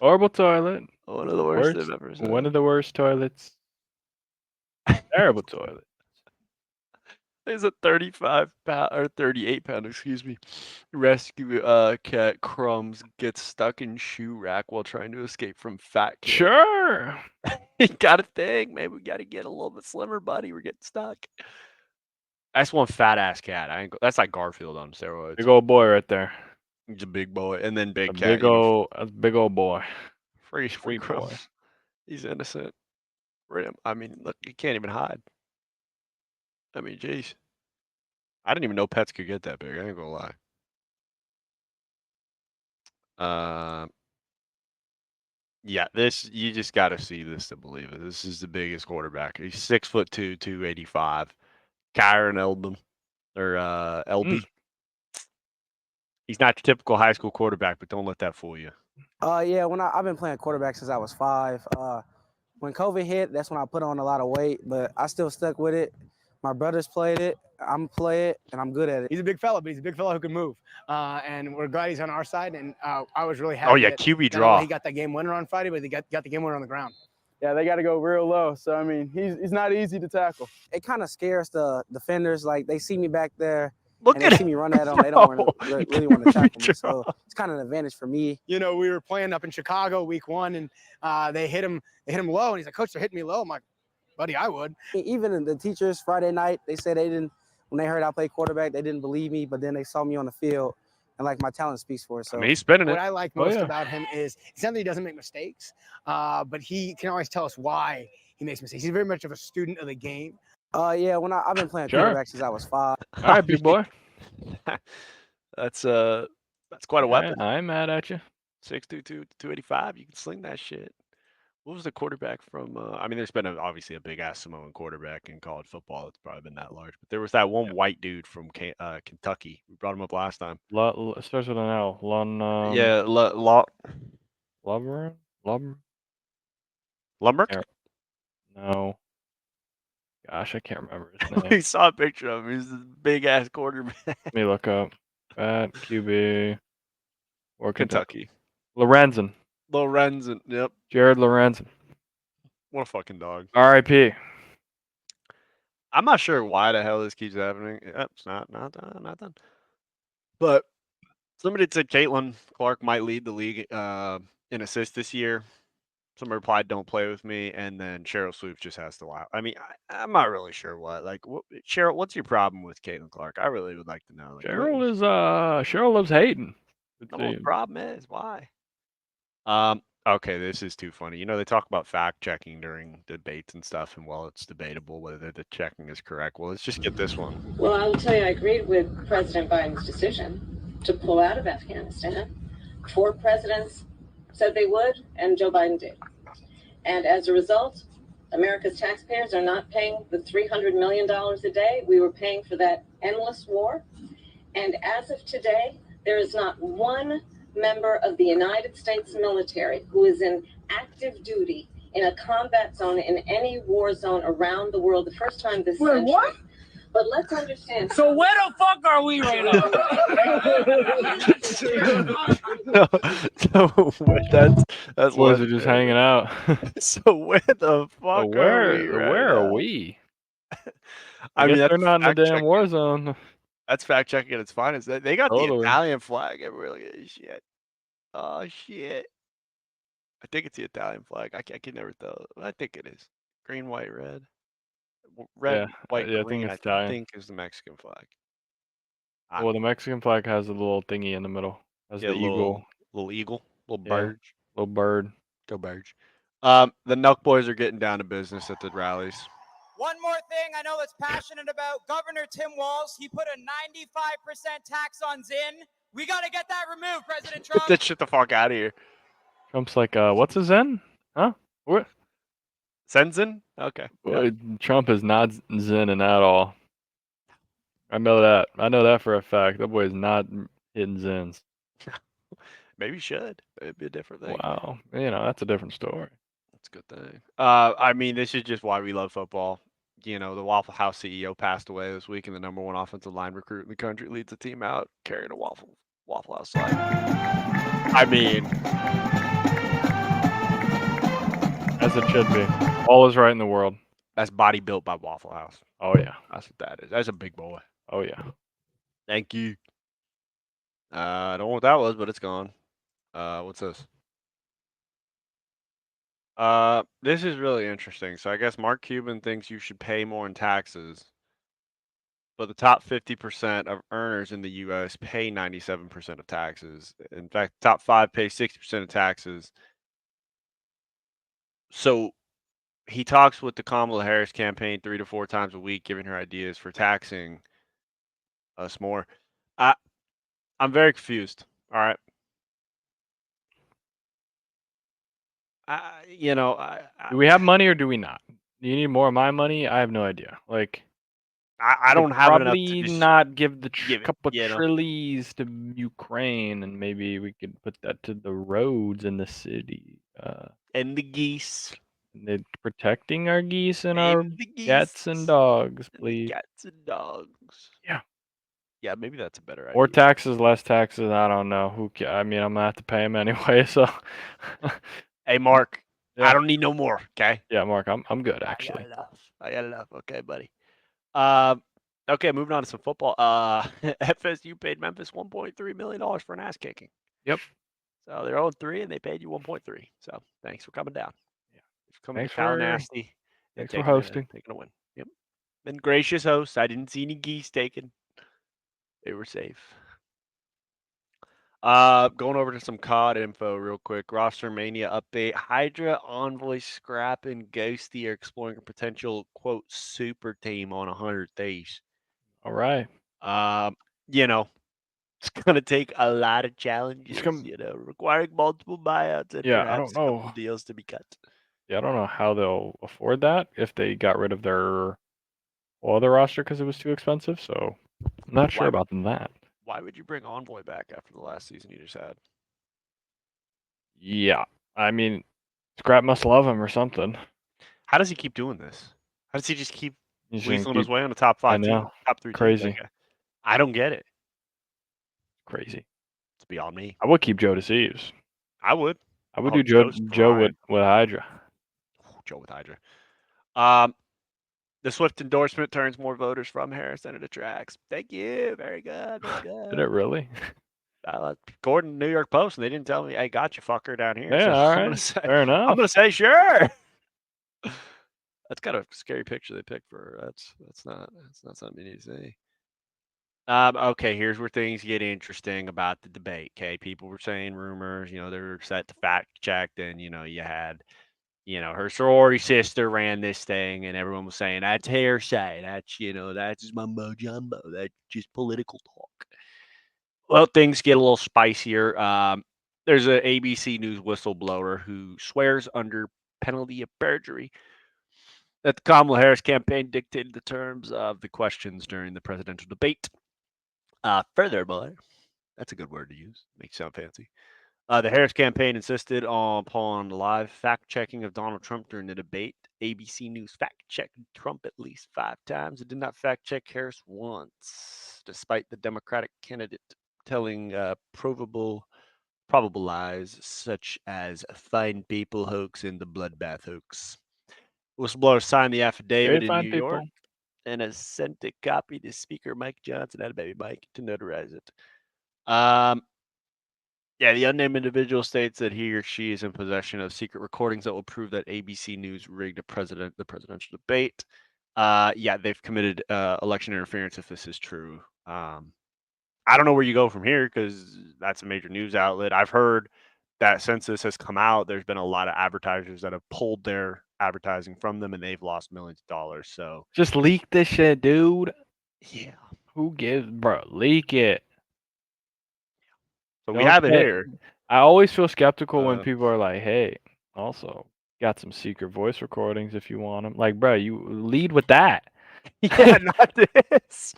Horrible toilet. One of the worst I've ever seen. One of the worst toilets. Terrible toilet. There's a 35-pound or 38-pound, excuse me, rescue cat Crumbs gets stuck in shoe rack while trying to escape from fat kid. Sure. You got to think, maybe we got to get a little bit slimmer, buddy. We're getting stuck. That's one fat ass cat. That's like Garfield on steroids. Big old boy right there. He's a big boy, and then big A cat. big old boy. Free boy. Crumbs. He's innocent. I mean, look, you can't even hide. I mean, jeez. I didn't even know pets could get that big. I ain't gonna lie. Yeah, this you just got to see this to believe it. This is the biggest quarterback. He's 6'2", 285. Kyron Eldon or LB. He's not your typical high school quarterback, but don't let that fool you. Yeah, I've been playing quarterback since I was 5. When COVID hit, that's when I put on a lot of weight, but I still stuck with it. My brothers played it. I'm play it, and I'm good at it. He's a big fella, but he's a big fella who can move. And we're glad he's on our side. And I was really happy. Oh yeah, QB draw. He got that game winner on Friday, but he got the game winner on the ground. Yeah, they got to go real low. So I mean, he's not easy to tackle. It kind of scares the defenders. Like they see me back there. Look and at they see me run at them. They don't really want to tackle me. So it's kind of an advantage for me. You know, we were playing up in Chicago week 1, and they hit him low, and he's like, "Coach, they're hitting me low." I'm like, "Buddy, I would." Even the teachers Friday night, they said they didn't. When they heard I play quarterback, they didn't believe me. But then they saw me on the field, and like my talent speaks for it. So I mean, he's spinning it. What I like most about him is it's not that he doesn't make mistakes, but he can always tell us why he makes mistakes. He's very much of a student of the game. Yeah, I've been playing quarterback since I was 5. All right, big boy. That's quite a weapon. I ain't mad at you. 6'2", 285. You can sling that shit. What was the quarterback from? I mean, there's been obviously a big ass Samoan quarterback in college football. It's probably been that large, but there was that one white dude from Kentucky. We brought him up last time. It starts with an L. Yeah, Lumberg? No. Gosh, I can't remember his name. We saw a picture of him. He's this big ass quarterback. Let me look up. Fat QB. Or Kentucky. Lorenzen. Yep. Jared Lorenzen. What a fucking dog. R.I.P. I'm not sure why the hell this keeps happening. Yep, it's not done. But somebody said Caitlin Clark might lead the league in assists this year. Somebody replied, "Don't play with me," and then Cheryl Swoops just has to allow. I mean, I'm not really sure what. Like, Cheryl, what's your problem with Caitlin Clark? I really would like to know. Like, Cheryl loves hating. What the problem is why? Okay, this is too funny. You know, they talk about fact checking during debates and stuff, and well, it's debatable whether the checking is correct. Well, let's just get this one. Well, I will tell you, I agreed with President Biden's decision to pull out of Afghanistan. 4 presidents said they would, and Joe Biden did. And as a result, America's taxpayers are not paying the $300 million a day we were paying for that endless war. And as of today, there is not one member of the United States military who is in active duty in a combat zone in any war zone around the world the first time this Wait, century. what? But let's understand. So where the fuck are we right now? So that's Boys are just hanging out. So where the fuck So are we where right are now? we? I guess mean, they're that's not in the fact damn checking. war zone. That's fact checking at its finest. They got the Totally. Italian flag. It really is shit. Oh shit! I think it's the Italian flag. I can never tell. I think it is green, white, red. Red, Yeah, white, yeah, I think green. it's I Italian. think is the Mexican flag. Well, the Mexican flag has a little thingy in the middle. Has Yeah, the eagle. little eagle, little Yeah, bird. little bird. Go Birds. The Nuck boys are getting down to business at the rallies. One more thing I know that's passionate about Governor Tim Walz. He put a 95% tax on Zinn. We got to get that removed, President Trump. Get that shit the fuck out of here. Trump's like, what's a Zen? Huh? What? Senzen? Okay. Well, Trump is not Zenning at all. I know that. I know that for a fact. That boy is not hitting Zens. Maybe you should. It'd be a different thing. Wow. That's a different story. That's a good thing. I mean, this is just why we love football. The Waffle House CEO passed away this week, and the number one offensive line recruit in the country leads the team out carrying a Waffle House sign. I mean, as it should be. All is right in the world. That's body built by Waffle House. Oh yeah. That's what that is. That's a big boy. Oh yeah. Thank you. I don't know what that was, but it's gone. What's this? This is really interesting. So I guess Mark Cuban thinks you should pay more in taxes, but the top 50% of earners in the U.S. pay 97% of taxes. In fact, top 5 pay 60% of taxes. So he talks with the Kamala Harris campaign 3 to 4 times a week, giving her ideas for taxing us more. I'm very confused. All right. Do we have money or do we not? Do you need more of my money? I have no idea. Like, I don't have enough probably to just not give the give it, couple you know? trillies to Ukraine, and maybe we could put that to the roads in the city. And the geese. They're protecting our geese and our cats and dogs, please. Cats and dogs. Yeah. Yeah, maybe that's a better idea. Or taxes, less taxes. I don't know. I mean, I'm gonna have to pay them anyway. So. Hey, Mark. Yeah. I don't need no more. Okay. Yeah, Mark. I'm good actually. I got enough. Okay, buddy. Okay, moving on to some football. FSU paid Memphis $1.3 million for an ass kicking. Yep. So they're 0-3 and they paid you 1.3. So thanks for coming down. Yeah. Coming Thanks to for Tallahassee. Thanks for hosting. Taking a win. Yep. Been gracious hosts. I didn't see any geese taken. They were safe. Going over to some COD info real quick. Roster Mania update. Hydra, Envoy, Scrap, and Ghosty are exploring a potential, quote, super team on 100 Thieves. All right. It's going to take a lot of challenges, requiring multiple buyouts and Yeah, I perhaps don't a know. couple deals to be cut. Yeah, I don't know how they'll afford that if they got rid of their other roster because it was too expensive. So I'm not sure about that. Why would you bring Envoy back after the last season you just had? Yeah, I mean, Scrap must love him or something. How does he keep doing this? How does he just keep weaseling his way on the top 5 team, top 3 Crazy. teams? I don't get it. Crazy. It's beyond me. I would keep Joe Deceives. I would. I would do Joe with Hydra. Joe with Hydra. The Swift endorsement turns more voters from Harris than it attracts. Thank you. Very good. Very good. Did it really? Gordon, New York Post, and they didn't tell me, hey, got you, fucker, down here. Yeah, so all I'm right. gonna say, Fair enough. I'm going to say, sure. That's kind of a scary picture they picked for her. That's not something you need to see. Okay, here's where things get interesting about the debate. Okay, people were saying rumors, they were set to fact check. Then, you had, her sorority sister ran this thing, and everyone was saying that's hearsay. That's, that's just mumbo jumbo. That's just political talk. Well, things get a little spicier. There's an ABC News whistleblower who swears under penalty of perjury that the Kamala Harris campaign dictated the terms of the questions during the presidential debate. Furthermore, that's a good word to use. Makes you sound fancy. The Harris campaign insisted upon live fact-checking of Donald Trump during the debate. ABC News fact-checked Trump at least 5 times. It did not fact-check Harris once, despite the Democratic candidate telling probable lies, such as fine people hoax and the bloodbath hoax. Whistleblower signed the affidavit in New York and has sent a copy to Speaker Mike Johnson, that baby Mike, to notarize it. Yeah, the unnamed individual states that he or she is in possession of secret recordings that will prove that ABC News rigged the presidential debate. Yeah, they've committed election interference if this is true. I don't know where you go from here because that's a major news outlet. I've heard that since this has come out, there's been a lot of advertisers that have pulled their advertising from them and they've lost millions of dollars. So just leak this shit, dude. Yeah. Who gives, bro? Leak it. So we have it here. I always feel skeptical when people are like, "Hey, also got some secret voice recordings if you want them." Like, bro, you lead with that. Yeah, not this.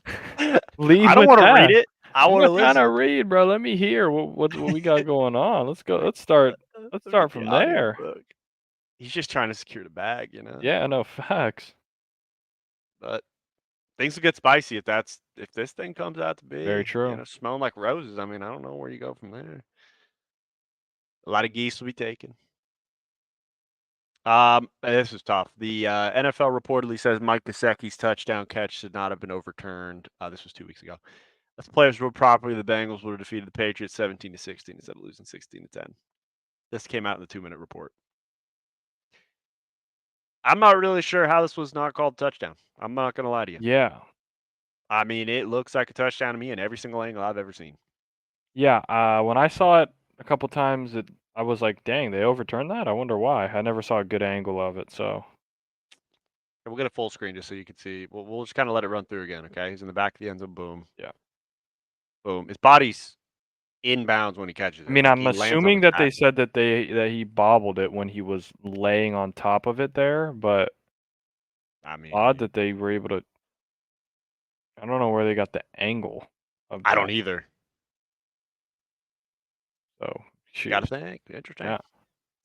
Lead I don't with want to that. read it. I want to I'm not listen. trying to read, bro. Let me hear what we got going on. Let's go. Let's start from there. Audiobook. He's just trying to secure the bag, you know. Yeah, no facts. But things will get spicy if this thing comes out to be Very true. You know, smelling like roses. I mean, I don't know where you go from there. A lot of geese will be taken. This is tough. The NFL reportedly says Mike Gesicki's touchdown catch should not have been overturned. This was 2 weeks ago. If the players ruled properly, the Bengals would have defeated the Patriots 17-16 instead of losing 16-10. This came out in the 2-minute report. I'm not really sure how this was not called touchdown. I'm not going to lie to you. Yeah. I mean, it looks like a touchdown to me in every single angle I've ever seen. Yeah. When I saw it a couple times, I was like, "Dang, they overturned that." I wonder why. I never saw a good angle of it. So We'll get a full screen just so you can see. We'll just kind of let it run through again. Okay, he's in the back of the end zone. Boom. Yeah. Boom. His body's inbounds when he catches it. I mean, Like, I'm he lands on assuming his that they back. said that he bobbled it when he was laying on top of it there, but I mean, odd that they were able to. I don't know where they got the angle of I that. don't either. So Gotta think. Interesting. Yeah.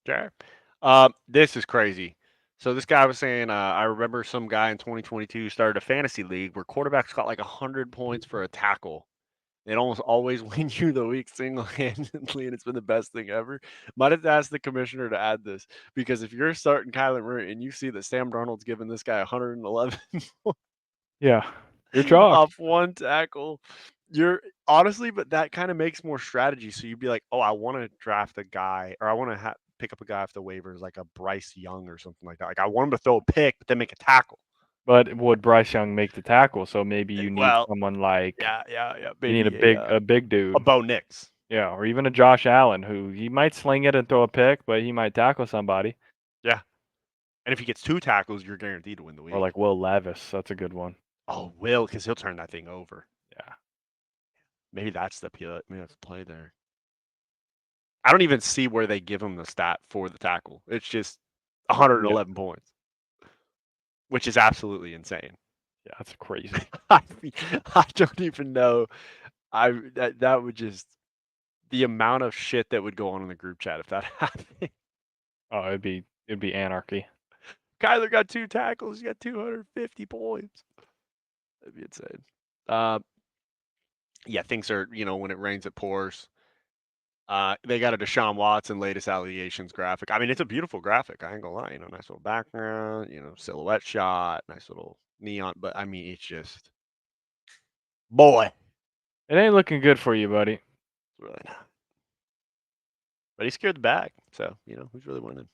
Sure. This is crazy. So this guy was saying, I remember some guy in 2022 started a fantasy league where quarterbacks got like 100 points for a tackle. It almost always win you the week single-handedly, and it's been the best thing ever. Might have to ask the commissioner to add this because if you're starting Kyler Murray and you see that Sam Darnold's giving this guy 111 Yeah. You're chalked. off one tackle, you're honestly, but that kind of makes more strategy. So you'd be like, oh, I want to draft a guy, or I want to pick up a guy off the waivers, like a Bryce Young or something like that. Like I want him to throw a pick, but then make a tackle. But would Bryce Young make the tackle? So maybe you need someone like yeah. You need a big dude, a Bo Nix. Yeah, or even a Josh Allen who he might sling it and throw a pick, but he might tackle somebody. Yeah, and if he gets 2 tackles, you're guaranteed to win the week. Or like Will Levis, that's a good one. Oh, Will, because he'll turn that thing over. Yeah, maybe that's the play there. I don't even see where they give him the stat for the tackle. It's just 111 points, which is absolutely insane. Yeah, that's crazy. I don't even know. That would just the amount of shit that would go on in the group chat if that happened. Oh, it'd be anarchy. Kyler got 2 tackles. He got 250 points. That'd be insane. Yeah, things are, when it rains, it pours. They got a Deshaun Watson latest allegations graphic. I mean, it's a beautiful graphic. I ain't gonna lie. Nice little background, silhouette shot, nice little neon. But I mean, it's just, boy, it ain't looking good for you, buddy. Really not. But he secured the bag, so who's really winning?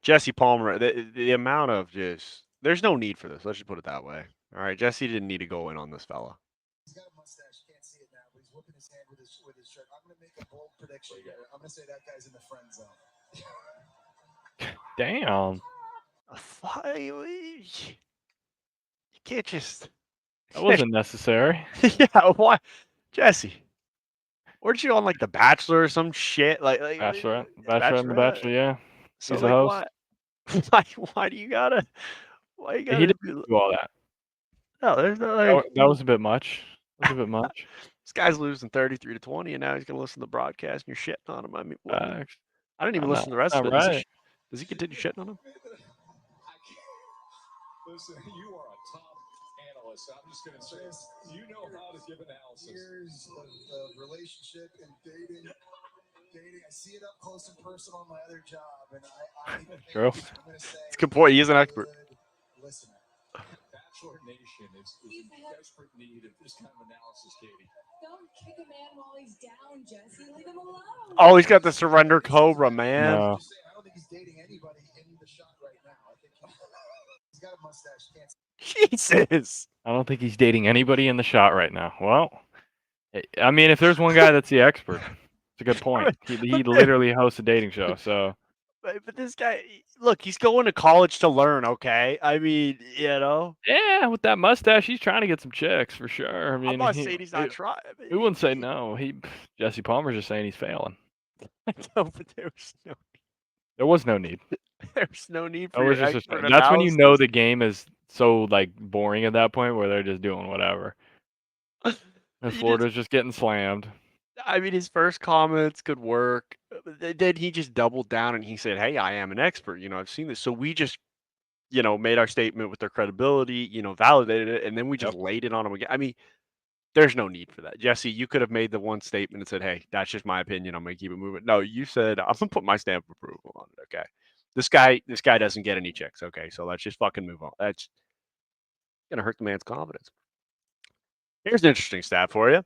Jesse Palmer. The amount of there's no need for this. Let's just put it that way. All right, Jesse didn't need to go in on this fella. He's got a mustache. You can't see it now, but he's whipping his hand with his shirt. I'm going to make a bold prediction here. I'm going to say that guy's in the friend zone. Damn. You can't just. That wasn't necessary. Yeah, why, Jesse? Weren't you on like The Bachelor or some shit? Like Bachelor and the Bachelor, yeah. So he's the host. Why do you gotta? Why you gotta? He didn't do all that. No, there's no That was a bit much. That was a bit much. This guy's losing 33-20, and now he's going to listen to the broadcast, and you're shitting on him. I mean, what? I didn't even listen to the rest of it. Right. Does he continue shitting on him? Listen, you are a top analyst. I'm just going to say, you know how to give analysis. Years of relationship and dating. I see it up close and personal on my other job, and I True. I'm going to say It's a good point. He is an expert. Listener. Bachelor Nation is in desperate need of this kind of analysis, Katie. Don't kick a man while he's down, Jesse. Leave him alone. Oh, he's got the surrender cobra, man. No. I don't think he's dating anybody in the shot right now. I think he's got a mustache. Jesus. I don't think he's dating anybody in the shot right now. Well, I mean, if there's one guy that's the expert, it's a good point. He literally hosts a dating show, so. But this guy, look, he's going to college to learn, okay? I mean, you know. Yeah, with that mustache, he's trying to get some chicks for sure. I mean, I'm not saying he's not trying. We wouldn't say no. Jesse Palmer's just saying he's failing. No, but there was no. There was no need. There's no need That for was your just expert that's when you know analysis. the game is so like boring at that point where they're just doing whatever. And Florida's just getting slammed. I mean, his first comments could work. Then he just doubled down and he said, "Hey, I am an expert. You know, I've seen this." So we just, you know, made our statement with their credibility. You know, validated it, and then we just laid it on him again. I mean, there's no need for that, Jesse. You could have made the one statement and said, "Hey, that's just my opinion. I'm going to keep it moving." No, you said, "I'm going to put my stamp of approval on it." Okay, this guy doesn't get any chicks. Okay, so let's just fucking move on. That's gonna hurt the man's confidence. Here's an interesting stat for you.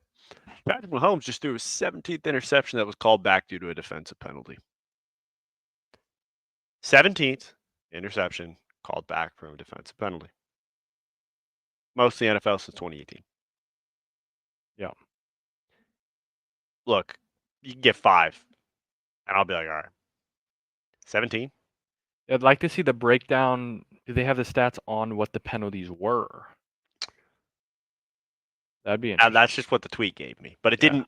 Patrick Mahomes just threw his 17th interception that was called back due to a defensive penalty. 17th interception called back from a defensive penalty. Most in the NFL since 2018. Yeah. Look, you can get 5, and I'll be like, all right. 17? I'd like to see the breakdown. Do they have the stats on what the penalties were? That'd be interesting. That's just what the tweet gave me, but it didn't.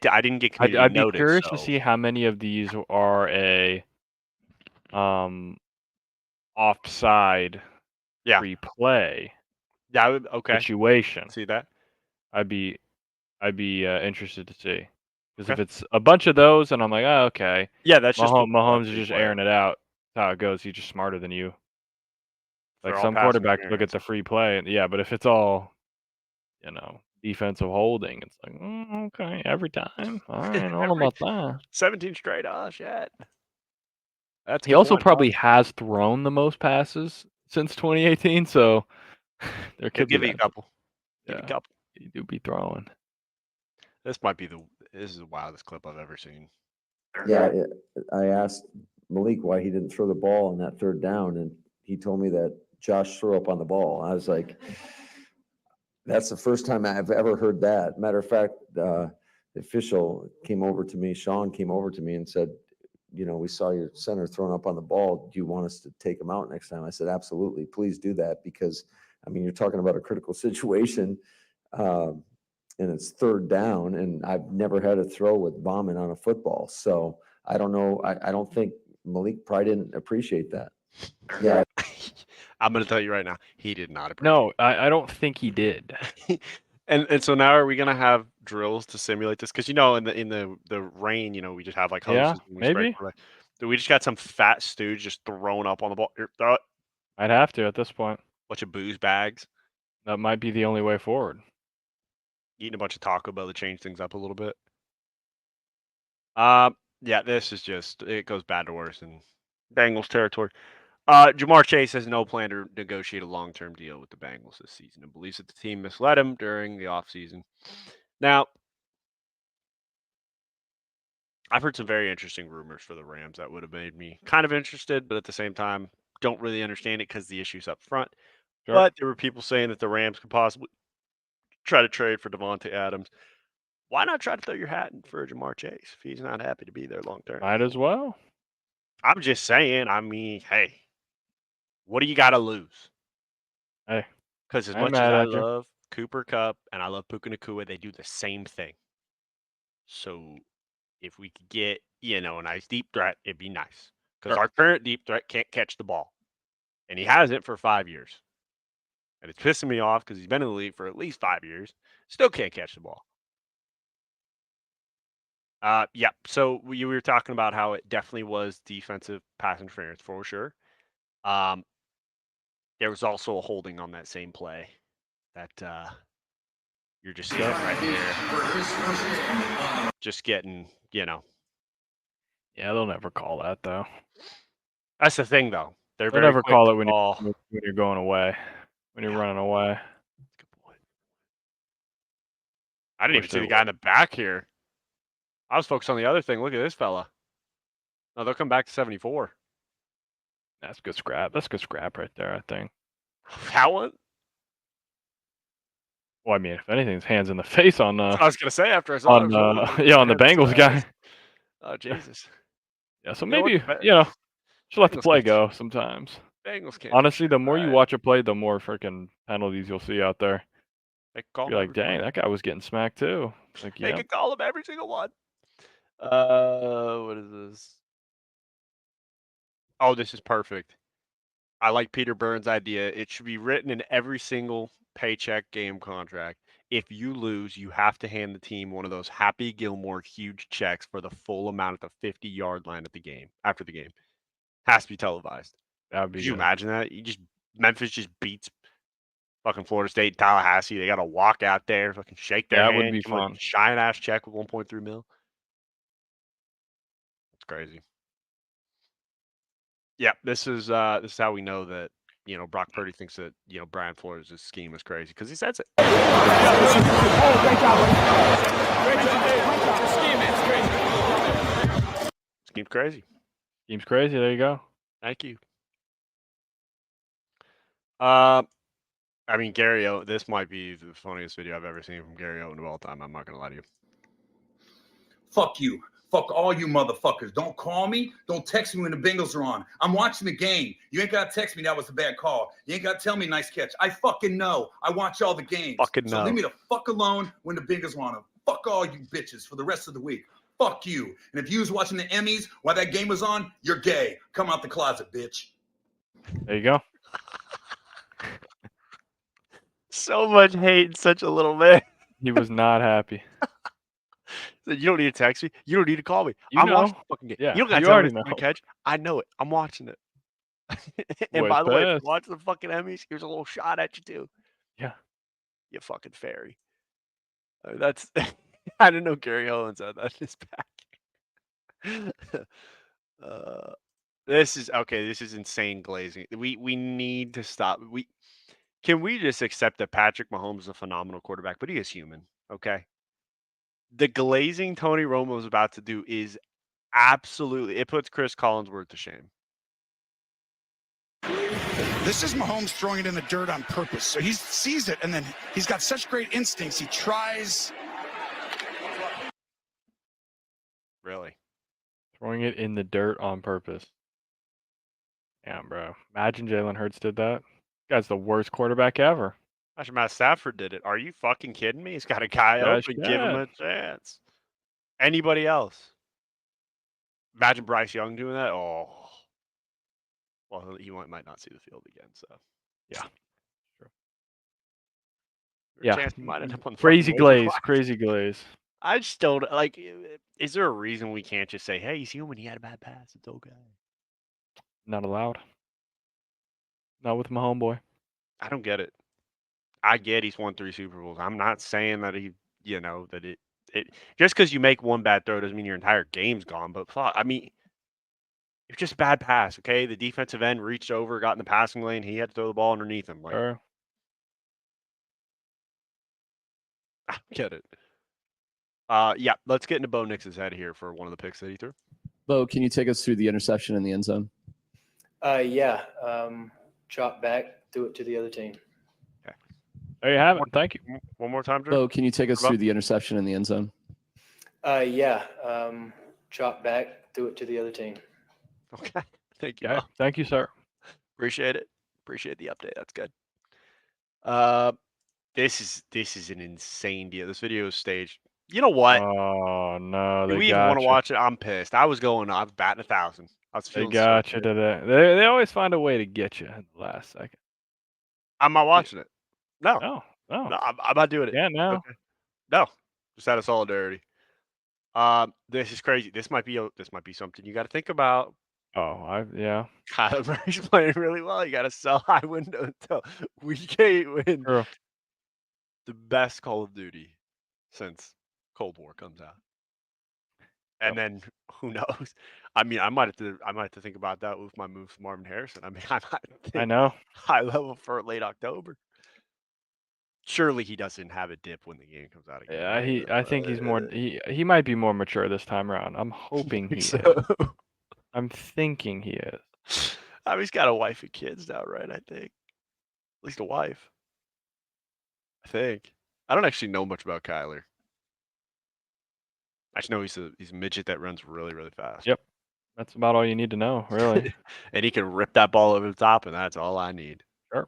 I didn't get community I'd be notice. curious to see how many of these are a offside free play. Yeah. Okay. Situation. See that? I'd be interested to see because if it's a bunch of those, and I'm like, oh, okay. Yeah, that's just Mahomes is just airing it out. That's how it goes. He's just smarter than you. Like some quarterbacks look at the free play, and but if it's all, you know, defensive holding, it's like, okay, every time. All right, I don't know about that. 17 straight. Oh shit. That's he also probably has thrown the most passes since 2018, so there could be give you a couple. Give you a couple. You do be throwing. This is the wildest clip I've ever seen. Yeah, I asked Malik why he didn't throw the ball on that third down, and he told me that Josh threw up on the ball. I was like, that's the first time I've ever heard that. Matter of fact, the official came over to me, Sean came over to me and said, you know, we saw your center thrown up on the ball. Do you want us to take him out next time? I said, absolutely, please do that, because, I mean, you're talking about a critical situation, and it's third down, and I've never had a throw with vomit on a football. So I don't know. I don't think Malik probably didn't appreciate that. Yeah. I'm going to tell you right now, he did not appreciate No, I don't think he did. And so now are we going to have drills to simulate this? Because, you know, in the rain, you know, we just have like hoses. Yeah, maybe. We just got some fat stooge just thrown up on the ball. Throw it. I'd have to at this point. Bunch of booze bags. That might be the only way forward. Eating a bunch of Taco Bell to change things up a little bit. Yeah, this is just, it goes bad to worse in Bengals territory. Jamar Chase has no plan to negotiate a long-term deal with the Bengals this season and believes that the team misled him during the offseason. Now, I've heard some very interesting rumors for the Rams that would have made me kind of interested, but at the same time, don't really understand it because the issue's up front. Sure. But there were people saying that the Rams could possibly try to trade for Devontae Adams. Why not try to throw your hat in for Jamar Chase if he's not happy to be there long term? Might as well. I'm just saying. I mean, hey, what do you got to lose? Hey, because as much as I love Cooper Kupp and I love Puka Nacua, they do the same thing. So if we could get, you know, a nice deep threat, it'd be nice. Because our current deep threat can't catch the ball, and he hasn't for 5 years. And it's pissing me off because he's been in the league for at least 5 years. Still can't catch the ball. Yeah. So we were talking about how it definitely was defensive pass interference for sure. There was also a holding on that same play that you're just seeing right here. Just getting, Yeah, they'll never call that though. That's the thing though. They're They'll very never quick call to it when call. you're going away, when you're running away. I didn't even Wish see they the guy in the back here. I was focused on the other thing. Look at this fella. No, they'll come back to 74. That's good scrap. That's good scrap right there, I think. That one? Well, I mean, if anything's hands in the face on That's what I was gonna say after I saw it. on the Bengals guy. Oh Jesus. Yeah, so You know what? maybe The should let the Bengals play can't- go sometimes. Bengals can't do Honestly, shit the more you right. watch a play, the more freaking penalties you'll see out there. They can call You're him like, every dang, one. that guy was getting smacked too. Like, They yeah, can call him every single one. What is this? Oh, this is perfect. I like Peter Burns' idea. It should be written in every single paycheck game contract. If you lose, you have to hand the team one of those Happy Gilmore huge checks for the full amount at the 50-yard line at the game, after the game. Has to be televised. that would be Could you good. imagine that? Memphis just beats fucking Florida State, Tallahassee. They got to walk out there, fucking shake their That hand, would be give them a fun. giant ass check with 1.3 mil. It's crazy. Yeah, this is how we know that Brock Purdy thinks that Brian Flores' scheme is crazy because he says it. Scheme's crazy. Scheme's crazy. There you go. Thank you. I mean, Gary Owen, this might be the funniest video I've ever seen from Gary Owen of all time. I'm not gonna lie to you. Fuck you. Fuck all you motherfuckers. Don't call me. Don't text me when the Bengals are on. I'm watching the game. You ain't got to text me that was a bad call. You ain't got to tell me nice catch. I fucking know. I watch all the games. Fucking So know. leave me the fuck alone when the Bengals are on. Fuck all you bitches for the rest of the week. Fuck you. And if you was watching the Emmys while that game was on, you're gay. Come out the closet, bitch. There you go. So much hate in such a little bit. He was not happy. You don't need to text me. You don't need to call me. You I'm know. watching the fucking game. Yeah, You don't got to you tell me already it's a know. good catch. I know it. I'm watching it. And Boy, by the way, if fast. you watch the fucking Emmys, here's a little shot at you too. Yeah. You fucking fairy. That's I didn't know Gary Owens had that in his back. This is insane glazing. We need to stop. Can we just accept that Patrick Mahomes is a phenomenal quarterback, but he is human, okay? The glazing Tony Romo is about to do is absolutely, it puts Chris Collinsworth to shame. This is Mahomes throwing it in the dirt on purpose. So he sees it, and then he's got such great instincts. He tries. Really? Throwing it in the dirt on purpose. Damn, bro. Imagine Jalen Hurts did that. Guy's the worst quarterback ever. Imagine Matt Stafford did it. Are you fucking kidding me? He's got a guy Gosh, open. Give him yeah. a chance. Anybody else? Imagine Bryce Young doing that. Oh. Well, he might not see the field again, so. Yeah. True. There's a Yeah. chance he might end up on the Crazy fucking waiver glaze. wire. Crazy glaze. I just don't like. Is there a reason we can't just say, "Hey, he's human. He had a bad pass. It's okay." Not allowed. Not with my homeboy. I don't get it. I get he's won 3 Super Bowls. I'm not saying that that it just because you make one bad throw doesn't mean your entire game's gone. But fuck, I mean, it's just a bad pass. Okay, the defensive end reached over, got in the passing lane. He had to throw the ball underneath him. Like, Sure. I don't get it. Yeah, let's get into Bo Nix's head here for one of the picks that he threw. Bo, can you take us through the interception in the end zone? Yeah. Drop back, threw it to the other team. Okay. There you have it. Thank you. One more time, Drew. Bo, can you take us Come through on. the interception in the end zone? Yeah. Drop back, threw it to the other team. Okay. Thank you. Yeah. Bo. Thank you, sir. Appreciate it. Appreciate the update. That's good. This is an insane deal. This video is staged. You know what? Oh no, Do they we even want got to you. watch it? I'm pissed. I was batting 1,000. I was They feeling got so you good. today. They always find a way to get you at the last second. I'm not watching it. No. No. No, I'm not doing it. Yeah, no. Okay. No. Just out of solidarity. This is crazy. This might be something you got to think about. Yeah. Kyler Murray's playing really well. You got to sell high window until week 8 when True. the best Call of Duty since Cold War comes out. And then who knows? I mean, I might have to think about that with my move to Marvin Harrison. I mean, I might think know. high level for late October. Surely he doesn't have a dip when the game comes out again. Yeah, right? I think he's more. He might be more mature this time around. I'm hoping he so. is. I'm thinking he is. I mean, he's got a wife and kids now, right? I think. At least a wife. I think. I don't actually know much about Kyler. I just know he's a midget that runs really, really fast. Yep. That's about all you need to know, really. And he can rip that ball over the top, and that's all I need. Sure.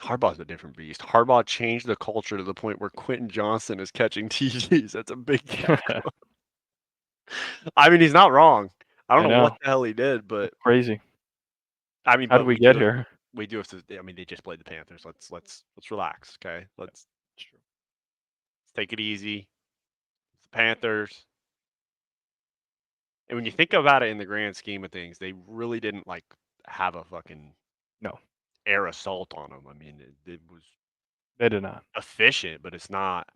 Harbaugh's a different beast. Harbaugh changed the culture to the point where Quentin Johnson is catching TDs. That's a big tackle. I mean, he's not wrong. I don't know what the hell he did, but crazy. I mean, how did we get here? We do have to. I mean, they just played the Panthers. Let's relax, okay? Let's take it easy. It's the Panthers. And when you think about it in the grand scheme of things, they really didn't have a fucking air assault on them. I mean, it was. They did not. Efficient, but it's not.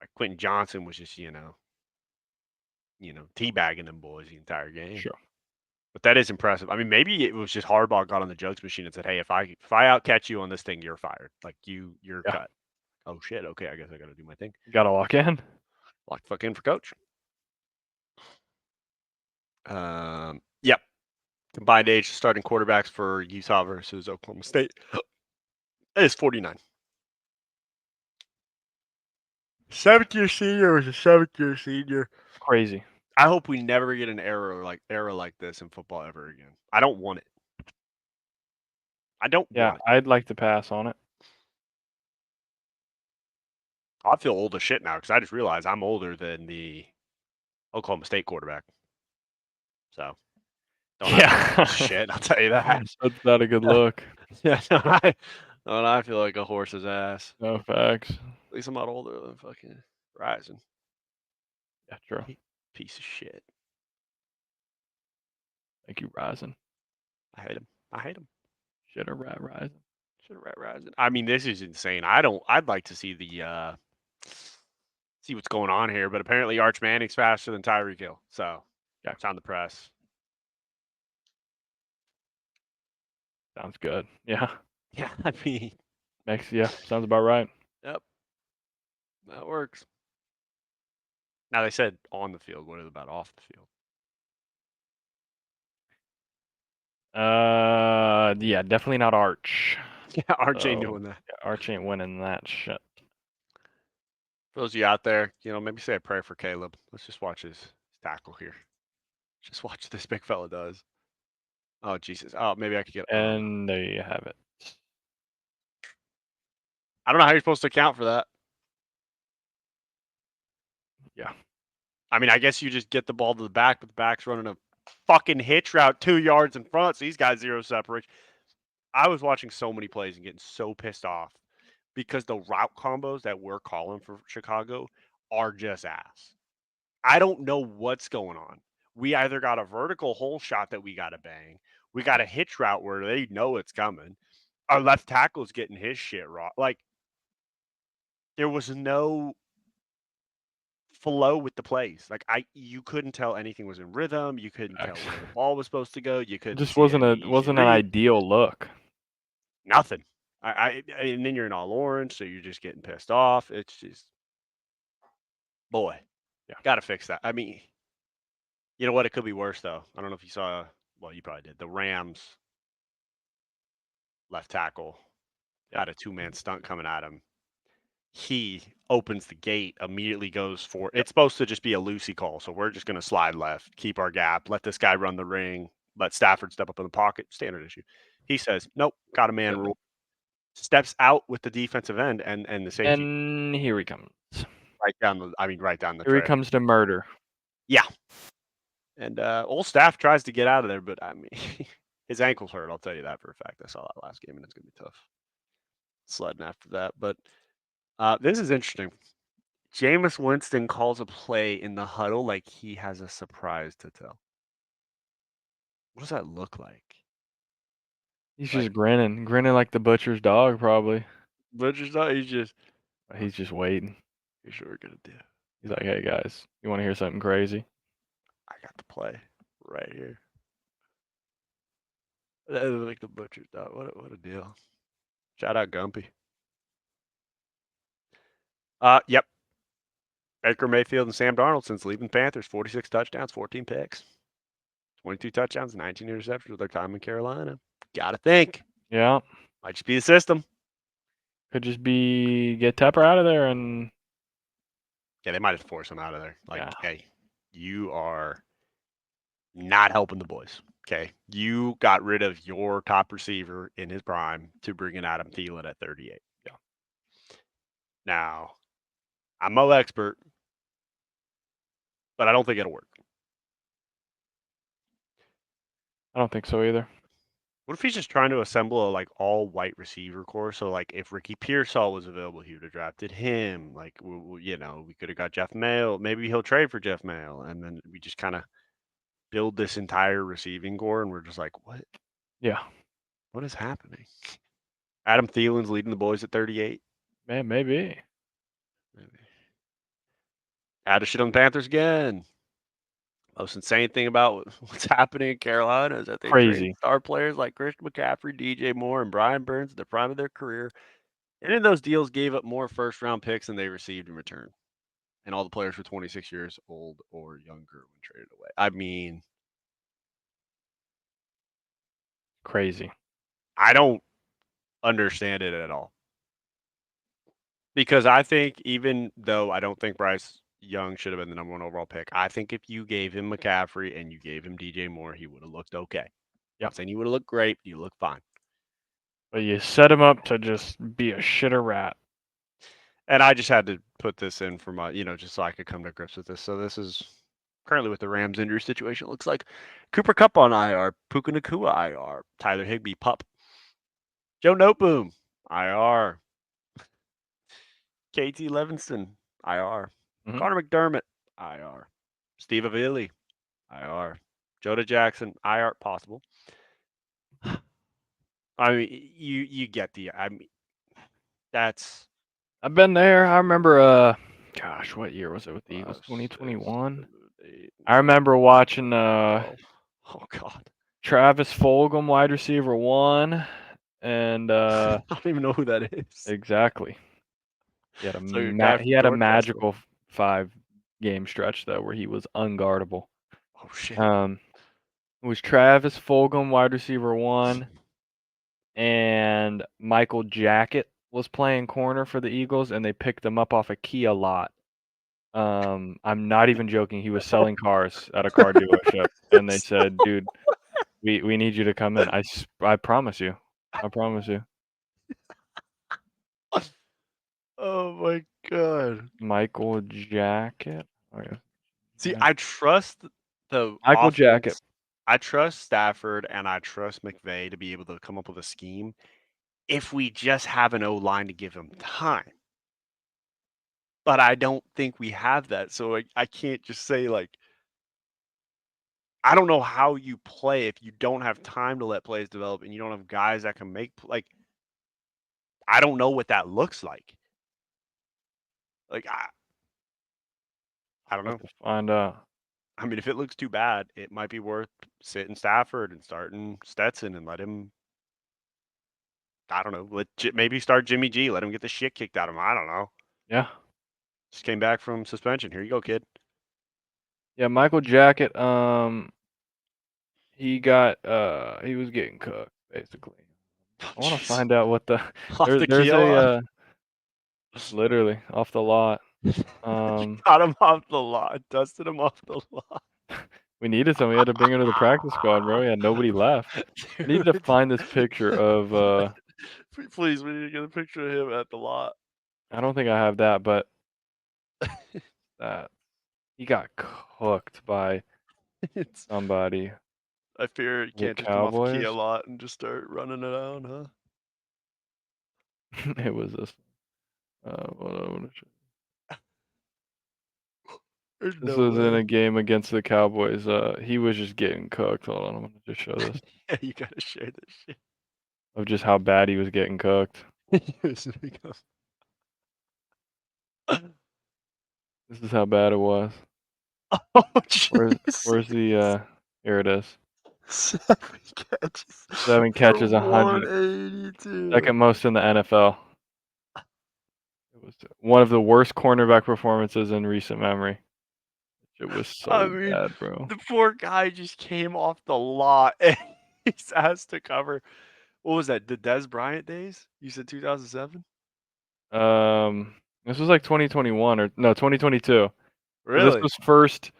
Like Quentin Johnson was just teabagging them boys the entire game. Sure. But that is impressive. I mean, maybe it was just Harbaugh got on the jugs machine and said, "Hey, if I outcatch you on this thing, you're fired. Like you're cut." Oh shit. Okay, I guess I got to do my thing. Got to lock in. Lock the fuck in for coach. Yep. Combined age starting quarterbacks for Utah versus Oklahoma State is 49. 7th-year senior was a 7th-year senior. Crazy. I hope we never get an era like this in football ever again. I don't want it. I don't want it. I'd like to pass on it. I feel old as shit now because I just realized I'm older than the Oklahoma State quarterback. So, don't shit. I'll tell you that. That's not a good look. Yeah, I feel like a horse's ass. No facts. At least I'm not older than fucking Ryzen. Yeah, true. Piece of shit. Thank you, Ryzen. I hate him. Should have rat Ryzen. I mean, this is insane. I'd like to see see what's going on here, but apparently Arch Manning's faster than Tyreek Hill. So it's on the press. Sounds good. Yeah. Yeah, I mean, sounds about right. Yep. That works. Now they said on the field. What about off the field? Yeah, definitely not Arch. Yeah, Arch ain't doing that. Yeah, Arch ain't winning that shit. For those of you out there, maybe say a prayer for Caleb. Let's just watch his tackle here. Just watch what this big fella does. Oh, Jesus. Oh, maybe I could get... And there you have it. I don't know how you're supposed to account for that. Yeah. I mean, I guess you just get the ball to the back, but the back's running a fucking hitch route 2 yards in front, so he's got zero separation. I was watching so many plays and getting so pissed off because the route combos that we're calling for Chicago are just ass. I don't know what's going on. We either got a vertical hole shot that we got to bang. We got a hitch route where they know it's coming. Our left tackle's getting his shit raw. Like, there was no flow with the plays. Like, you couldn't tell anything was in rhythm. You couldn't tell where the ball was supposed to go. You couldn't. It just wasn't an ideal look. Nothing. And then you're in all orange, so you're just getting pissed off. It's just, boy, got to fix that. I mean, you know what? It could be worse though. I don't know if you saw. Well, you probably did. The Rams left tackle had a 2-man stunt coming at him. He opens the gate, immediately goes for it's supposed to just be a loosey call. So we're just going to slide left, keep our gap, let this guy run the ring, let Stafford step up in the pocket. Standard issue. He says, nope, got a man rule. Steps out with the defensive end and the safety. And here he comes. Right down the Here he comes to murder. Yeah. And old Staff tries to get out of there, but I mean, his ankle's hurt. I'll tell you that for a fact. I saw that last game, and it's going to be tough sledding after that. But This is interesting. Jameis Winston calls a play in the huddle like he has a surprise to tell. What does that look like? He's just grinning like the butcher's dog, probably. Butcher's dog. He's just waiting. Here's what we're gonna do. He's like, "Hey guys, you want to hear something crazy?" I got the play right here. That is like the butcher's dog. What a deal. Shout out Gumpy. Yep. Baker Mayfield and Sam Darnold since leaving Panthers, 46 touchdowns, 14 picks, 22 touchdowns, 19 interceptions with their time in Carolina. Gotta think. Yeah. Might just be the system. Could just be get Tepper out of there and Yeah, they might have forced him out of there. Like, Yeah. hey, you are not helping the boys. Okay. You got rid of your top receiver in his prime to bring in Adam Thielen at 38. Yeah. Now, I'm no expert, but I don't think it'll work. I don't think so either. What if he's just trying to assemble a like all white receiver core? So like if Ricky Pearsall was available, he would have drafted him. Like we could have got Jeff Mayo. Maybe he'll trade for Jeff Mayo, and then we just kind of build this entire receiving core, and we're just like, what? Yeah. What is happening? Adam Thielen's leading the boys at 38. Man, maybe. Add a shit on the Panthers again. Most insane thing about what's happening in Carolina is that they trade Crazy. star players like Christian McCaffrey, DJ Moore, and Brian Burns at the prime of their career. And in those deals, gave up more first-round picks than they received in return. And all the players were 26 years old or younger when traded away. I mean, Crazy. I don't understand it at all. Because I think even though I don't think Bryce Young should have been the number 1 overall pick, I think if you gave him McCaffrey and you gave him DJ Moore, he would have looked okay. Yep. I'm saying he would have looked great. You look fine. But you set him up to just be a shitter rat. And I just had to put this in for my, just so I could come to grips with this. So this is currently with the Rams injury situation. It looks like Cooper Kupp on IR, Puka Nacua IR, Tyler Higbee pup, Joe Noteboom IR, KT Levinson IR, Connor McDermott IR, Steve Avili IR, Joda Jackson IR possible. I mean, you get the. I mean, that's. I've been there. I remember. Gosh, what year was it with the Eagles? 2021. I remember watching. Oh God. Travis Fulgham, wide receiver 1, and I don't even know who that is. Exactly. He had a So your guy he had a from Dorchester. magical 5-game stretch though where he was unguardable. Oh shit. It was Travis Fulgham, wide receiver 1, and Michael Jackett was playing corner for the Eagles, and they picked him up off a Kia lot. I'm not even joking. He was selling cars at a car dealership, and they said, "Dude, we need you to come in." I promise you. I promise you. Oh my God. Michael Jackett. Oh, yeah. See, I trust the Michael Jackett. offense. I trust Stafford and I trust McVay to be able to come up with a scheme if we just have an O-line to give him time. But I don't think we have that. So I can't just say like, I don't know how you play if you don't have time to let plays develop and you don't have guys that can make like. I don't know what that looks like. Like I don't know. Find out. I mean, if it looks too bad, it might be worth sitting Stafford and starting Stetson and let him. I don't know. Maybe start Jimmy G. Let him get the shit kicked out of him. I don't know. Yeah. Just came back from suspension. Here you go, kid. Yeah, Michael Jackett. He was getting cooked basically. I want to find out what the there's a literally off the lot. Got him off the lot. Dusted him off the lot. We needed some. We had to bring him to the practice squad, bro. We had nobody left. I need to find this picture of. Please, we need to get a picture of him at the lot. I don't think I have that, but that he got cooked by somebody. I fear you can't just come off a Kia lot and just start running it down, huh? It was this. There's This no was in way. a game against the Cowboys. He was just getting cooked. Hold on, I'm gonna just show this Yeah, you gotta share this shit. of just how bad he was getting cooked. This This is how bad it was. Oh, Where's the here it is. 7 catches. 7 catches, for 100. 182. Second most in the NFL. It was one of the worst cornerback performances in recent memory. It was so I mean, bad, bro. the poor guy just came off the lot and he's asked to cover. What was that? The Des Bryant days? You said 2007? This was like 2021 or no, 2022. So this Really? was first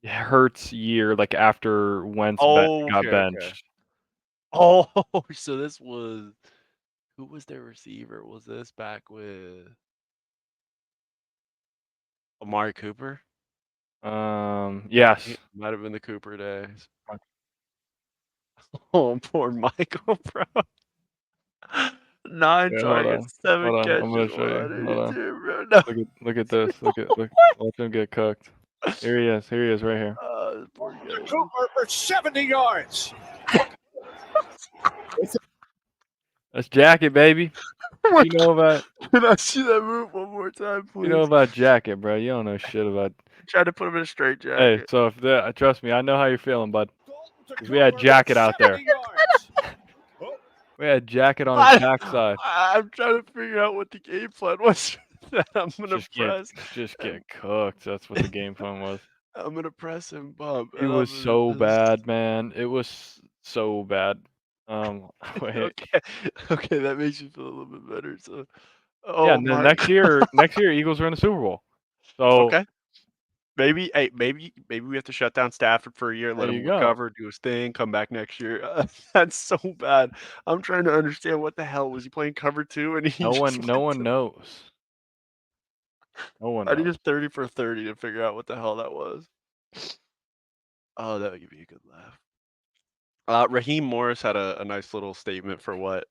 Hurts year, like after Wentz Oh, got okay, okay. benched. Oh, so this was who was their receiver? Was this back with Amari Cooper? Yes. It might have been the Cooper days. Oh, poor Michael, bro. 9 Yeah, targets, 7 hold on. I'm gonna catches, show you. Hold on. 182, bro. No. Look at this. Look. Watch him get cooked. Here he is. Here he is, right here. This poor guy. Cooper for 70 yards. That's Jacket, baby. You know about Can I see that move one more time, please? you know about Jacket, bro. You don't know shit about. Tried to put him in a straight Hey, jacket. so if that, trust me, I know how you're feeling, bud. 'Cause we had Jacket out there. We had Jacket on his backside. I'm trying to figure out what the game plan was that I'm gonna press. Just get cooked. That's what the game plan was. I'm gonna press and bump. It was so bad, man. It was so bad. Wait. Okay, that makes you feel a little bit better. So, Yeah, oh and then my next year, Eagles are in the Super Bowl. So Okay. Maybe we have to shut down Stafford for a year, let there him you go. recover, do his thing, come back next year. That's so bad. I'm trying to understand what the hell was he playing cover 2 and he No just one went knows. No one I need knows. a 30 for 30 to figure out what the hell that was. Oh, that would give me a good laugh. Raheem Morris had a nice little statement for what,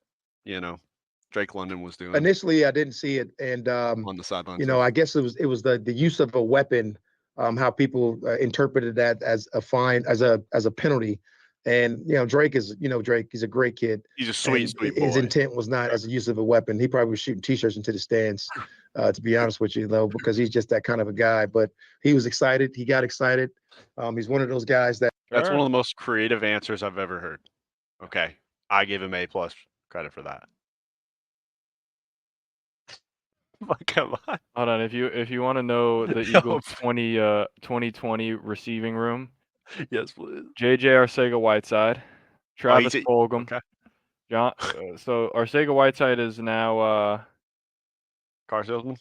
Drake London was doing Initially, I didn't see it, and on the sidelines. I guess it was the use of a weapon, how people interpreted that as a fine, as a penalty. And Drake is Drake. He's a great kid. He's a sweet His boy. intent was not as a use of a weapon. He probably was shooting T-shirts into the stands, to be honest with you, though, because he's just that kind of a guy. But he was excited. He got excited. He's one of those guys that. That's one of the most creative answers I've ever heard. Okay, I give him A+ credit for that. Come on. Hold on. If you want to know the Eagles 2020 receiving room, yes, please. JJ Arcega-Whiteside, Travis Fulgham, Okay. John. So Arcega-Whiteside is now car salesman.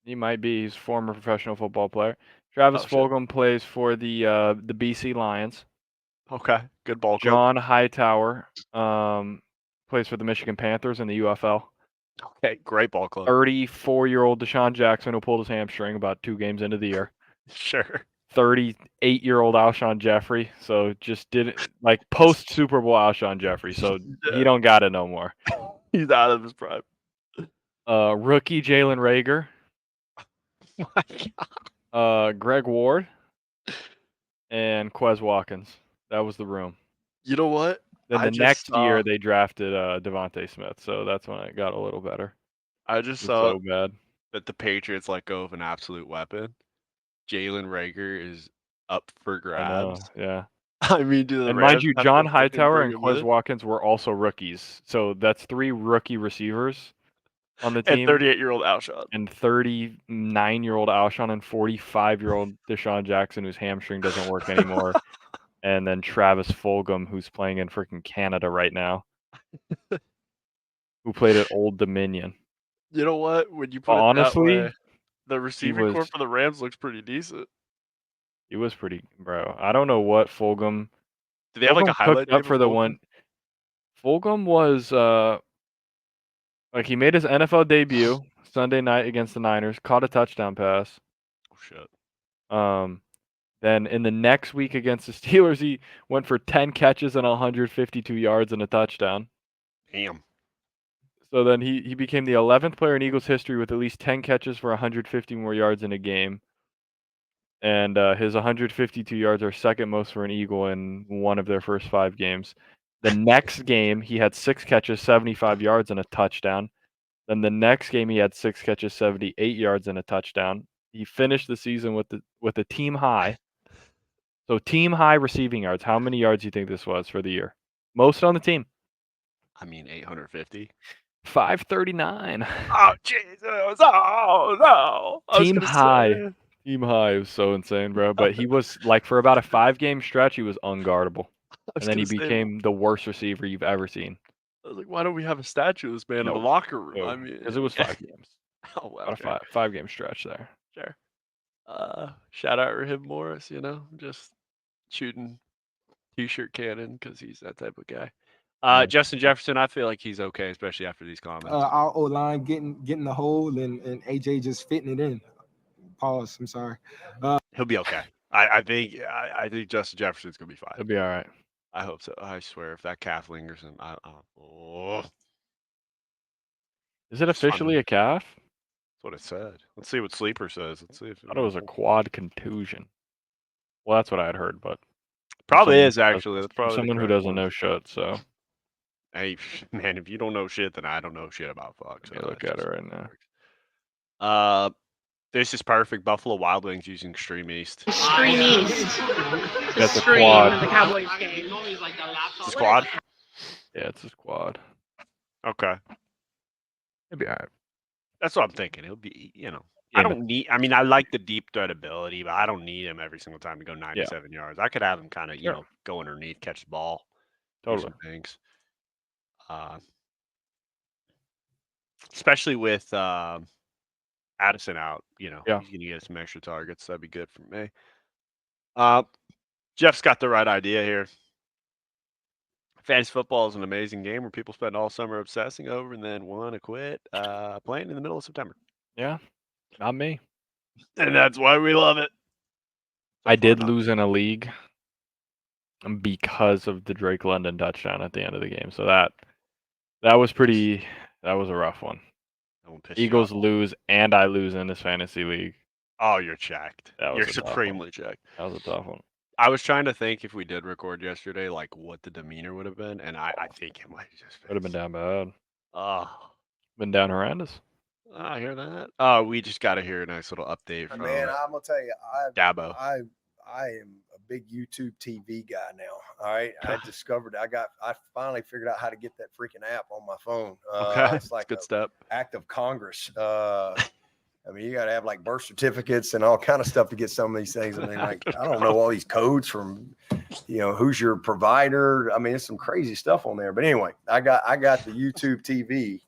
He might be. He's a former professional football player. Travis Fulgham plays for the BC Lions. Okay, good ball club. John Hightower plays for the Michigan Panthers in the UFL. Okay, great ball club. 34-year-old Deshaun Jackson, who pulled his hamstring about 2 games into the year. Sure. 38-year-old Alshon Jeffrey. So just didn't like post Super Bowl Alshon Jeffrey. So he don't got it no more. He's out of his prime. Rookie Jalen Reagor. My God. Greg Ward. And Quez Watkins. That was the room. You know what? Then the next year they drafted Devontae Smith, so that's when it got a little better. I just saw so bad that the Patriots let go of an absolute weapon. Jalen Reagor is up for grabs. I know, yeah. I mean, do the and Rams mind you, have John to fucking Hightower bring and him Quez in? Watkins were also rookies, so that's 3 rookie receivers on the team. And 38-year-old Alshon. And 39-year-old Alshon and 45-year-old Deshaun Jackson, whose hamstring doesn't work anymore. And then Travis Fulgham, who's playing in freaking Canada right now, who played at Old Dominion. You know what? When you put Honestly, it that way, the receiving corps for the Rams looks pretty decent. He was pretty, bro. I don't know what Fulgham. Do they have like a highlight up tape for of the Fulgham? one? Fulgham was like he made his NFL debut Sunday night against the Niners, caught a touchdown pass. Oh shit. Then in the next week against the Steelers, he went for 10 catches and 152 yards and a touchdown. Damn. So then he became the 11th player in Eagles history with at least 10 catches for 150 more yards in a game. And his 152 yards are second most for an Eagle in one of their first 5 games. The next game, he had 6 catches, 75 yards, and a touchdown. Then the next game, he had 6 catches, 78 yards, and a touchdown. He finished the season with a team high. So team high receiving yards. How many yards do you think this was for the year? Most on the team. I mean, 850. 539. Oh Jesus! Oh no! I was Team gonna high. say. Team high. It was so insane, bro. But he was like for about a 5-game stretch, he was unguardable. was And then he gonna say- became the worst receiver you've ever seen. I was like, why don't we have a statue of this man in the Nope. locker room? I mean, because it was 5 games. Oh well, About a 5-game stretch there. sure. Shout out Raheem Morris, just shooting t-shirt cannon because he's that type of guy. Yeah. Justin Jefferson, I feel like he's okay, especially after these comments. Our O line getting the hole and AJ just fitting it in. Pause. I'm sorry. He'll be okay. I think Justin Jefferson's gonna be fine. He'll be all right. I hope so. I swear, if that calf lingers, and Is it officially a calf? That's what it said. Let's see what Sleeper says. Let's see if I thought it was a quad contusion. Well, that's what I had heard, but Probably someone is who doesn't- actually. That's probably the someone who correct doesn't one. know shit. So Hey, man, if you don't know shit, then I don't know shit about fuck. So let me look that's at it just- right now. This is perfect. Buffalo Wild Wings using Extreme East. Extreme East. That's a Extreme quad. in the Cowboys game. It's a squad. Yeah, it's a squad. Okay, It'll be all right. that's what I'm thinking. It'll be, I Yeah, don't need. I mean, I like the deep threat ability, but I don't need him every single time to go 97 yards. I could have him kind of, Sure. go underneath, catch the ball, do Totally. some things. Especially with Addison out, Yeah. he's gonna get some extra targets. That'd be good for me. Jeff's got the right idea here. Fantasy football is an amazing game where people spend all summer obsessing over and then want to quit playing in the middle of September. Yeah, not me. And that's why we love it. I did lose in a league because of the Drake London touchdown at the end of the game. So that was pretty. That was a rough one. That one pissed you Eagles off. lose and I lose in this fantasy league. Oh, you're checked. That was You're a tough one. supremely checked. That was a tough one. I was trying to think if we did record yesterday, like what the demeanor would have been, and I think it might have just Would have been down bad. Oh, Been down horrendous. I hear that. Oh, we just got to hear a nice little update from Man, I'm gonna tell you, Dabo. I am a big YouTube TV guy now. All right, I finally figured out how to get that freaking app on my phone. Okay, It's like good step. Act of Congress. I mean, you got to have like birth certificates and all kind of stuff to get some of these things. I mean, like I don't know all these codes from, who's your provider. I mean, it's some crazy stuff on there. But anyway, I got the YouTube TV,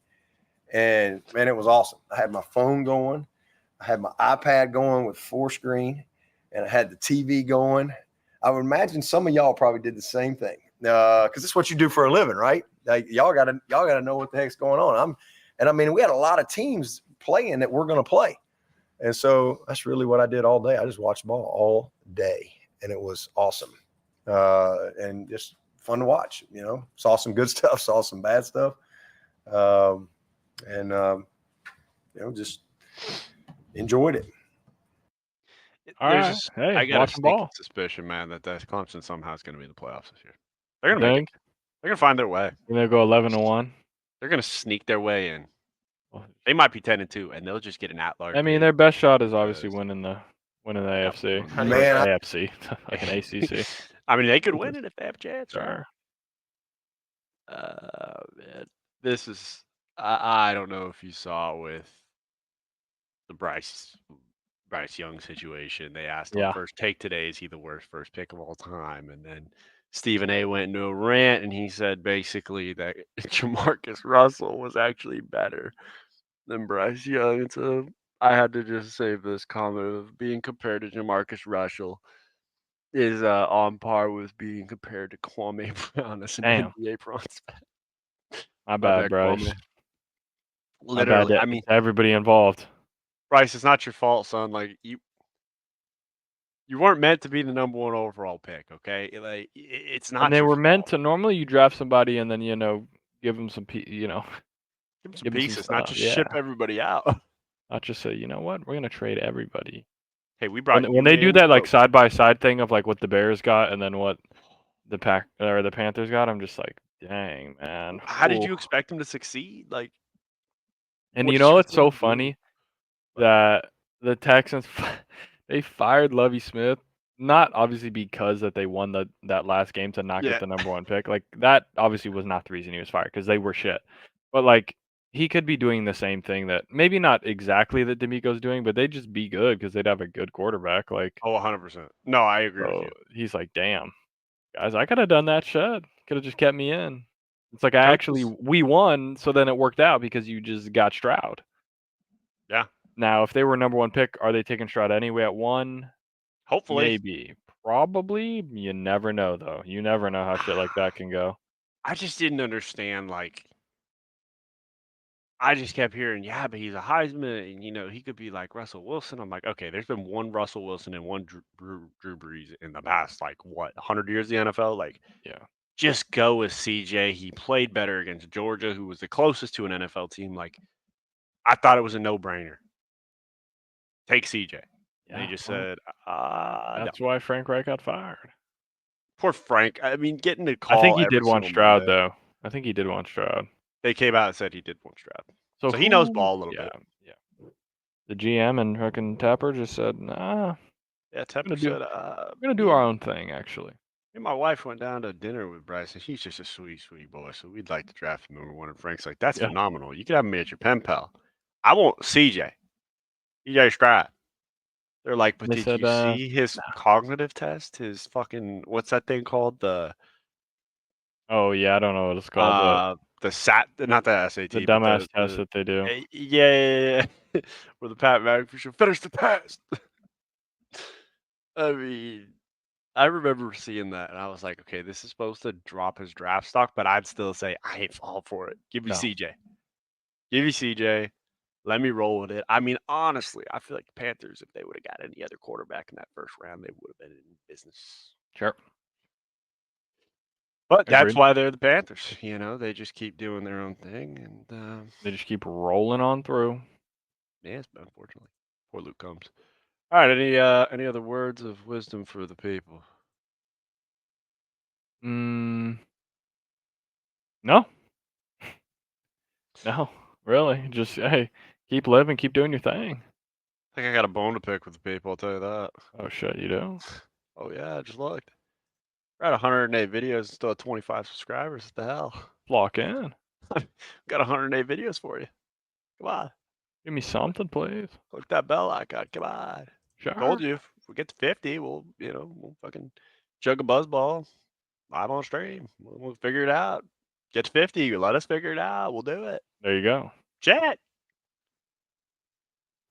and man, it was awesome. I had my phone going, I had my iPad going with 4 screen, and I had the TV going. I would imagine some of y'all probably did the same thing because it's what you do for a living, right? Like y'all gotta know what the heck's going on. I mean, we had a lot of teams playing that we're going to play. And so that's really what I did all day. I just watched ball all day, and it was awesome. And just fun to watch, saw some good stuff, saw some bad stuff. Just enjoyed it. All There's right. just- Hey, I got a watch the sneaky ball. suspicion, man, that Clemson somehow is going to be in the playoffs this year. They're going to make Think? it. They're going to find their way. You're gonna go 11-1. They're going to sneak their way in. They might be 10-2, and they'll just get an at-large. I mean, their best shot is obviously winning the AFC. Or Man, AFC, like an ACC. I mean, they could win it if they have a chance. Sure. Man, this is. I don't know if you saw with the Bryce Young situation. They asked on first take today, is he the worst first pick of all time? And then Stephen A went into a rant, and he said basically that Jamarcus Russell was actually better than Bryce Young. And so I had to just save this comment of being compared to Jamarcus Russell is on par with being compared to Kwame Brown as an Damn. NBA prospect. My bad, Bryce. Kwame. My bad Literally, to I mean, everybody involved. Bryce, it's not your fault, son. Like you weren't meant to be the number 1 overall pick, okay? Like it's not. And they your were fault. meant to. Normally, you draft somebody and then give them some, Give him some Give him some pieces, not stuff, just ship yeah. everybody out. Not just say, you know what, we're gonna trade everybody. Hey, we brought When you they do in. that like but side by side thing of like what the Bears got and then what the the Panthers got, I'm just like, dang man. how did Ooh. you expect him to succeed? Like, And what you did know you what's expect so him to do? funny? That the Texans they fired Lovie Smith, not obviously because that they won that last game to not Yeah. get the number 1 pick. Like that obviously was not the reason he was fired because they were shit. But like he could be doing the same thing that maybe not exactly that D'Amico's doing, but they'd just be good because they'd have a good quarterback. Like, Oh, 100%. No, I agree with so you. he's like, damn, guys, I could have done that shit. Could have just kept me in. It's like Coaches- we won, so then it worked out because you just got Stroud. Yeah. Now, if they were number 1 pick, are they taking Stroud anyway at 1? Hopefully. Maybe. Probably. You never know, though. You never know how shit like that can go. I just didn't understand. Like, I just kept hearing, yeah, but he's a Heisman, and he could be like Russell Wilson. I'm like, okay, there's been one Russell Wilson and one Drew Brees in the past, like, what, 100 years of the NFL? Like, Yeah. just go with CJ. He played better against Georgia, who was the closest to an NFL team. Like, I thought it was a no-brainer. Take CJ. And he Yeah, just well, said, no. that's why Frank Reich got fired. Poor Frank. I mean, getting the I think call he every did want single Stroud, Monday. though. I think he did want Stroud. They came out and said he did want Stroud. So he knows who ball a little yeah, bit. yeah. The GM and fucking Tapper just said, "Nah, Yeah, we're Tepper gonna do said, we're gonna do me our and own thing, actually." my wife went down to dinner with Bryce, and he's just a sweet, sweet boy. So we'd like to draft him number 1. And Frank's like, that's Yeah. phenomenal. You can have me at your pen pal. I want CJ. CJ Stroud. They're like, but They did said, you see his cognitive test? His fucking, what's that thing called? oh, yeah, I don't know what it's called, but Not the SAT, the but dumbass test that they do. yeah. Where the Pat McAfee should finish the test. I mean, I remember seeing that, and I was like, okay, this is supposed to drop his draft stock, but I'd still say I ain't fall for it. Give me No. CJ. Give me CJ. Let me roll with it. I mean, honestly, I feel like the Panthers, if they would have got any other quarterback in that first round, they would have been in business. Sure. But that's Agreed. why they're the Panthers. They just keep doing their own thing, and They just keep rolling on through. yes, unfortunately, poor Luke Combs. All right, any other words of wisdom for the people? No. No, really. Just hey, keep living, keep doing your thing. I think I got a bone to pick with the people. I'll tell you that. Oh shit, you do? Oh yeah, I just looked. We're at 108 videos and still at 25 subscribers. What the hell? Lock in. Got 108 videos for you. Come on. Give me something, please. Click that bell icon. Come on. Sure. Told you if we get to 50, we'll fucking chug a buzzball live on stream. We'll figure it out. Get to 50, let us figure it out. We'll do it. There you go. Chat.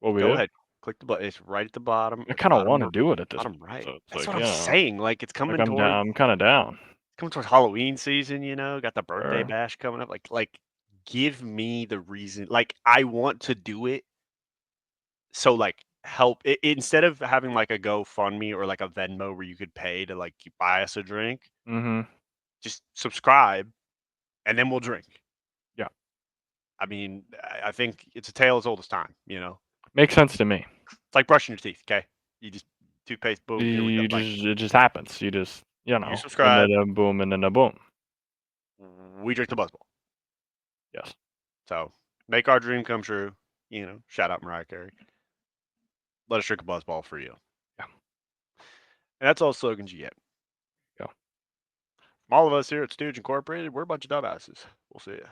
What we Go do? ahead. Click the button. It's right at the bottom. I kind of want to do it at this bottom point, right. so it's That's like, what I'm yeah. saying. Like it's coming Like towards. I'm kind of down. Coming towards Halloween season, got the birthday Sure. bash coming up. Like, give me the reason. Like, I want to do it. So, like, help instead of having like a GoFundMe or like a Venmo where you could pay to like buy us a drink. Mm-hmm. Just subscribe, and then we'll drink. Yeah. I mean, I think it's a tale as old as time. Makes sense to me. It's like brushing your teeth. Okay, you just toothpaste. Boom. Here we go. It just happens. You just You and subscribe. then a boom, and then a boom. We drink the buzzball. Yes. So make our dream come true. Shout out Mariah Carey. Let us drink a buzzball for you. Yeah. And that's all slogans you get. Go. From all of us here at Stooges Incorporated, we're a bunch of dumbasses. We'll see you.